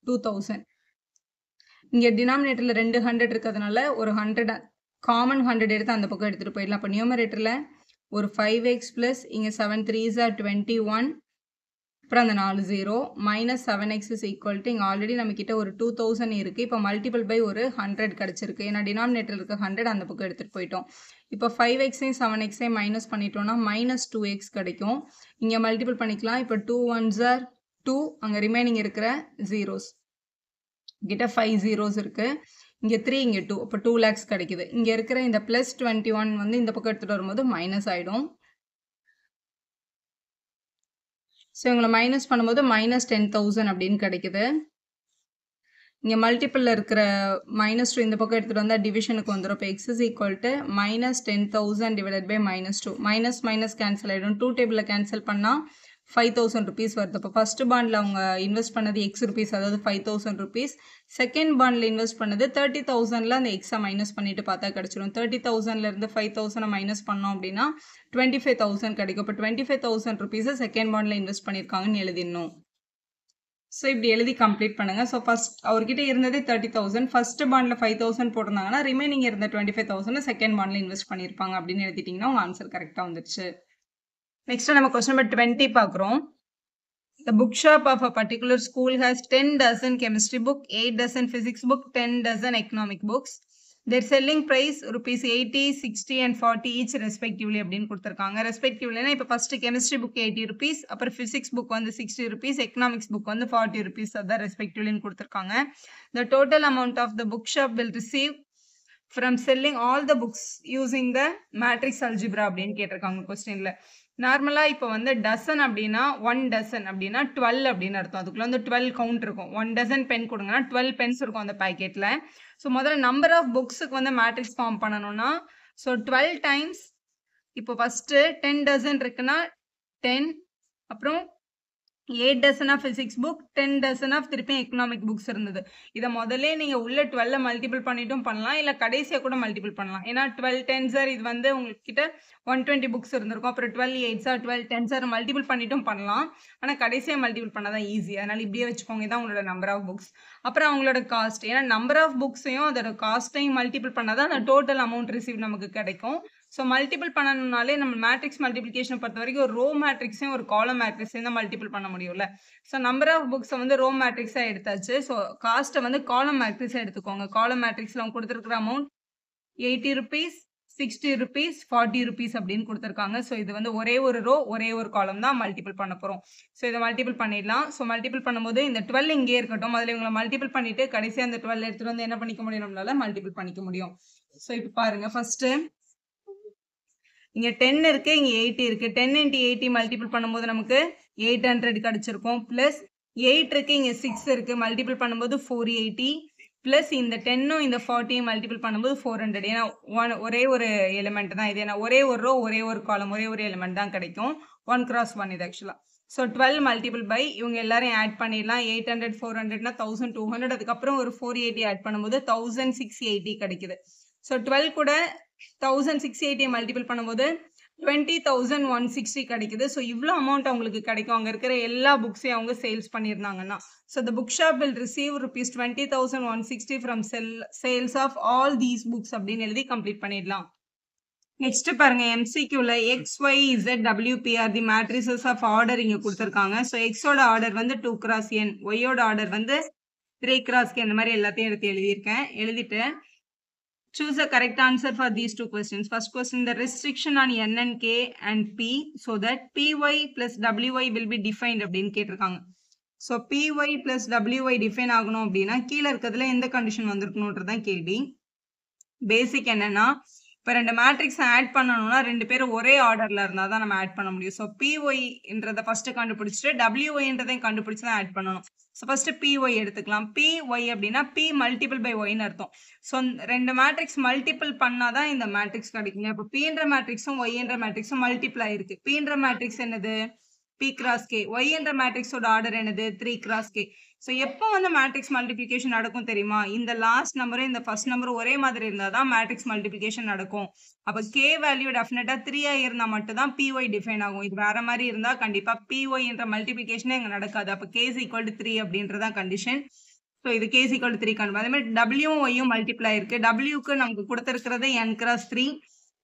2000. இங்கே டினாமினேட்டரில் 2 100 இருக்கிறதுனால ஒரு 100 காமன் 100 எடுத்து அந்த பக்கம் எடுத்துகிட்டு போயிடலாம். அப்போ நியூமரேட்டரில் ஒரு 5x ப்ளஸ் இங்கே 7 3s are 21 அப்புறம் அந்த 4 0 minus 7x is equal to இங்கே ஆல்ரெடி நம்மக்கிட்ட ஒரு 2000 இருக்குது. இப்போ மல்டிபிள் பை ஒரு 100 கிடச்சிருக்கு. ஏன்னா டினாமினேட்டர் இருக்க 100 அந்த பக்கம் எடுத்துகிட்டு போயிட்டோம். இப்போ 5xையும் 7xையும் மைனஸ் பண்ணிட்டோம்னா minus 2x கிடைக்கும். இங்கே மல்டிபிள் பண்ணிக்கலாம். இப்போ 2 1s are 2, அங்கே ரிமைனிங் இருக்கிற zeros கிட்ட 5 zeros இருக்குது. இங்கே 3 இங்கே 2, அப்போ 2 lakhs கிடைக்குது. இங்கே இருக்கிற இந்த ப்ளஸ் 21 வந்து இந்த பக்கம் எடுத்துகிட்டு வரும்போது மைனஸ் ஆகிடும். ஸோ இவங்களை மைனஸ் பண்ணும்போது minus 10,000 அப்படின்னு கிடைக்குது. இங்கே மல்டிப்பிளில் இருக்கிற -2 இந்த பக்கம் எடுத்துகிட்டு வந்தால் டிவிஷனுக்கு வந்துடும். இப்போ x is equal to minus 10,000 divided by -2. Minus minus cancel ஆகிடும். 2 டேபிளில் கேன்சல் பண்ணால் 5,000 rupees வருது. இப்போ ஃபர்ஸ்ட் பாண்டில் அவங்க இன்வெஸ்ட் பண்ணது x rupees, அதாவது 5,000 rupees. செகண்ட் பாண்டில் இன்வெஸ்ட் பண்ணது 30,000ல் அந்த எக்ஸை மைனஸ் பண்ணிட்டு பார்த்தா கிடச்சிடும். 30,000லேருந்து 5,000 மைனஸ் பண்ணோம் அப்படின்னா 25,000 கிடைக்கும். இப்போ 25,000 rupees செகண்ட் பாண்டில் இன்வெஸ்ட் பண்ணியிருக்காங்கன்னு எழுதிடணும். ஸோ இப்படி எழுதி கம்ப்ளீட் பண்ணுங்க. ஸோ ஃபர்ஸ்ட் அவர்கிட்ட இருந்ததே 30,000, ஃபர்ஸ்ட் பாண்டில் 5,000 போட்டிருந்தாங்கன்னா ரிமைனிங் இருந்த 25,000 செகண்ட் பாண்டில் இன்வெஸ்ட் பண்ணியிருப்பாங்க அப்படின்னு எழுதிட்டிங்கன்னா உங்கள் ஆன்சர் கரெக்டாக வந்துருச்சு. நெக்ஸ்ட் நம்ம கொஸ்டின் நம்பர் 20 பார்க்குறோம். The bookshop of a particular school has 10 dozen chemistry book, 8 dozen physics book, 10 dozen economic books. Their selling price rupees 80, 60 and 40 each respectively அப்படின்னு கொடுத்துருக்காங்க. ரெஸ்பெக்டிவ்லினா இப்போ ஃபர்ஸ்ட் கெமிஸ்ட்ரி புக் 80 rupees, அப்புறம் physics book வந்து 60 rupees, economics book வந்து 40 rupees, அதான் ரெஸ்பெக்டிவ்லின்னு கொடுத்துருக்காங்க. The total amount of the bookshop will receive from selling all the books using the matrix algebra அப்படின்னு கேட்டிருக்காங்க கொஸ்டின்ல. நார்மலாக இப்போ வந்து டசன் அப்படின்னா 1 dozen அப்படின்னா 12 அப்படின்னு அர்த்தம். அதுக்குள்ள வந்து 12 கவுண்ட் இருக்கும். 1 dozen பென் கொடுங்கன்னா 12 பென்ஸ் இருக்கும் அந்த பேக்கெட்டில். ஸோ முதல்ல நம்பர் ஆஃப் புக்ஸுக்கு வந்து மேட்ரிக்ஸ் ஃபார்ம் பண்ணணும்னா ஸோ 12 டைம்ஸ் இப்போ ஃபஸ்ட்டு 10 dozen இருக்குன்னா 10, அப்புறம் 8 dozen of physics book, 10 dozen of திருப்பி எக்கனாமிக் புக்ஸ் இருந்தது. இதை முதல்ல நீங்கள் உள்ள 12 மல்டிபிள் பண்ணிட்டும் பண்ணலாம், இல்லை கடைசியாக கூட மல்டிபிள் பண்ணலாம். ஏன்னா 12 10s இது வந்து உங்ககிட்ட 120 புக்ஸ் இருந்திருக்கும். அப்புறம் 12 8s 12 10s மல்டிபிள் பண்ணிட்டும் பண்ணலாம். ஆனால் கடைசியாக மல்டிபிள் பண்ணால் தான் ஈஸி. அதனால் இப்படியே வச்சுக்கோங்க, இதான் உங்களோட நம்பர் ஆஃப் புக்ஸ். அப்புறம் அவங்களோட காஸ்ட், ஏன்னா நம்பர் ஆஃப் புக்ஸையும் அதோட காஸ்ட்டையும் மல்டிபிள் பண்ணால் தான் அந்த டோட்டல் அமௌண்ட் ரிசீவ் நமக்கு கிடைக்கும். ஸோ மல்டிபிள் பண்ணணும்னாலே நம்ம மேட்ரிக்ஸ் மல்டிபிளிகேஷனை பொறுத்த வரைக்கும் ஒரு ரோ மேட்ரிக்ஸையும் ஒரு காலம் மேட்ரிக்ஸையும் தான் மல்டிபிள் பண்ண முடியும்ல. ஸோ நம்பர் ஆஃப் புக்ஸை வந்து ரோ மேட்ரிக்ஸாக எடுத்தாச்சு. ஸோ காஸ்ட்டை வந்து காலம் மேட்ரிக்ஸாக எடுத்துக்கோங்க. காலம் மேட்ரிக்ஸில் அவங்க கொடுத்துருக்குற அமௌண்ட் 80 rupees, 60 rupees, 40 rupees அப்படின்னு கொடுத்துருக்காங்க. ஸோ இது வந்து ஒரே ஒரு ரோ ஒரே ஒரு காலம் தான் மல்டிபிள் பண்ண போகிறோம். ஸோ இதை மல்டிபிள் பண்ணிடலாம். ஸோ மல்டிபிள் பண்ணும்போது இந்த 12 இங்கே இருக்கட்டும், அதில் இவங்களை மல்டிபிள் பண்ணிட்டு கடைசியாக அந்த 12 எடுத்துகிட்டு வந்து என்ன பண்ணிக்க முடியும், நம்மளால மல்டிபிள் பண்ணிக்க முடியும். ஸோ இப்போ பாருங்க, ஃபர்ஸ்ட்டு இங்கே 10 இருக்கு, இங்கே 80 இருக்கு. 10 into 80 மல்டிபிள் பண்ணும்போது நமக்கு 800 கிடைச்சிருக்கும். பிளஸ் 8 இருக்கு, இங்கே 6 இருக்கு, மல்டிபிள் பண்ணும்போது 480. பிளஸ் இந்த 10ம் இந்த 40 மல்டிபிள் பண்ணும்போது 400. ஏன்னா ஒரே ஒரு எலிமெண்ட் தான் இது. ஏன்னா ஒரே ஒரு ரோ ஒரே ஒரு காலம் ஒரே ஒரு எலிமெண்ட் தான் கிடைக்கும். 1 cross 1 இது ஆக்சுவலாக. ஸோ 12 மல்டிபிள் பை இவங்க எல்லாரும் ஆட் பண்ணிடலாம். 800 400னா 1200, அதுக்கப்புறம் ஒரு 480 ஆட் பண்ணும்போது 1680 கிடைக்குது. ஸோ 12 கூட 1680 மல்டிபிள் பண்ணும்போது 20,160 கிடைக்குது. ஸோ இவ்வளோ அமௌண்ட் அவங்களுக்கு கிடைக்கும் அங்கே இருக்கிற எல்லா புக்ஸையும் அவங்க சேல்ஸ் பண்ணியிருந்தாங்கன்னா. So the book shop will receive rupees 20,160 from sales of all these books அப்படின்னு எழுதி கம்ப்ளீட் பண்ணிடலாம். நெக்ஸ்ட் பாருங்க, எம்சிக்யூல XYZ WPR the matrices of order இங்கே கொடுத்துருக்காங்க. ஸோ எக்ஸோட ஆர்டர் வந்து 2 cross n, ஒய்யோட ஆர்டர் வந்து 3 cross k, இந்த மாதிரி எல்லாத்தையும் எடுத்து எழுதியிருக்கேன். எழுதிட்டு choose a correct answer for these two questions. First question, the restriction on n and k and p so that py plus wy will be defined அப்படின்னு கேட்டிருக்காங்க. So py plus wy define ஆகணும் அப்படின்னா கீழே இருக்கிறதுல எந்த condition வந்திருக்கணுன்றதான் கேள்வி. பேசிக் என்னன்னா, இப்போ 2 மேட்ரிக்ஸ் ஆட் பண்ணணும்னா 2 பேரும் ஒரே ஆர்டர்ல இருந்தால் தான் நம்ம ஆட் பண்ண முடியும். ஸோ pyன்றதை ஃபர்ஸ்ட் கண்டுபிடிச்சிட்டு wyன்றதையும் கண்டுபிடிச்சு தான் ஆட் பண்ணணும். ஸோ ஃபர்ஸ்ட் py எடுத்துக்கலாம். py அப்படின்னா p மல்டிபிள் பை ஒய்னு அர்த்தம். ஸோ 2 மேட்ரிக்ஸ் மல்டிபிள் பண்ணாதான் இந்த மேட்ரிக்ஸ் கிடைக்குங்க. இப்போ pன்ற மேட்ரிக்ஸும் yன்ற மேட்ரிக்ஸும் மல்டிபிள் ஆயிருக்கு. pன்ற மேட்ரிக்ஸ் என்னது, p cross k. yன்ற மேட்ரிக்ஸோட ஆர்டர் என்னது, 3 cross k. ஸோ எப்போ வந்து மேட்ரிக்ஸ் மல்டிபிளிகேஷன் நடக்கும் தெரியுமா, இந்த லாஸ்ட் நம்பரும் இந்த ஃபர்ஸ்ட் நம்பரும் ஒரே மாதிரி இருந்தால் தான் மேட்ரிக்ஸ் மல்டிபிளிகேஷன் நடக்கும். அப்போ கே வேல்யூ டெஃபினட்டாக 3 இருந்தால் மட்டும் தான் py டிஃபைன் ஆகும். இது வேற மாதிரி இருந்தால் கண்டிப்பாக py என்ற மல்டிபிளிகேஷனே இங்கே நடக்காது. அப்போ k is equal to 3 அப்படின்றதான் கண்டிஷன். ஸோ இது k is equal to 3 கண்டிப்பாக. அதே மாதிரி w யும் y யும் மல்டிப்ளை இருக்கு. wக்கு நமக்கு கொடுத்துருக்கிறது n cross 3,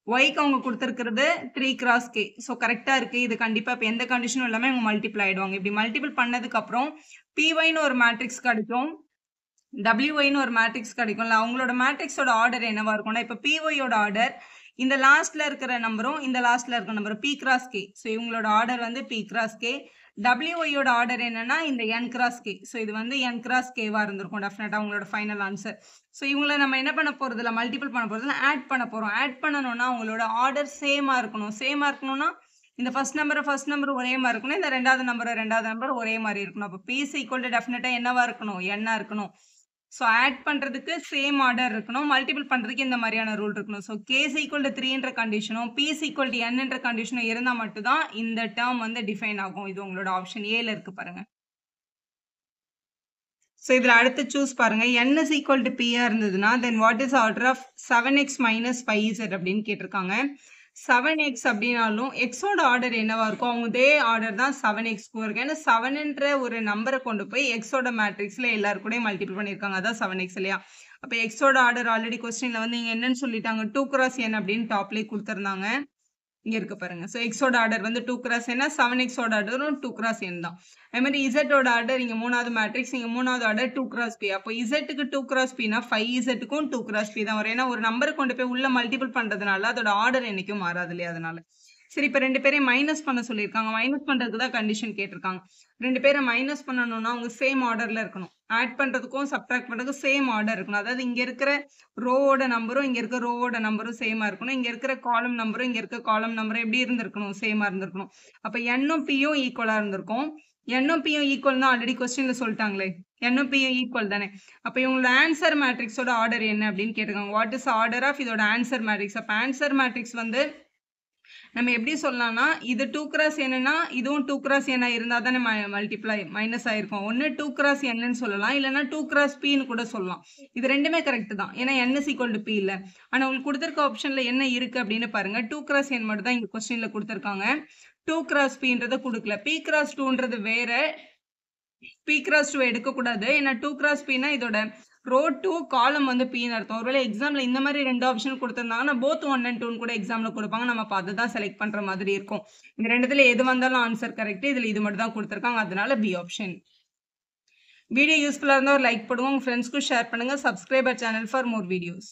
ஒய்க்கு அவங்க கொடுத்துருக்கிறது 3 கிராஸ் கே. ஸோ கரெக்டாக இருக்குது. இது கண்டிப்பாக இப்போ எந்த கண்டிஷனும் இல்லாமல் இவங்க மல்டிப்ளை ஆகிடுவாங்க. இப்படி மல்டிபிள் பண்ணதுக்கப்புறம் பிஒய்னு ஒரு மேட்ரிக்ஸ் கிடைக்கும், டபிள்யூஒய்னு ஒரு மேட்ரிக்ஸ் கிடைக்கும்ல. அவங்களோட மேட்ரிக்ஸோட ஆர்டர் என்னவா இருக்கும்னா, இப்போ பிஒய்யோட ஆர்டர் இந்த லாஸ்ட்ல இருக்கிற நம்பரும் இந்த லாஸ்ட்ல இருக்கிற நம்பரும் பி கிராஸ் கே. ஸோ இவங்களோட ஆர்டர் வந்து பி கிராஸ் கே. டபிள்யூஒய்யோட ஆர்டர் என்னன்னா இந்த என் கிராஸ் கே. ஸோ இது வந்து என் கிராஸ் கேவா இருந்திருக்கும் டெஃபினட்டா அவங்களோட ஃபைனல் ஆன்சர். ஸோ இவங்களை நம்ம என்ன பண்ண போறதுல மல்டிபிள் பண்ண போறதுல ஆட் பண்ண போறோம். ஆட் பண்ணணும்னா அவங்களோட ஆர்டர் சேமா இருக்கணும். சேமா இருக்கணும்னா இந்த ஃபர்ஸ்ட் நம்பர் ஒரே மாதிரி இருக்கணும், இந்த ரெண்டாவது நம்பர் ஒரே மாதிரி இருக்கணும். அப்போ பி இஸ் ஈக்குவல் டு டெஃபினட்டா என்னவா இருக்கணும், என்னா இருக்கணும். ஸோ ஆட் பண்ணுறதுக்கு சேம் ஆர்டர் இருக்கணும், மல்டிபிள் பண்ணுறதுக்கு இந்த மாதிரியான ரூல் இருக்கணும். So K is equal to 3ன்ற கண்டிஷனும் பி இஸ் ஈக்குவல் டு என்ன்ற கண்டிஷனும் இருந்தால் மட்டும்தான் இந்த டேர்ம் வந்து டிஃபைன் ஆகும். இது உங்களோட ஆப்ஷன் ஏல இருக்கு பாருங்க. ஸோ இதில் அடுத்து சூஸ் பாருங்க. n இஸ் ஈக்குவல் டு பியா இருந்ததுன்னா then what is order of 7x minus 5z அப்படின்னு கேட்டிருக்காங்க. 7x அப்படின்னாலும் எக்ஸோட ஆர்டர் என்னவா இருக்கும், அவங்க இதே ஆர்டர் தான் 7x இருக்கு. ஏன்னா 7ன்ற ஒரு நம்பரை கொண்டு போய் எக்ஸோட மேட்ரிக்ஸ்ல எல்லாரும் கூட மல்டிபிள் பண்ணியிருக்காங்க, அதான் 7x இல்லையா. அப்போ எக்ஸோட ஆர்டர் ஆல்ரெடி கொஸ்டின்ல வந்து இங்க என்னன்னு சொல்லிட்டாங்க, 2 cross n அப்படின்னு டாப்லேயே கொடுத்துருந்தாங்க. இங்க இருக்கு பாருங்க. ஸோ எக்ஸோட ஆர்டர் வந்து 2 cross n, 7xோட ஆர்டரும் 2 cross n தான். அதே மாதிரி இசட்டோட ஆர்டர் இங்க மூணாவது மேட்ரிக்ஸ், இங்க மூணாவது ஆர்டர் 2 cross p. அப்போ இசட்டுக்கு 2 cross pனா 5zக்கும் 2 cross p தான் வரும். ஏன்னா ஒரு நம்பரை கொண்டு போய் உள்ள மல்டிபிள் பண்றதுனால அதோட ஆர்டர் என்னைக்கும் மாறாது இல்லையா, அதனால. சரி, இப்போ ரெண்டு பேரையும் மைனஸ் பண்ண சொல்லியிருக்காங்க. மைனஸ் பண்றதுக்கு தான் கண்டிஷன் கேட்டிருக்காங்க. ரெண்டு பேரை மைனஸ் பண்ணணும்னா அவங்க சேம் ஆர்டர்ல இருக்கணும். ஆட் பண்றதுக்கும் சப்ட்ராக்ட் பண்றதுக்கும் சேம் ஆர்டர் இருக்கணும். அதாவது இங்க இருக்கிற ரோவோட நம்பரும் இங்க இருக்கிற ரோவோட நம்பரும் சேமா இருக்கணும். இங்க இருக்கிற காலம் நம்பரும் இங்க இருக்க காலம் நம்பரும் எப்படி இருந்திருக்கணும், சேமா இருந்திருக்கணும். அப்ப எண்ணும் பியும் ஈக்குவலா இருந்திருக்கும். எண்ணும் பியும் ஈக்குவல் தான் ஆல்ரெடி கொஸ்டின்ல சொல்லிட்டாங்களே, எண்ணும் பியும் ஈக்குவல் தானே. அப்ப இவங்களோட ஆன்சர் மேட்ரிக்ஸோட ஆர்டர் என்ன அப்படின்னு கேட்டிருக்காங்க. வாட் இஸ் ஆர்டர் ஆஃப் இதோட ஆன்சர் மேட்ரிக்ஸ். அப்ப ஆன்சர் மேட்ரிக்ஸ் வந்து நம்ம எப்படி சொல்லலாம்னா, இது 2 cross என்னன்னா இதுவும் 2 cross என்ன இருந்தா தானே மல்டிப்ளை மைனஸ் ஆயிருக்கும். ஒன்னு 2 cross என்னன்னு சொல்லலாம், இல்லைன்னா 2 cross pன்னு கூட சொல்லலாம். இது ரெண்டுமே கரெக்ட் தான், ஏன்னா n is equal to p இல்ல. ஆனா உங்களுக்கு கொடுத்திருக்க ஆப்ஷன்ல என்ன இருக்கு அப்படின்னு பாருங்க. 2 cross n மட்டும் தான் இங்க கொஸ்டின்ல கொடுத்திருக்காங்க, 2 cross pன்றத கொடுக்கல. p cross 2ன்றது வேற, p cross 2 எடுக்க கூடாது. ஏன்னா 2 cross pனா இதோட ரோ 2 காலம் வந்து பின்னு அர்த்தம். ஒருவேளை எக்ஸாம்ல இந்த மாதிரி ரெண்டு ஆப்ஷன் கொடுத்திருந்தாங்கன்னா போத் 1 and 2 கூட எக்ஸாம்ல கொடுப்பாங்க. நம்ம அப்ப அதுதான் செலக்ட் பண்ற மாதிரி இருக்கும். இந்த ரெண்டுத்துல எது வந்தாலும் ஆன்சர் கரெக்ட். இதுல இது மட்டும் தான் கொடுத்திருக்காங்க, அதனால பி ஆப்ஷன். வீடியோ யூஸ்ஃபுல்லா இருந்தா ஒரு லைக் போடுங்க, உங்க ஃப்ரெண்ட்ஸ்க்கு ஷேர் பண்ணுங்க. Subscribe our channel for more videos.